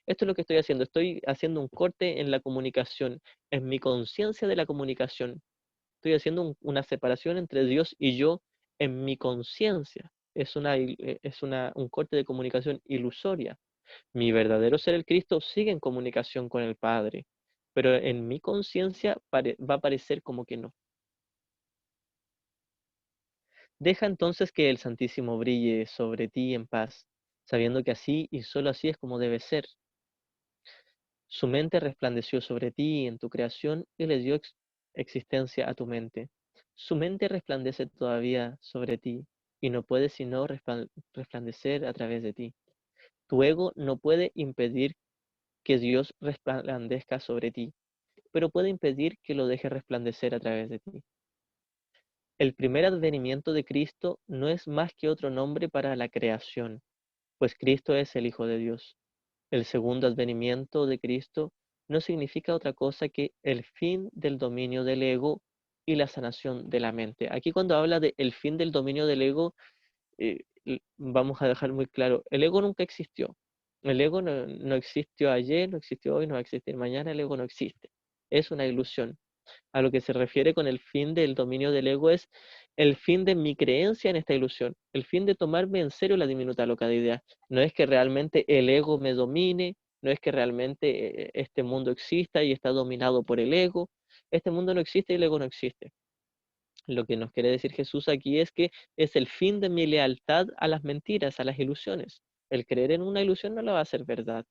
Esto es lo que estoy haciendo un corte en la comunicación, en mi conciencia de la comunicación. Estoy haciendo una separación entre Dios y yo en mi conciencia. Un corte de comunicación ilusoria. Mi verdadero ser, el Cristo, sigue en comunicación con el Padre, pero en mi conciencia va a parecer como que no. Deja entonces que el Santísimo brille sobre ti en paz, sabiendo que así y solo así es como debe ser. Su mente resplandeció sobre ti en tu creación y le dio existencia a tu mente. Su mente resplandece todavía sobre ti y no puede sino resplandecer a través de ti. Tu ego no puede impedir que Dios resplandezca sobre ti, pero puede impedir que lo deje resplandecer a través de ti. El primer advenimiento de Cristo no es más que otro nombre para la creación, pues Cristo es el Hijo de Dios. El segundo advenimiento de Cristo no significa otra cosa que el fin del dominio del ego y la sanación de la mente. Aquí cuando habla de el fin del dominio del ego, vamos a dejar muy claro, el ego nunca existió. El ego no existió ayer, no existió hoy, no va a existir mañana, el ego no existe. Es una ilusión. A lo que se refiere con el fin del dominio del ego es el fin de mi creencia en esta ilusión, el fin de tomarme en serio la diminuta loca de idea. No es que realmente el ego me domine, no es que realmente este mundo exista y está dominado por el ego. Este mundo no existe y el ego no existe. Lo que nos quiere decir Jesús aquí es que es el fin de mi lealtad a las mentiras, a las ilusiones. El creer en una ilusión no la va a hacer verdad.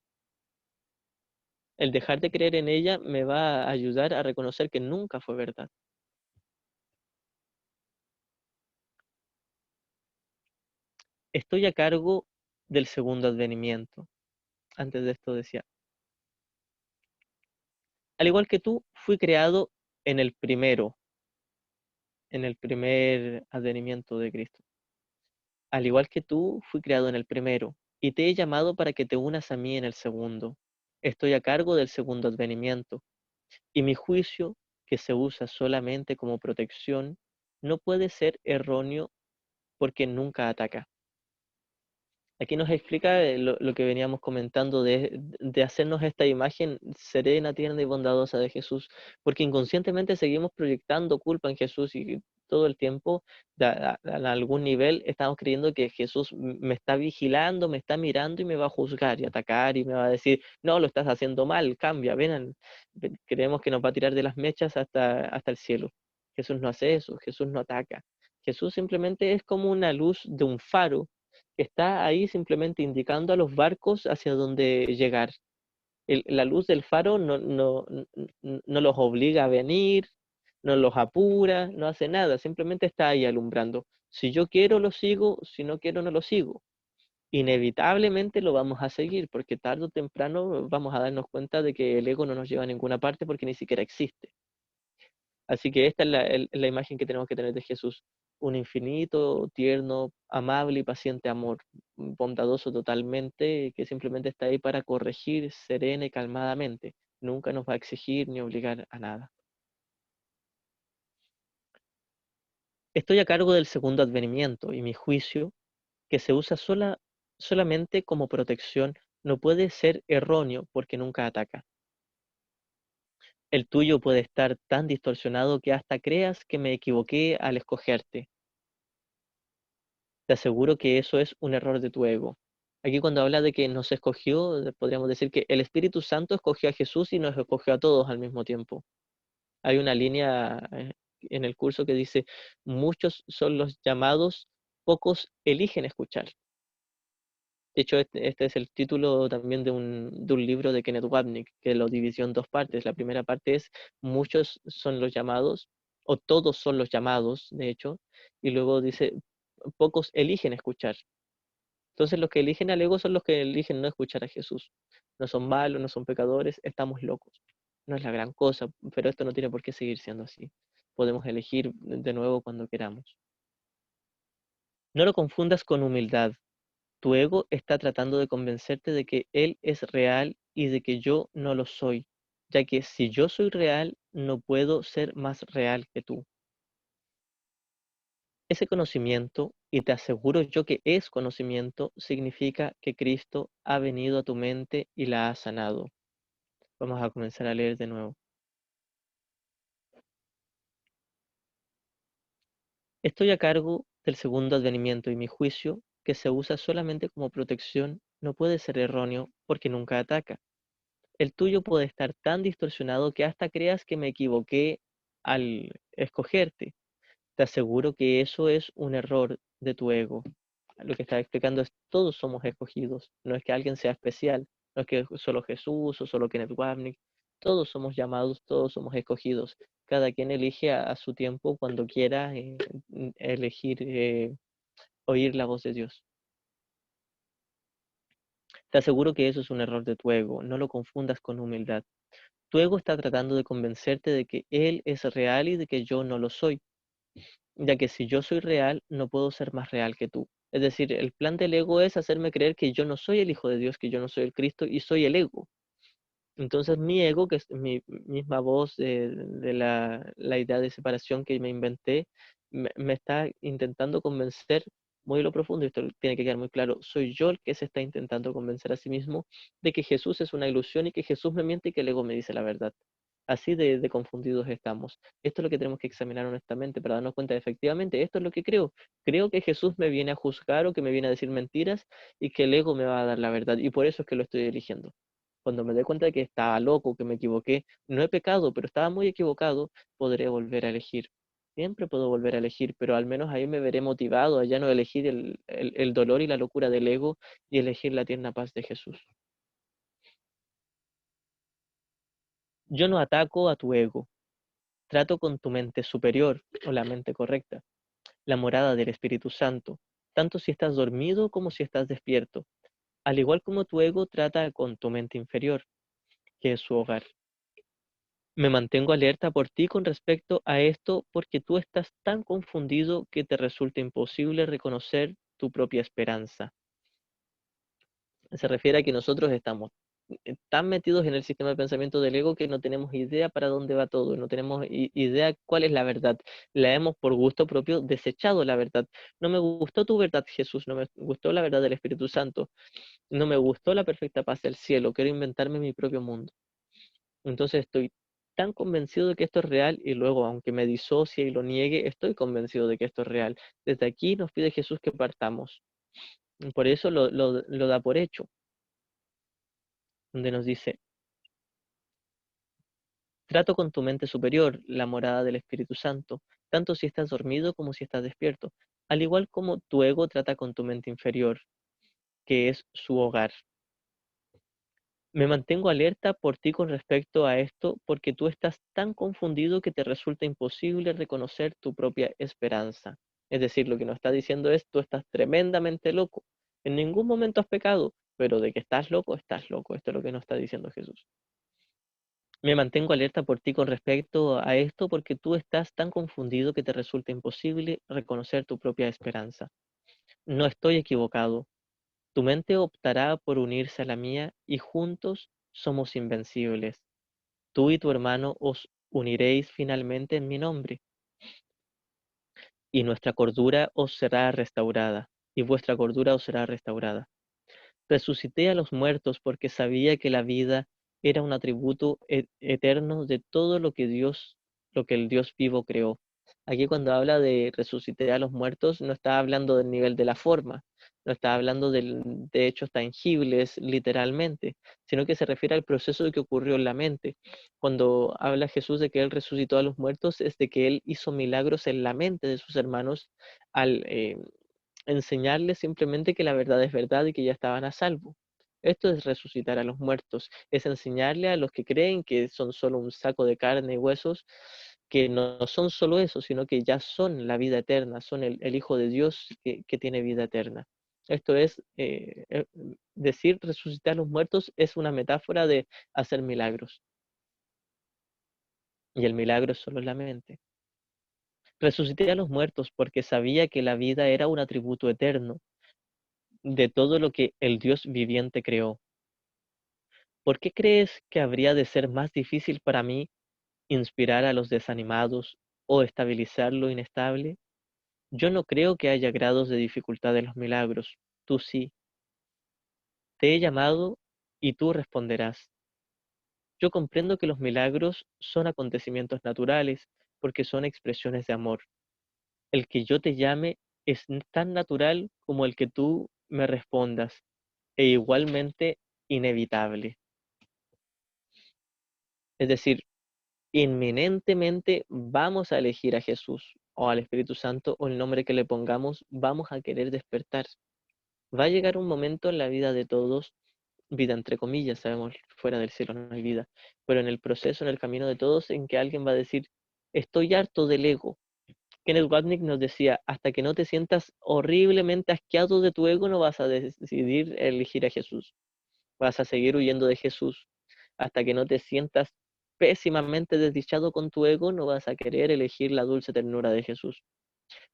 El dejar de creer en ella me va a ayudar a reconocer que nunca fue verdad. Estoy a cargo del segundo advenimiento. Antes de esto decía, al igual que tú, fui creado en en el primer advenimiento de Cristo. Al igual que tú, fui creado en el primero, y te he llamado para que te unas a mí en el segundo. Estoy a cargo del segundo advenimiento, y mi juicio, que se usa solamente como protección, no puede ser erróneo porque nunca ataca. Aquí nos explica lo que veníamos comentando de hacernos esta imagen serena, tierna y bondadosa de Jesús, porque inconscientemente seguimos proyectando culpa en Jesús y todo el tiempo, a algún nivel, estamos creyendo que Jesús me está vigilando, me está mirando y me va a juzgar y atacar y me va a decir, no, lo estás haciendo mal, cambia, creemos que nos va a tirar de las mechas hasta el cielo. Jesús no hace eso, Jesús no ataca. Jesús simplemente es como una luz de un faro que está ahí simplemente indicando a los barcos hacia dónde llegar. La luz del faro no los obliga a venir, no los apura, no hace nada, simplemente está ahí alumbrando. Si yo quiero, lo sigo, si no quiero, no lo sigo. Inevitablemente lo vamos a seguir, porque tarde o temprano vamos a darnos cuenta de que el ego no nos lleva a ninguna parte porque ni siquiera existe. Así que esta es la imagen que tenemos que tener de Jesús, un infinito, tierno, amable y paciente amor, bondadoso totalmente, que simplemente está ahí para corregir serena y calmadamente. Nunca nos va a exigir ni obligar a nada. Estoy a cargo del segundo advenimiento y mi juicio, que se usa solamente como protección, no puede ser erróneo porque nunca ataca. El tuyo puede estar tan distorsionado que hasta creas que me equivoqué al escogerte. Te aseguro que eso es un error de tu ego. Aquí cuando habla de que nos escogió, podríamos decir que el Espíritu Santo escogió a Jesús y nos escogió a todos al mismo tiempo. Hay una línea en el curso que dice, muchos son los llamados, pocos eligen escuchar. De hecho, este es el título también de un libro de Kenneth Wapnick, que lo dividió en dos partes. La primera parte es, muchos son los llamados, o todos son los llamados, de hecho, y luego dice, pocos eligen escuchar. Entonces los que eligen al ego son los que eligen no escuchar a Jesús. No son malos, no son pecadores, estamos locos. No es la gran cosa, pero esto no tiene por qué seguir siendo así. Podemos elegir de nuevo cuando queramos. No lo confundas con humildad. Tu ego está tratando de convencerte de que él es real y de que yo no lo soy, ya que si yo soy real, no puedo ser más real que tú. Ese conocimiento Y te aseguro yo que es conocimiento, significa que Cristo ha venido a tu mente y la ha sanado. Vamos a comenzar a leer de nuevo. Estoy a cargo del segundo advenimiento y mi juicio, que se usa solamente como protección, no puede ser erróneo porque nunca ataca. El tuyo puede estar tan distorsionado que hasta creas que me equivoqué al escogerte. Te aseguro que eso es un error de tu ego. Lo que está explicando es todos somos escogidos. No es que alguien sea especial, no es que solo Jesús o solo Kenneth Wapnick. Todos somos llamados, todos somos escogidos. Cada quien elige a su tiempo cuando quiera elegir oír la voz de Dios. Te aseguro que eso es un error de tu ego. No lo confundas con humildad. Tu ego está tratando de convencerte de que Él es real y de que yo no lo soy, ya que si yo soy real, no puedo ser más real que tú. Es decir, el plan del ego es hacerme creer que yo no soy el Hijo de Dios, que yo no soy el Cristo y soy el ego. Entonces mi ego, que es mi misma voz de la idea de separación que me inventé, me está intentando convencer muy a lo profundo, y esto tiene que quedar muy claro, soy yo el que se está intentando convencer a sí mismo de que Jesús es una ilusión y que Jesús me miente y que el ego me dice la verdad. Así de confundidos estamos. Esto es lo que tenemos que examinar honestamente para darnos cuenta de efectivamente, esto es lo que creo. Creo que Jesús me viene a juzgar o que me viene a decir mentiras y que el ego me va a dar la verdad. Y por eso es que lo estoy eligiendo. Cuando me dé cuenta de que estaba loco, que me equivoqué, no he pecado, pero estaba muy equivocado, podré volver a elegir. Siempre puedo volver a elegir, pero al menos ahí me veré motivado a ya no elegir el dolor y la locura del ego y elegir la tierna paz de Jesús. Yo no ataco a tu ego, trato con tu mente superior o la mente correcta, la morada del Espíritu Santo, tanto si estás dormido como si estás despierto, al igual como tu ego trata con tu mente inferior, que es su hogar. Me mantengo alerta por ti con respecto a esto porque tú estás tan confundido que te resulta imposible reconocer tu propia esperanza. Se refiere a que nosotros estamos tan metidos en el sistema de pensamiento del ego que no tenemos idea para dónde va todo, no tenemos idea cuál es la verdad. La hemos por gusto propio desechado la verdad. No me gustó tu verdad, Jesús, no me gustó la verdad del Espíritu Santo, no me gustó la perfecta paz del cielo, quiero inventarme mi propio mundo. Entonces estoy tan convencido de que esto es real y luego, aunque me disocie y lo niegue, estoy convencido de que esto es real. Desde aquí nos pide Jesús que partamos. Por eso lo da por hecho, donde nos dice, trato con tu mente superior, la morada del Espíritu Santo, tanto si estás dormido como si estás despierto, al igual como tu ego trata con tu mente inferior, que es su hogar. Me mantengo alerta por ti con respecto a esto porque tú estás tan confundido que te resulta imposible reconocer tu propia esperanza. Es decir, lo que nos está diciendo es, tú estás tremendamente loco. En ningún momento has pecado, pero de que estás loco, estás loco. Esto es lo que nos está diciendo Jesús. Me mantengo alerta por ti con respecto a esto porque tú estás tan confundido que te resulta imposible reconocer tu propia esperanza. No estoy equivocado. Tu mente optará por unirse a la mía y juntos somos invencibles. Tú y tu hermano os uniréis finalmente en mi nombre, y nuestra cordura os será restaurada, y vuestra cordura os será restaurada. Resucité a los muertos porque sabía que la vida era un atributo eterno de todo lo que el Dios vivo creó. Aquí cuando habla de resucité a los muertos, no está hablando del nivel de la forma, no está hablando de hechos tangibles literalmente, sino que se refiere al proceso que ocurrió en la mente. Cuando habla Jesús de que Él resucitó a los muertos, es de que Él hizo milagros en la mente de sus hermanos al enseñarles simplemente que la verdad es verdad y que ya estaban a salvo. Esto es resucitar a los muertos, es enseñarle a los que creen que son solo un saco de carne y huesos, que no son solo eso, sino que ya son la vida eterna, son el Hijo de Dios que tiene vida eterna. Esto es, decir resucitar a los muertos es una metáfora de hacer milagros. Y el milagro es solo en la mente. Resucité a los muertos porque sabía que la vida era un atributo eterno de todo lo que el Dios viviente creó. ¿Por qué crees que habría de ser más difícil para mí inspirar a los desanimados o estabilizar lo inestable? Yo no creo que haya grados de dificultad en los milagros. Tú sí. Te he llamado y tú responderás. Yo comprendo que los milagros son acontecimientos naturales porque son expresiones de amor. El que yo te llame es tan natural como el que tú me respondas, e igualmente inevitable. Es decir, inminentemente vamos a elegir a Jesús o al Espíritu Santo o el nombre que le pongamos, vamos a querer despertar. Va a llegar un momento en la vida de todos, vida entre comillas, sabemos, fuera del cielo no hay vida, pero en el proceso, en el camino de todos, en que alguien va a decir, estoy harto del ego. Kenneth Wapnick nos decía, hasta que no te sientas horriblemente asqueado de tu ego, no vas a decidir elegir a Jesús. Vas a seguir huyendo de Jesús. Hasta que no te sientas pésimamente desdichado con tu ego, no vas a querer elegir la dulce ternura de Jesús.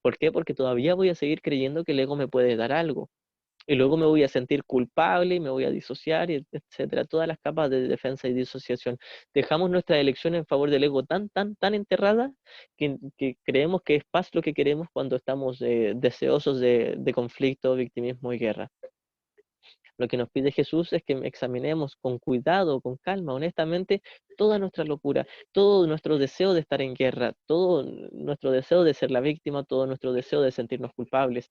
¿Por qué? Porque todavía voy a seguir creyendo que el ego me puede dar algo. Y luego me voy a sentir culpable y me voy a disociar, etcétera. Todas las capas de defensa y disociación. Dejamos nuestra elección en favor del ego tan enterrada que creemos que es paz lo que queremos cuando estamos deseosos de conflicto, victimismo y guerra. Lo que nos pide Jesús es que examinemos con cuidado, con calma, honestamente, toda nuestra locura, todo nuestro deseo de estar en guerra, todo nuestro deseo de ser la víctima, todo nuestro deseo de sentirnos culpables,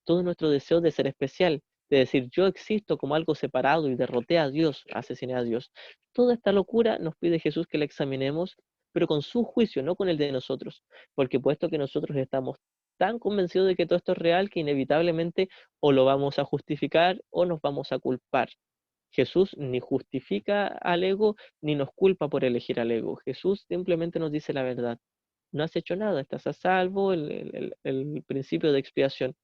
todo nuestro deseo de ser especial, de decir yo existo como algo separado y derroté a Dios, asesiné a Dios. Toda esta locura nos pide Jesús que la examinemos, pero con su juicio, no con el de nosotros, porque puesto que nosotros estamos tan convencidos de que todo esto es real que inevitablemente o lo vamos a justificar o nos vamos a culpar. Jesús ni justifica al ego ni nos culpa por elegir al ego. Jesús simplemente nos dice la verdad. No has hecho nada, estás a salvo, el principio de expiación.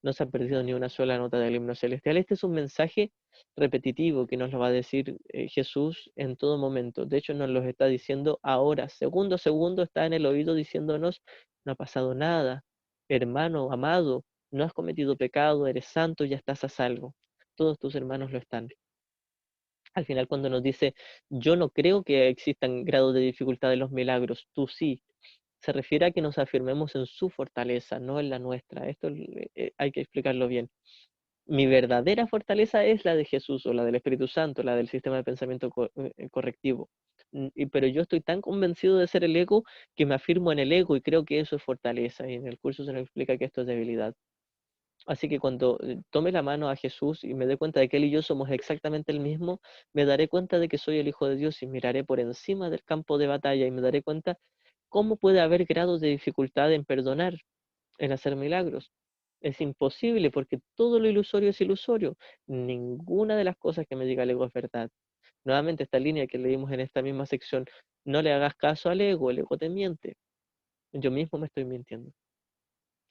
No se ha perdido ni una sola nota del himno celestial. Este es un mensaje repetitivo que nos lo va a decir Jesús en todo momento. De hecho, nos lo está diciendo ahora, segundo a segundo, está en el oído diciéndonos, no ha pasado nada. Hermano, amado, no has cometido pecado, eres santo, ya estás a salvo. Todos tus hermanos lo están. Al final, cuando nos dice, yo no creo que existan grados de dificultad en los milagros, tú sí, se refiere a que nos afirmemos en su fortaleza, no en la nuestra. Esto hay que explicarlo bien. Mi verdadera fortaleza es la de Jesús o la del Espíritu Santo, la del sistema de pensamiento correctivo. Pero yo estoy tan convencido de ser el ego que me afirmo en el ego y creo que eso es fortaleza. Y en el curso se nos explica que esto es debilidad. Así que cuando tome la mano a Jesús y me dé cuenta de que Él y yo somos exactamente el mismo, me daré cuenta de que soy el Hijo de Dios y miraré por encima del campo de batalla y me daré cuenta cómo puede haber grados de dificultad en perdonar, en hacer milagros. Es imposible porque todo lo ilusorio es ilusorio. Ninguna de las cosas que me diga el ego es verdad. Nuevamente esta línea que leímos en esta misma sección, no le hagas caso al ego, el ego te miente. Yo mismo me estoy mintiendo.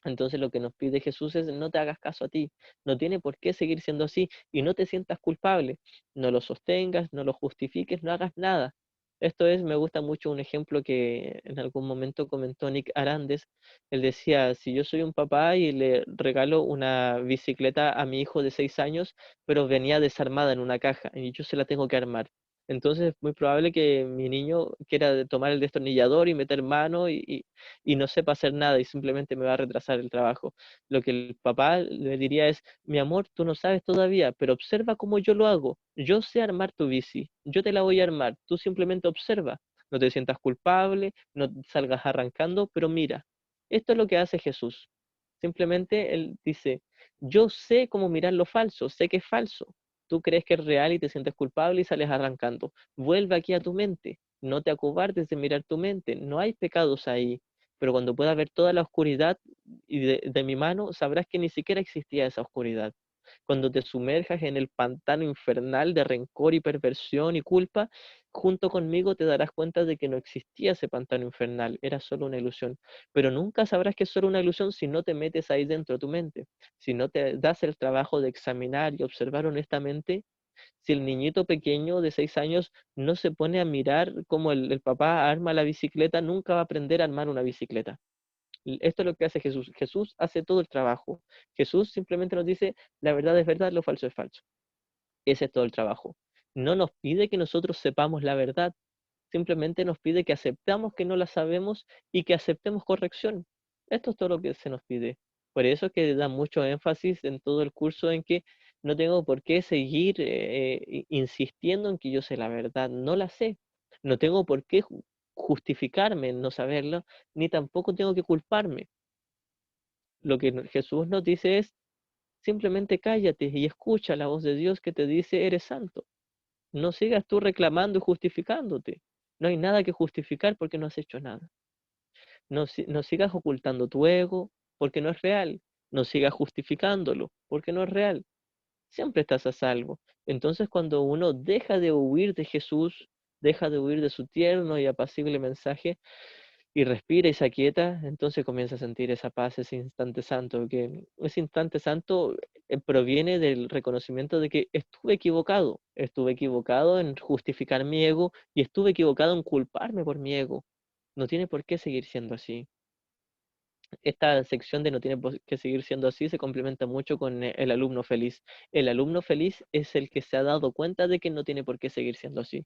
Entonces lo que nos pide Jesús es no te hagas caso a ti, no tiene por qué seguir siendo así y no te sientas culpable, no lo sostengas, no lo justifiques, no hagas nada. Esto es, me gusta mucho un ejemplo que en algún momento comentó Nick Arandes. Él decía, si yo soy un papá y le regalo una bicicleta a mi hijo de 6 años, pero venía desarmada en una caja y yo se la tengo que armar. Entonces es muy probable que mi niño quiera tomar el destornillador y meter mano y no sepa hacer nada y simplemente me va a retrasar el trabajo. Lo que el papá le diría es, mi amor, tú no sabes todavía, pero observa cómo yo lo hago. Yo sé armar tu bici, yo te la voy a armar, tú simplemente observa. No te sientas culpable, no salgas arrancando, pero mira, esto es lo que hace Jesús. Simplemente él dice, yo sé cómo mirar lo falso, sé que es falso. Tú crees que es real y te sientes culpable y sales arrancando. Vuelve aquí a tu mente. No te acobardes de mirar tu mente. No hay pecados ahí, pero cuando puedas ver toda la oscuridad y de mi mano, sabrás que ni siquiera existía esa oscuridad. Cuando te sumerjas en el pantano infernal de rencor y perversión y culpa, junto conmigo te darás cuenta de que no existía ese pantano infernal, era solo una ilusión. Pero nunca sabrás que es solo una ilusión si no te metes ahí dentro de tu mente, si no te das el trabajo de examinar y observar honestamente. Si el niñito pequeño de 6 años no se pone a mirar cómo el papá arma la bicicleta, nunca va a aprender a armar una bicicleta. Esto es lo que hace Jesús. Jesús hace todo el trabajo. Jesús simplemente nos dice, la verdad es verdad, lo falso es falso. Ese es todo el trabajo. No nos pide que nosotros sepamos la verdad, simplemente nos pide que aceptamos que no la sabemos y que aceptemos corrección. Esto es todo lo que se nos pide. Por eso es que da mucho énfasis en todo el curso en que no tengo por qué seguir insistiendo en que yo sé la verdad. No la sé. No tengo por qué justificarme en no saberlo, ni tampoco tengo que culparme. Lo que Jesús nos dice es, simplemente cállate y escucha la voz de Dios que te dice, eres santo. No sigas tú reclamando y justificándote. No hay nada que justificar porque no has hecho nada. No sigas ocultando tu ego porque no es real. No sigas justificándolo porque no es real. Siempre estás a salvo. Entonces, cuando uno deja de huir de Jesús, deja de huir de su tierno y apacible mensaje y respira y se aquieta, entonces comienza a sentir esa paz, ese instante santo, que ese instante santo proviene del reconocimiento de que estuve equivocado en justificar mi ego y estuve equivocado en culparme por mi ego. No tiene por qué seguir siendo así. Esta sección de no tiene por qué seguir siendo así se complementa mucho con el alumno feliz. El alumno feliz es el que se ha dado cuenta de que no tiene por qué seguir siendo así.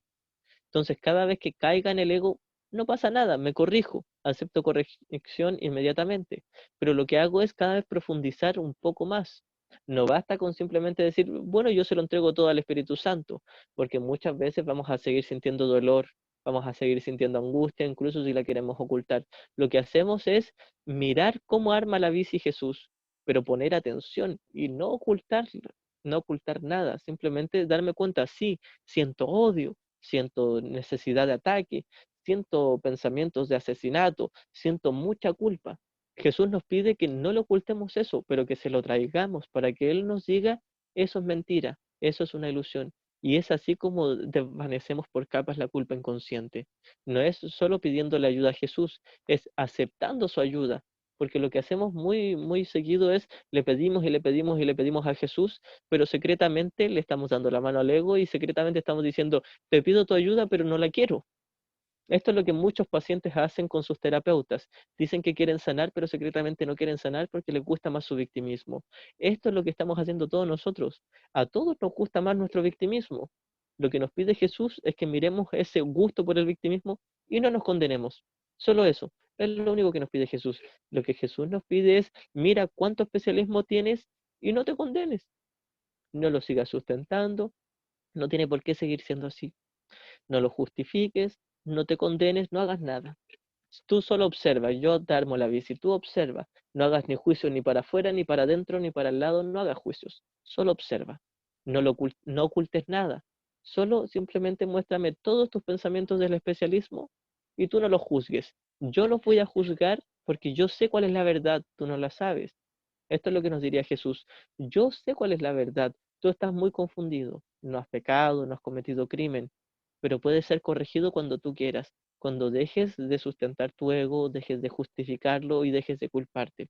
Entonces, cada vez que caiga en el ego, no pasa nada, me corrijo, acepto corrección inmediatamente. Pero lo que hago es cada vez profundizar un poco más. No basta con simplemente decir, bueno, yo se lo entrego todo al Espíritu Santo, porque muchas veces vamos a seguir sintiendo dolor, vamos a seguir sintiendo angustia, incluso si la queremos ocultar. Lo que hacemos es mirar cómo arma la bici Jesús, pero poner atención y no ocultarlo, no ocultar nada, simplemente darme cuenta, sí, siento odio, siento necesidad de ataque, siento pensamientos de asesinato, siento mucha culpa. Jesús nos pide que no le ocultemos eso, pero que se lo traigamos para que Él nos diga, eso es mentira, eso es una ilusión. Y es así como desvanecemos por capas la culpa inconsciente. No es solo pidiéndole ayuda a Jesús, es aceptando su ayuda. Porque lo que hacemos muy seguido es le pedimos y le pedimos y le pedimos a Jesús, pero secretamente le estamos dando la mano al ego y secretamente estamos diciendo, te pido tu ayuda, pero no la quiero. Esto es lo que muchos pacientes hacen con sus terapeutas. Dicen que quieren sanar, pero secretamente no quieren sanar porque les gusta más su victimismo. Esto es lo que estamos haciendo todos nosotros. A todos nos gusta más nuestro victimismo. Lo que nos pide Jesús es que miremos ese gusto por el victimismo y no nos condenemos. Solo eso. Es lo único que nos pide Jesús. Lo que Jesús nos pide es, mira cuánto especialismo tienes y no te condenes. No lo sigas sustentando. No tiene por qué seguir siendo así. No lo justifiques, no te condenes, no hagas nada. Tú solo observa, yo te armo la bici, tú observa. No hagas ni juicio ni para afuera, ni para adentro, ni para el lado, no hagas juicios. Solo observa. No ocultes nada. Solo simplemente muéstrame todos tus pensamientos del especialismo y tú no los juzgues. Yo los voy a juzgar porque yo sé cuál es la verdad, tú no la sabes. Esto es lo que nos diría Jesús. Yo sé cuál es la verdad. Tú estás muy confundido. No has pecado, no has cometido crimen, pero puede ser corregido cuando tú quieras, cuando dejes de sustentar tu ego, dejes de justificarlo y dejes de culparte.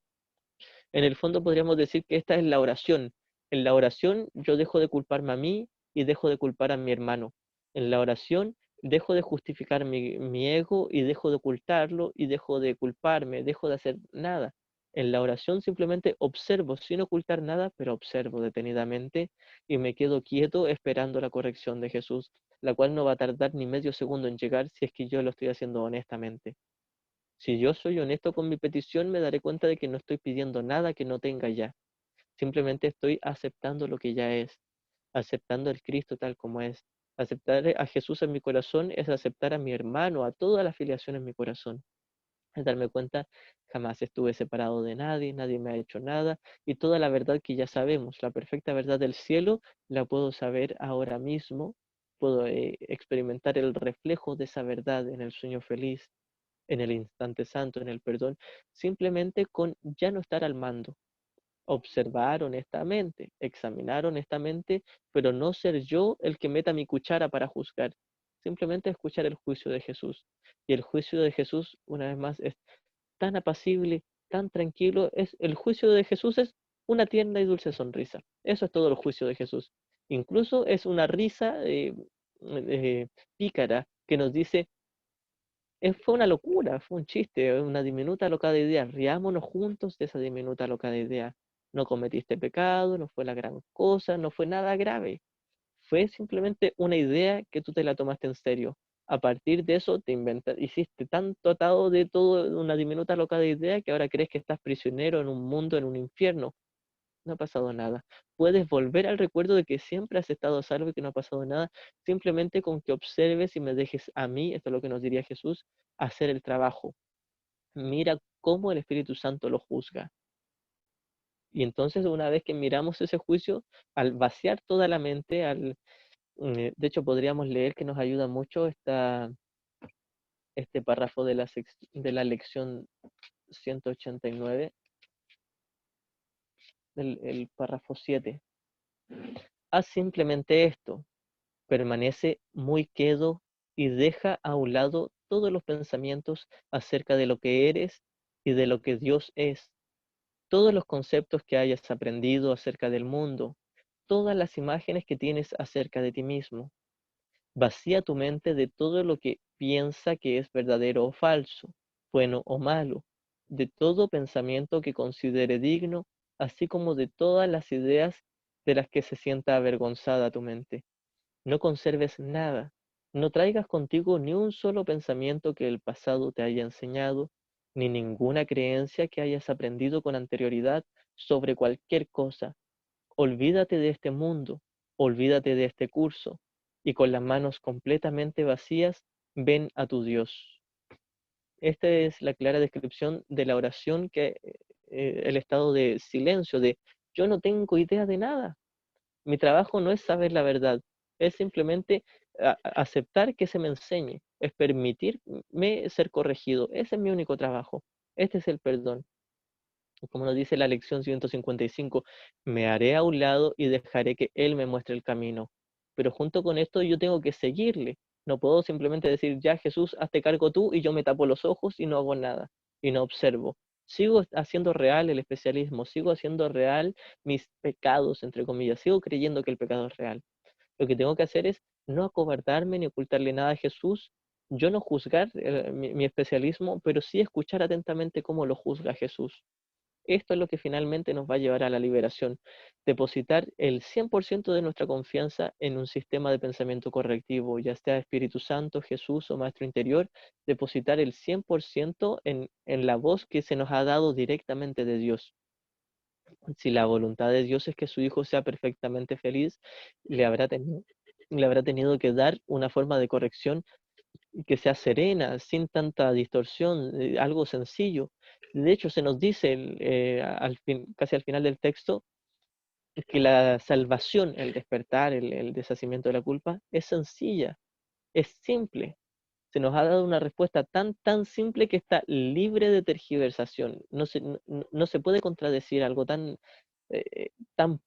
En el fondo podríamos decir que esta es la oración. En la oración yo dejo de culparme a mí y dejo de culpar a mi hermano. En la oración dejo de justificar mi ego y dejo de ocultarlo y dejo de culparme, dejo de hacer nada. En la oración simplemente observo sin ocultar nada, pero observo detenidamente y me quedo quieto esperando la corrección de Jesús, la cual no va a tardar ni medio segundo en llegar si es que yo lo estoy haciendo honestamente. Si yo soy honesto con mi petición, me daré cuenta de que no estoy pidiendo nada que no tenga ya. Simplemente estoy aceptando lo que ya es, aceptando al Cristo tal como es. Aceptar a Jesús en mi corazón es aceptar a mi hermano, a toda la filiación en mi corazón. Es darme cuenta, jamás estuve separado de nadie, nadie me ha hecho nada, y toda la verdad que ya sabemos, la perfecta verdad del cielo, la puedo saber ahora mismo, puedo experimentar el reflejo de esa verdad en el sueño feliz, en el instante santo, en el perdón, simplemente con ya no estar al mando, observar honestamente, examinar honestamente, pero no ser yo el que meta mi cuchara para juzgar, simplemente escuchar el juicio de Jesús. Y el juicio de Jesús, una vez más, es tan apacible, tan tranquilo, el juicio de Jesús es una tierna y dulce sonrisa. Eso es todo el juicio de Jesús. Incluso es una risa pícara que nos dice, fue una locura, fue un chiste, una diminuta locada idea. Riámonos juntos de esa diminuta locada idea. No cometiste pecado, no fue la gran cosa, no fue nada grave. Fue simplemente una idea que tú te la tomaste en serio. A partir de eso te hiciste tanto atado de todo una diminuta loca de idea que ahora crees que estás prisionero en un mundo, en un infierno. No ha pasado nada. Puedes volver al recuerdo de que siempre has estado a salvo y que no ha pasado nada, simplemente con que observes y me dejes a mí, esto es lo que nos diría Jesús, hacer el trabajo. Mira cómo el Espíritu Santo lo juzga. Y entonces una vez que miramos ese juicio, al vaciar toda la mente, de hecho podríamos leer que nos ayuda mucho este párrafo de la lección 189, el párrafo 7. Haz simplemente esto, permanece muy quedo y deja a un lado todos los pensamientos acerca de lo que eres y de lo que Dios es, todos los conceptos que hayas aprendido acerca del mundo, todas las imágenes que tienes acerca de ti mismo. Vacía tu mente de todo lo que piensa que es verdadero o falso, bueno o malo, de todo pensamiento que considere digno, así como de todas las ideas de las que se sienta avergonzada tu mente. No conserves nada, no traigas contigo ni un solo pensamiento que el pasado te haya enseñado, ni ninguna creencia que hayas aprendido con anterioridad sobre cualquier cosa. Olvídate de este mundo, olvídate de este curso, y con las manos completamente vacías, ven a tu Dios. Esta es la clara descripción de la oración, el estado de silencio, de yo no tengo idea de nada. Mi trabajo no es saber la verdad, es simplemente aceptar que se me enseñe, es permitirme ser corregido. Ese es mi único trabajo. Este es el perdón. Como nos dice la lección 155, me haré a un lado y dejaré que Él me muestre el camino. Pero junto con esto yo tengo que seguirle. No puedo simplemente decir, ya Jesús, hazte cargo tú y yo me tapo los ojos y no hago nada y no observo. Sigo haciendo real el especialismo, sigo haciendo real mis pecados, entre comillas, sigo creyendo que el pecado es real. Lo que tengo que hacer es no acobardarme ni ocultarle nada a Jesús, yo no juzgar mi especialismo, pero sí escuchar atentamente cómo lo juzga Jesús. Esto es lo que finalmente nos va a llevar a la liberación. Depositar el 100% de nuestra confianza en un sistema de pensamiento correctivo, ya sea Espíritu Santo, Jesús o Maestro Interior, depositar el 100% en la voz que se nos ha dado directamente de Dios. Si la voluntad de Dios es que su Hijo sea perfectamente feliz, le habrá tenido que dar una forma de corrección que sea serena, sin tanta distorsión, algo sencillo. De hecho, se nos dice casi al final del texto que la salvación, el despertar, el deshacimiento de la culpa, es sencilla, es simple. Se nos ha dado una respuesta tan simple que está libre de tergiversación. No se puede contradecir algo tan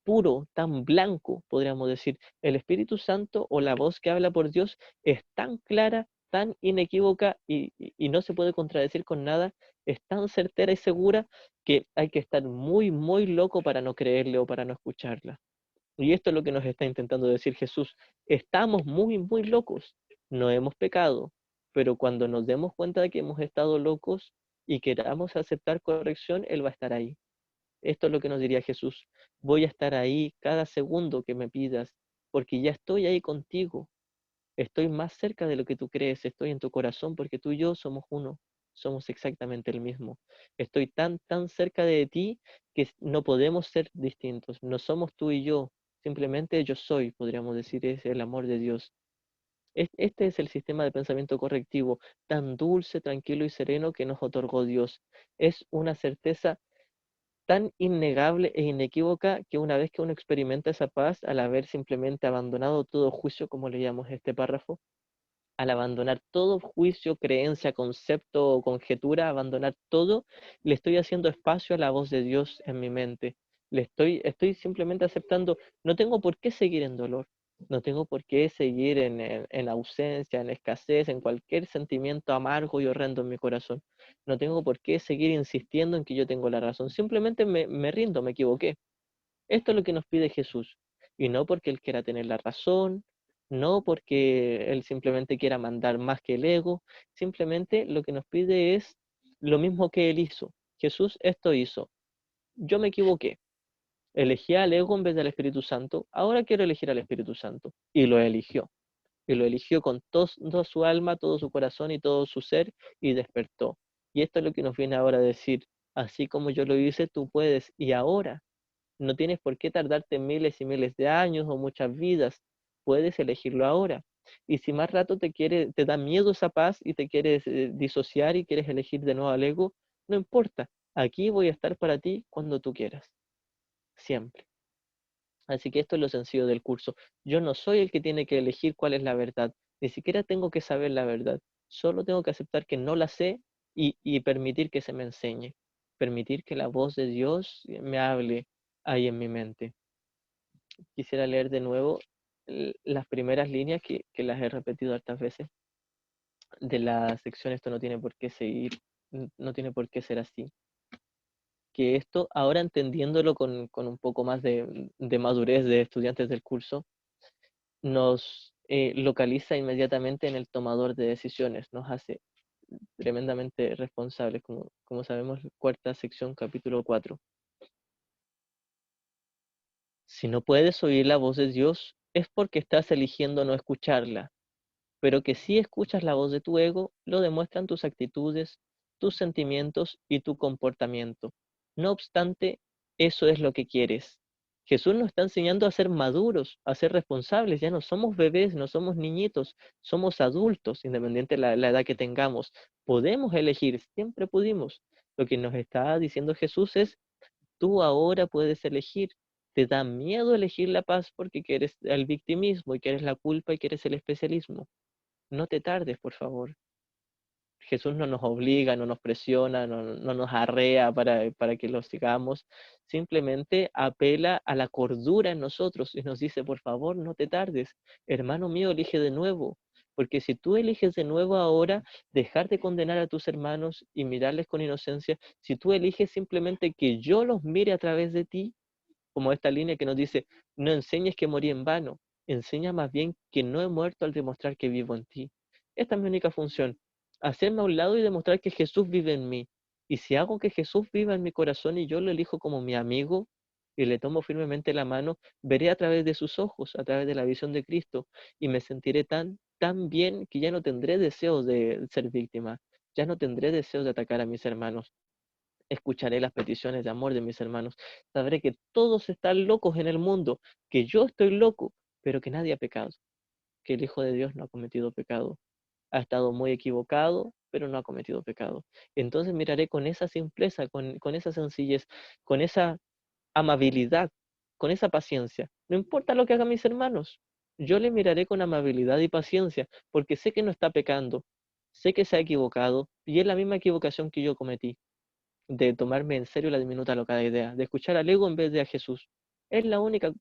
puro, tan blanco, podríamos decir. El Espíritu Santo o la voz que habla por Dios es tan clara, tan inequívoca y no se puede contradecir con nada, es tan certera y segura que hay que estar muy loco para no creerle o para no escucharla. Y esto es lo que nos está intentando decir Jesús. Estamos muy locos, no hemos pecado, pero cuando nos demos cuenta de que hemos estado locos y queramos aceptar corrección, Él va a estar ahí. Esto es lo que nos diría Jesús. Voy a estar ahí cada segundo que me pidas, porque ya estoy ahí contigo. Estoy más cerca de lo que tú crees, estoy en tu corazón, porque tú y yo somos uno, somos exactamente el mismo. Estoy tan cerca de ti que no podemos ser distintos. No somos tú y yo, simplemente yo soy, podríamos decir, es el amor de Dios. Este es el sistema de pensamiento correctivo, tan dulce, tranquilo y sereno que nos otorgó Dios. Es una certeza tan innegable e inequívoca que una vez que uno experimenta esa paz, al haber simplemente abandonado todo juicio, como leíamos este párrafo, al abandonar todo juicio, creencia, concepto o conjetura, abandonar todo, le estoy haciendo espacio a la voz de Dios en mi mente. Estoy simplemente aceptando, no tengo por qué seguir en dolor, no tengo por qué seguir en ausencia, en escasez, en cualquier sentimiento amargo y horrendo en mi corazón. No tengo por qué seguir insistiendo en que yo tengo la razón. Simplemente me rindo, me equivoqué. Esto es lo que nos pide Jesús. Y no porque Él quiera tener la razón, no porque Él simplemente quiera mandar más que el ego, simplemente lo que nos pide es lo mismo que Él hizo. Jesús esto hizo. Yo me equivoqué. Elegí al ego en vez del Espíritu Santo. Ahora quiero elegir al Espíritu Santo. Y lo eligió. y lo eligió con toda su alma, todo su corazón y todo su ser, y despertó. Y esto es lo que nos viene ahora a decir, así como yo lo hice, tú puedes, y ahora no tienes por qué tardarte miles y miles de años o muchas vidas, puedes elegirlo ahora. Y si más rato te da miedo esa paz y te quieres disociar y quieres elegir de nuevo al ego, no importa, aquí voy a estar para ti cuando tú quieras, siempre. Así que esto es lo sencillo del curso. Yo no soy el que tiene que elegir cuál es la verdad. Ni siquiera tengo que saber la verdad. Solo tengo que aceptar que no la sé y permitir que se me enseñe. Permitir que la voz de Dios me hable ahí en mi mente. Quisiera leer de nuevo las primeras líneas que las he repetido hartas veces de la sección. Esto no tiene por qué seguir, no tiene por qué ser así. Que esto, ahora entendiéndolo con un poco más de madurez de estudiantes del curso, nos localiza inmediatamente en el tomador de decisiones, nos hace tremendamente responsables, como sabemos, cuarta sección, capítulo 4. Si no puedes oír la voz de Dios, es porque estás eligiendo no escucharla, pero que si escuchas la voz de tu ego, lo demuestran tus actitudes, tus sentimientos y tu comportamiento. No obstante, eso es lo que quieres. Jesús nos está enseñando a ser maduros, a ser responsables. Ya no somos bebés, no somos niñitos, somos adultos, independiente de la edad que tengamos. Podemos elegir, siempre pudimos. Lo que nos está diciendo Jesús es, tú ahora puedes elegir. Te da miedo elegir la paz porque quieres el victimismo y quieres la culpa y quieres el especialismo. No te tardes, por favor. Jesús no nos obliga, no nos presiona, no nos arrea para que lo sigamos. Simplemente apela a la cordura en nosotros y nos dice, por favor, no te tardes. Hermano mío, elige de nuevo. Porque si tú eliges de nuevo ahora, dejar de condenar a tus hermanos y mirarles con inocencia, si tú eliges simplemente que yo los mire a través de ti, como esta línea que nos dice, no enseñes que morí en vano, enseña más bien que no he muerto al demostrar que vivo en ti. Esta es mi única función, hacerme a un lado y demostrar que Jesús vive en mí. Y si hago que Jesús viva en mi corazón y yo lo elijo como mi amigo y le tomo firmemente la mano, veré a través de sus ojos, a través de la visión de Cristo, y me sentiré tan bien que ya no tendré deseos de ser víctima, ya no tendré deseos de atacar a mis hermanos. Escucharé las peticiones de amor de mis hermanos. Sabré que todos están locos en el mundo, que yo estoy loco, pero que nadie ha pecado, que el Hijo de Dios no ha cometido pecado. Ha estado muy equivocado, pero no ha cometido pecado. Entonces miraré con esa simpleza, con esa sencillez, con esa amabilidad, con esa paciencia. No importa lo que hagan mis hermanos, yo le miraré con amabilidad y paciencia, porque sé que no está pecando, sé que se ha equivocado y es la misma equivocación que yo cometí de tomarme en serio la diminuta locada idea, de escuchar al ego en vez de a Jesús. Es la única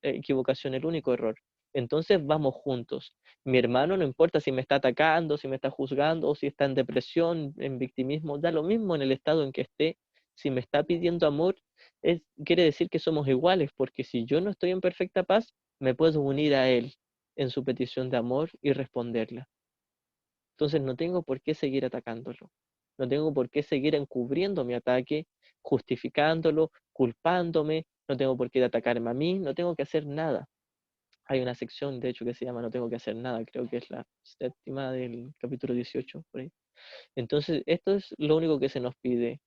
equivocación, el único error. Entonces vamos juntos. Mi hermano no importa si me está atacando, si me está juzgando, o si está en depresión, en victimismo, da lo mismo en el estado en que esté. Si me está pidiendo amor, quiere decir que somos iguales, porque si yo no estoy en perfecta paz, me puedo unir a él en su petición de amor y responderla. Entonces no tengo por qué seguir atacándolo. No tengo por qué seguir encubriendo mi ataque, justificándolo, culpándome. No tengo por qué atacarme a mí. No tengo que hacer nada. Hay una sección, de hecho, que se llama No tengo que hacer nada. Creo que es la séptima del capítulo 18, por ahí. Entonces, esto es lo único que se nos pide.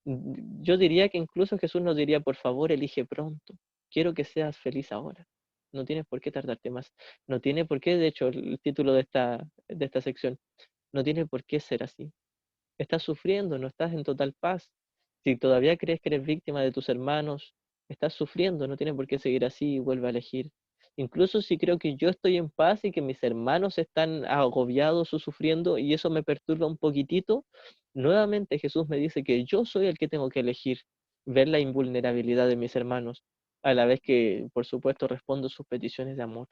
Yo diría que incluso Jesús nos diría, por favor, elige pronto. Quiero que seas feliz ahora. No tienes por qué tardarte más. No tiene por qué, de hecho, el título de esta sección, no tiene por qué ser así. Estás sufriendo, no estás en total paz. Si todavía crees que eres víctima de tus hermanos, estás sufriendo, no tienes por qué seguir así y vuelve a elegir. Incluso si creo que yo estoy en paz y que mis hermanos están agobiados o sufriendo y eso me perturba un poquitito, nuevamente Jesús me dice que yo soy el que tengo que elegir ver la invulnerabilidad de mis hermanos, a la vez que, por supuesto, respondo sus peticiones de amor.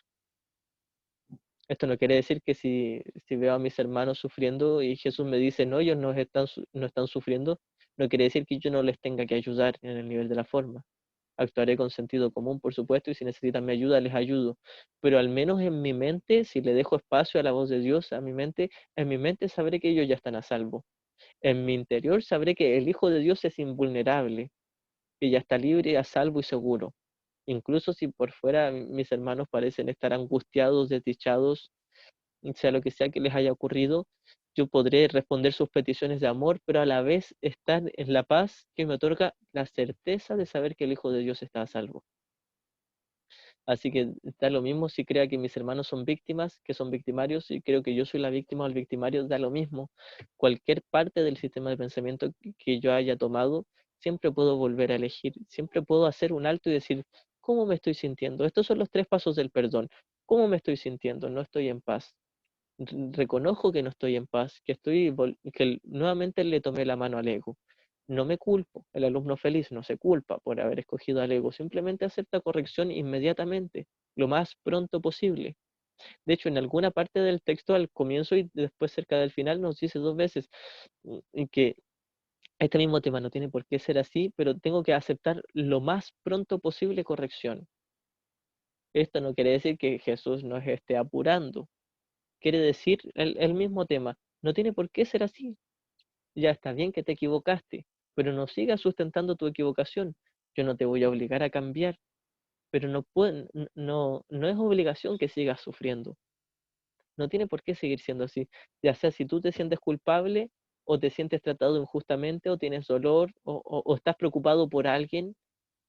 Esto no quiere decir que si veo a mis hermanos sufriendo y Jesús me dice, no, ellos no están sufriendo, no quiere decir que yo no les tenga que ayudar en el nivel de la forma. Actuaré con sentido común, por supuesto, y si necesitan mi ayuda, les ayudo. Pero al menos en mi mente, si le dejo espacio a la voz de Dios, en mi mente sabré que ellos ya están a salvo. En mi interior sabré que el Hijo de Dios es invulnerable, que ya está libre, a salvo y seguro. Incluso si por fuera mis hermanos parecen estar angustiados, desdichados, sea lo que sea que les haya ocurrido, yo podré responder sus peticiones de amor, pero a la vez estar en la paz que me otorga la certeza de saber que el Hijo de Dios está a salvo. Así que da lo mismo si crea que mis hermanos son víctimas, que son victimarios, y creo que yo soy la víctima o el victimario, da lo mismo. Cualquier parte del sistema de pensamiento que yo haya tomado, siempre puedo volver a elegir, siempre puedo hacer un alto y decir, ¿cómo me estoy sintiendo? Estos son los 3 pasos del perdón. ¿Cómo me estoy sintiendo? No estoy en paz. Reconozco que no estoy en paz, que nuevamente le tomé la mano al ego. No me culpo, el alumno feliz no se culpa por haber escogido al ego, simplemente acepta corrección inmediatamente, lo más pronto posible. De hecho, en alguna parte del texto, al comienzo y después cerca del final, nos dice 2 veces que este mismo tema no tiene por qué ser así, pero tengo que aceptar lo más pronto posible corrección. Esto no quiere decir que Jesús nos esté apurando, quiere decir el mismo tema, no tiene por qué ser así. Ya está bien que te equivocaste, pero no sigas sustentando tu equivocación. Yo no te voy a obligar a cambiar, pero no es obligación que sigas sufriendo. No tiene por qué seguir siendo así. Ya sea si tú te sientes culpable o te sientes tratado injustamente o tienes dolor o estás preocupado por alguien,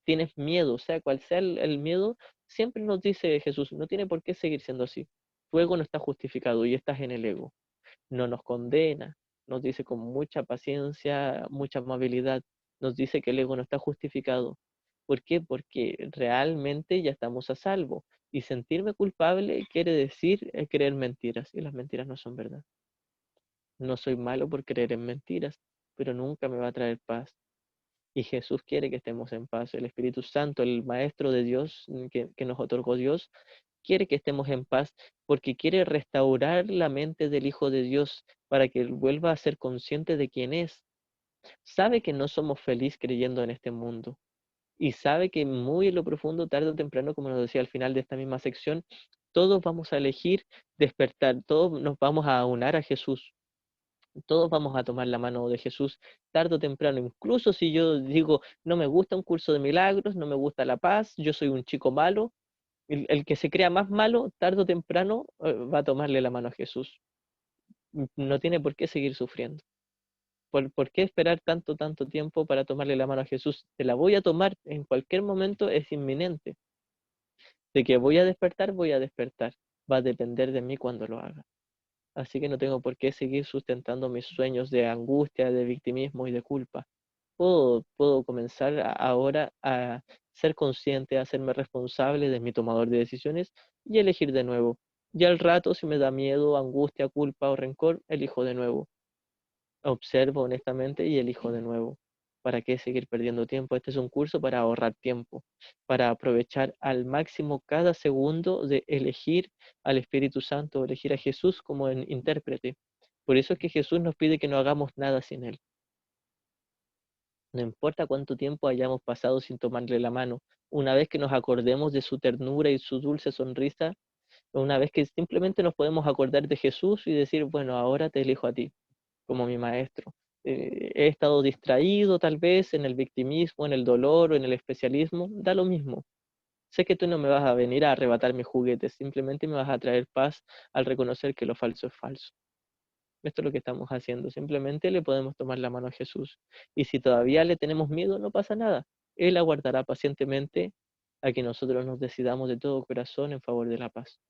tienes miedo, sea cual sea el miedo, siempre nos dice Jesús, no tiene por qué seguir siendo así. Tu ego no está justificado y estás en el ego. No nos condena, nos dice con mucha paciencia, mucha amabilidad, nos dice que el ego no está justificado. ¿Por qué? Porque realmente ya estamos a salvo. Y sentirme culpable quiere decir creer mentiras, y las mentiras no son verdad. No soy malo por creer en mentiras, pero nunca me va a traer paz. Y Jesús quiere que estemos en paz. El Espíritu Santo, el Maestro de Dios que nos otorgó Dios, quiere que estemos en paz porque quiere restaurar la mente del Hijo de Dios para que él vuelva a ser consciente de quién es. Sabe que no somos felices creyendo en este mundo y sabe que muy en lo profundo, tarde o temprano, como nos decía al final de esta misma sección, todos vamos a elegir despertar, todos nos vamos a aunar a Jesús. Todos vamos a tomar la mano de Jesús tarde o temprano, incluso si yo digo, no me gusta un curso de milagros, no me gusta la paz, yo soy un chico malo, el que se crea más malo, tarde o temprano va a tomarle la mano a Jesús. No tiene por qué seguir sufriendo. ¿Por qué esperar tanto tiempo para tomarle la mano a Jesús? Te la voy a tomar en cualquier momento, es inminente. De que voy a despertar, voy a despertar. Va a depender de mí cuando lo haga. Así que no tengo por qué seguir sustentando mis sueños de angustia, de victimismo y de culpa. Puedo comenzar ahora a ser consciente, a hacerme responsable de mi tomador de decisiones y elegir de nuevo. Y al rato, si me da miedo, angustia, culpa o rencor, elijo de nuevo. Observo honestamente y elijo de nuevo. ¿Para qué seguir perdiendo tiempo? Este es un curso para ahorrar tiempo, para aprovechar al máximo cada segundo de elegir al Espíritu Santo, elegir a Jesús como el intérprete. Por eso es que Jesús nos pide que no hagamos nada sin Él. No importa cuánto tiempo hayamos pasado sin tomarle la mano, una vez que nos acordemos de su ternura y su dulce sonrisa, una vez que simplemente nos podemos acordar de Jesús y decir, bueno, ahora te elijo a ti como mi maestro. He estado distraído tal vez en el victimismo, en el dolor o en el especialismo, da lo mismo. Sé que tú no me vas a venir a arrebatar mis juguetes, simplemente me vas a traer paz al reconocer que lo falso es falso. Esto es lo que estamos haciendo. Simplemente le podemos tomar la mano a Jesús. Y si todavía le tenemos miedo, no pasa nada. Él aguardará pacientemente a que nosotros nos decidamos de todo corazón en favor de la paz.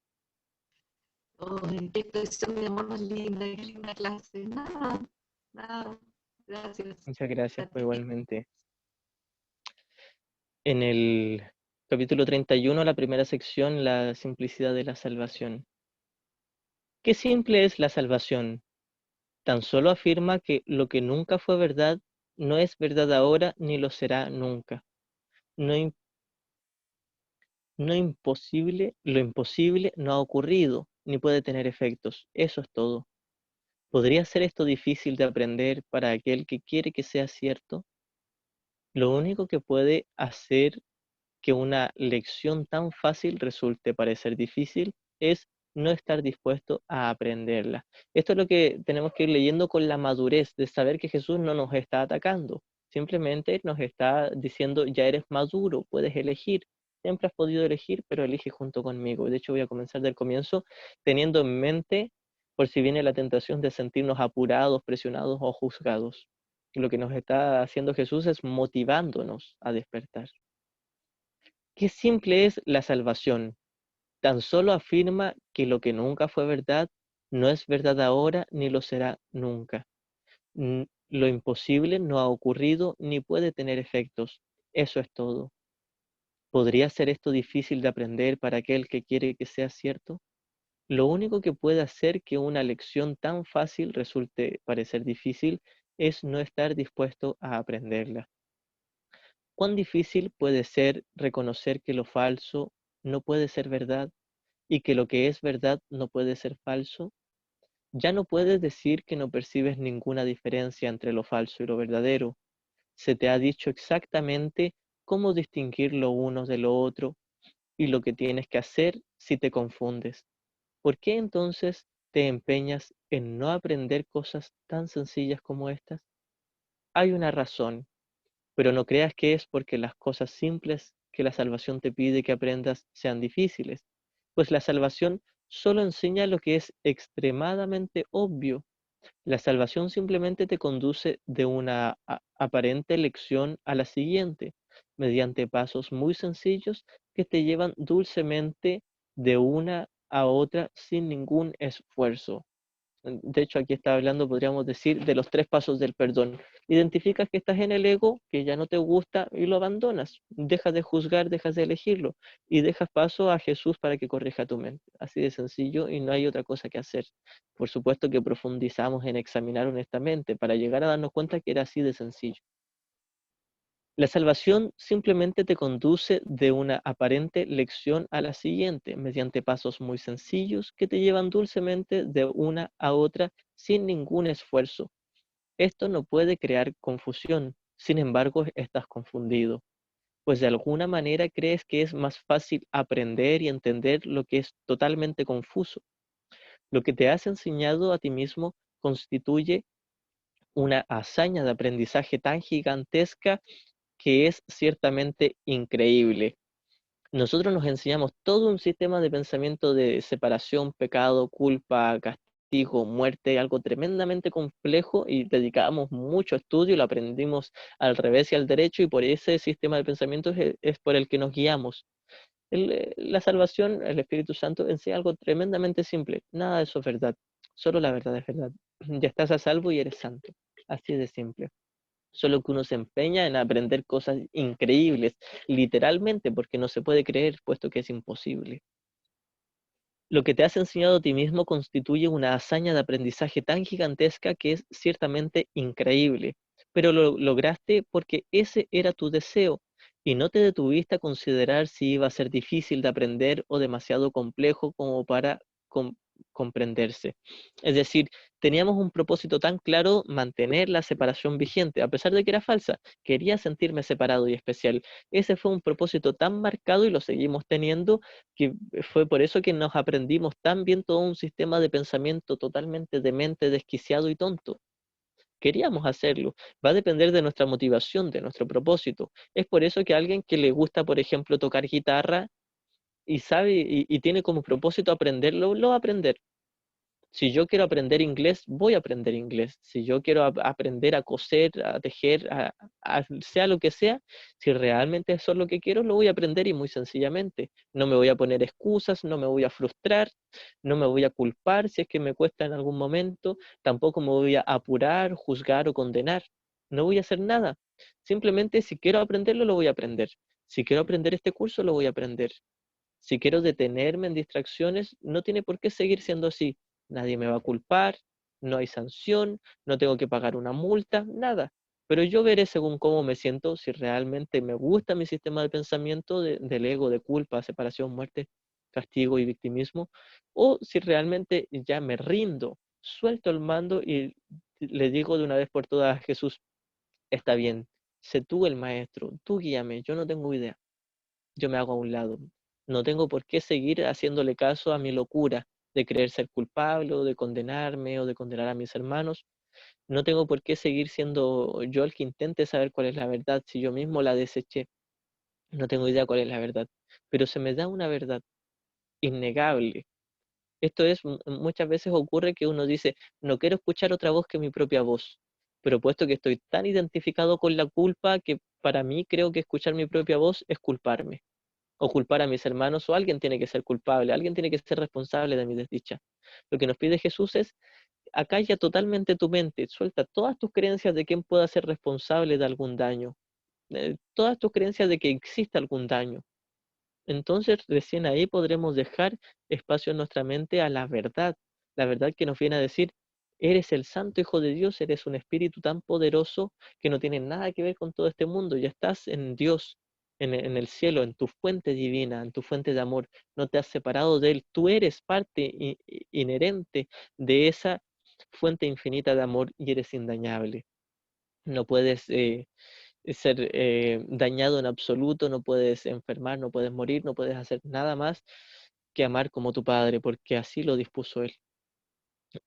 Oh, qué expresión de amor más linda, qué linda clase. Nada, nada. Gracias Muchas gracias, a pues ti. igualmente. En el capítulo 31, la primera sección, la simplicidad de la salvación. Qué simple es la salvación. Tan solo afirma que lo que nunca fue verdad no es verdad ahora ni lo será nunca. No, no imposible, lo imposible no ha ocurrido ni puede tener efectos. Eso es todo. ¿Podría ser esto difícil de aprender para aquel que quiere que sea cierto? Lo único que puede hacer que una lección tan fácil resulte parecer difícil es no estar dispuesto a aprenderla. Esto es lo que tenemos que ir leyendo con la madurez de saber que Jesús no nos está atacando, simplemente nos está diciendo, ya eres maduro, puedes elegir. Siempre has podido elegir, pero elige junto conmigo. De hecho, voy a comenzar del comienzo teniendo en mente por si viene la tentación de sentirnos apurados, presionados o juzgados. Lo que nos está haciendo Jesús es motivándonos a despertar. Qué simple es la salvación. Tan solo afirma que lo que nunca fue verdad no es verdad ahora ni lo será nunca. Lo imposible no ha ocurrido ni puede tener efectos. Eso es todo. ¿Podría ser esto difícil de aprender para aquel que quiere que sea cierto? Lo único que puede hacer que una lección tan fácil resulte parecer difícil es no estar dispuesto a aprenderla. ¿Cuán difícil puede ser reconocer que lo falso no puede ser verdad y que lo que es verdad no puede ser falso? Ya no puedes decir que no percibes ninguna diferencia entre lo falso y lo verdadero. Se te ha dicho exactamente cómo distinguir lo uno de lo otro y lo que tienes que hacer si te confundes. ¿Por qué entonces te empeñas en no aprender cosas tan sencillas como estas? Hay una razón, pero no creas que es porque las cosas simples que la salvación te pide que aprendas sean difíciles, pues la salvación solo enseña lo que es extremadamente obvio. La salvación simplemente te conduce de una aparente lección a la siguiente, mediante pasos muy sencillos que te llevan dulcemente de una a otra sin ningún esfuerzo. De hecho, aquí está hablando, podríamos decir, de los tres pasos del perdón. Identificas que estás en el ego, que ya no te gusta y lo abandonas. Dejas de juzgar, dejas de elegirlo y dejas paso a Jesús para que corrija tu mente. Así de sencillo y no hay otra cosa que hacer. Por supuesto que profundizamos en examinar honestamente para llegar a darnos cuenta que era así de sencillo. La salvación simplemente te conduce de una aparente lección a la siguiente, mediante pasos muy sencillos que te llevan dulcemente de una a otra sin ningún esfuerzo. Esto no puede crear confusión, sin embargo estás confundido, pues de alguna manera crees que es más fácil aprender y entender lo que es totalmente confuso. Lo que te has enseñado a ti mismo constituye una hazaña de aprendizaje tan gigantesca que es ciertamente increíble. Nosotros nos enseñamos todo un sistema de pensamiento de separación, pecado, culpa, castigo, muerte, algo tremendamente complejo y dedicamos mucho estudio, lo aprendimos al revés y al derecho y por ese sistema de pensamiento es por el que nos guiamos. La salvación, el Espíritu Santo, enseña algo tremendamente simple. Nada de eso es verdad. Solo la verdad es verdad. Ya estás a salvo y eres santo. Así de simple. Solo que uno se empeña en aprender cosas increíbles, literalmente, porque no se puede creer, puesto que es imposible. Lo que te has enseñado a ti mismo constituye una hazaña de aprendizaje tan gigantesca que es ciertamente increíble, pero lo lograste porque ese era tu deseo y no te detuviste a considerar si iba a ser difícil de aprender o demasiado complejo como para com- comprenderse. Es decir, teníamos un propósito tan claro, mantener la separación vigente, a pesar de que era falsa. Quería sentirme separado y especial. Ese fue un propósito tan marcado y lo seguimos teniendo que fue por eso que nos aprendimos tan bien todo un sistema de pensamiento totalmente demente, desquiciado y tonto. Queríamos hacerlo. Va a depender de nuestra motivación, de nuestro propósito. Es por eso que alguien que le gusta, por ejemplo, tocar guitarra y sabe y tiene como propósito aprenderlo, lo va a aprender. Si yo quiero aprender inglés, voy a aprender inglés. Si yo quiero aprender a coser, a tejer, sea lo que sea, si realmente eso es lo que quiero, lo voy a aprender y muy sencillamente. No me voy a poner excusas, no me voy a frustrar, no me voy a culpar si es que me cuesta en algún momento, tampoco me voy a apurar, juzgar o condenar. No voy a hacer nada. Simplemente si quiero aprenderlo, lo voy a aprender. Si quiero aprender este curso, lo voy a aprender. Si quiero detenerme en distracciones, no tiene por qué seguir siendo así. Nadie me va a culpar, no hay sanción, no tengo que pagar una multa, nada. Pero yo veré según cómo me siento, si realmente me gusta mi sistema de pensamiento del ego, de culpa, separación, muerte, castigo y victimismo, o si realmente ya me rindo, suelto el mando y le digo de una vez por todas a Jesús, está bien, sé tú el maestro, tú guíame, yo no tengo idea, yo me hago a un lado. No tengo por qué seguir haciéndole caso a mi locura de creer ser culpable o de condenarme o de condenar a mis hermanos. No tengo por qué seguir siendo yo el que intente saber cuál es la verdad si yo mismo la deseché. No tengo idea cuál es la verdad, pero se me da una verdad innegable Esto es, muchas veces ocurre que uno dice, no quiero escuchar otra voz que mi propia voz, pero puesto que estoy tan identificado con la culpa que para mí creo que escuchar mi propia voz es culparme, o culpar a mis hermanos, o alguien tiene que ser culpable, alguien tiene que ser responsable de mi desdicha. Lo que nos pide Jesús es, acalla totalmente tu mente, suelta todas tus creencias de quién pueda ser responsable de algún daño, todas tus creencias de que existe algún daño. Entonces, recién ahí podremos dejar espacio en nuestra mente a la verdad que nos viene a decir, eres el Santo Hijo de Dios, eres un espíritu tan poderoso que no tiene nada que ver con todo este mundo, ya estás en Dios, en el cielo, en tu fuente divina, en tu fuente de amor, no te has separado de Él, tú eres parte inherente de esa fuente infinita de amor y eres indañable. No puedes ser dañado en absoluto, no puedes enfermar, no puedes morir, no puedes hacer nada más que amar como tu Padre, porque así lo dispuso Él.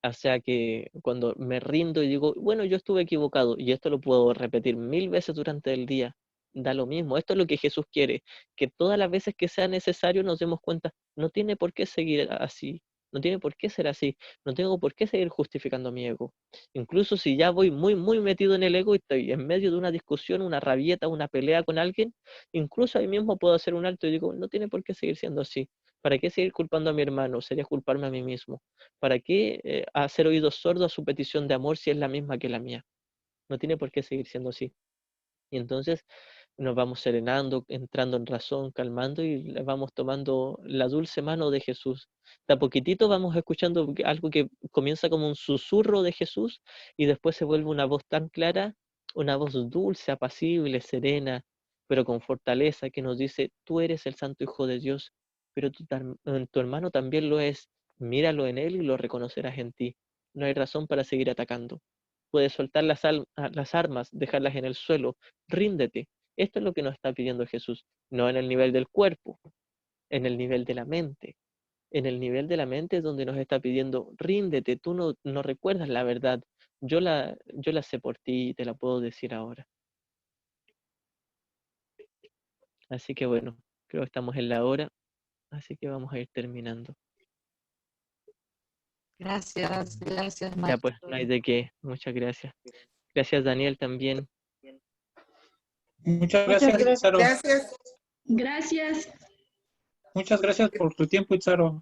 O sea que cuando me rindo y digo, bueno, yo estuve equivocado, y esto lo puedo repetir 1000 veces durante el día, da lo mismo. Esto es lo que Jesús quiere, que todas las veces que sea necesario nos demos cuenta, no tiene por qué seguir así, no tiene por qué ser así, no tengo por qué seguir justificando mi ego. Incluso si ya voy muy, muy metido en el ego y estoy en medio de una discusión, una rabieta, una pelea con alguien, incluso ahí mismo puedo hacer un alto y digo, no tiene por qué seguir siendo así. ¿Para qué seguir culpando a mi hermano? Sería culparme a mí mismo. ¿Para qué hacer oídos sordos a su petición de amor si es la misma que la mía? No tiene por qué seguir siendo así. Y entonces nos vamos serenando, entrando en razón, calmando y le vamos tomando la dulce mano de Jesús. De a poquitito vamos escuchando algo que comienza como un susurro de Jesús y después se vuelve una voz tan clara, una voz dulce, apacible, serena, pero con fortaleza que nos dice, tú eres el Santo Hijo de Dios, pero tu hermano también lo es. Míralo en él y lo reconocerás en ti. No hay razón para seguir atacando. Puedes soltar las armas, dejarlas en el suelo, ríndete. Esto es lo que nos está pidiendo Jesús, no en el nivel del cuerpo, en el nivel de la mente. En el nivel de la mente es donde nos está pidiendo, ríndete, tú no recuerdas la verdad, yo la sé por ti y te la puedo decir ahora. Así que bueno, creo que estamos en la hora, así que vamos a ir terminando. Gracias, gracias, Ya pues, no hay maestro. de qué, muchas gracias. Gracias Daniel también. Muchas Muchas gracias, Itzaro. gracias. Gracias. Muchas gracias por tu tiempo, Itzaro.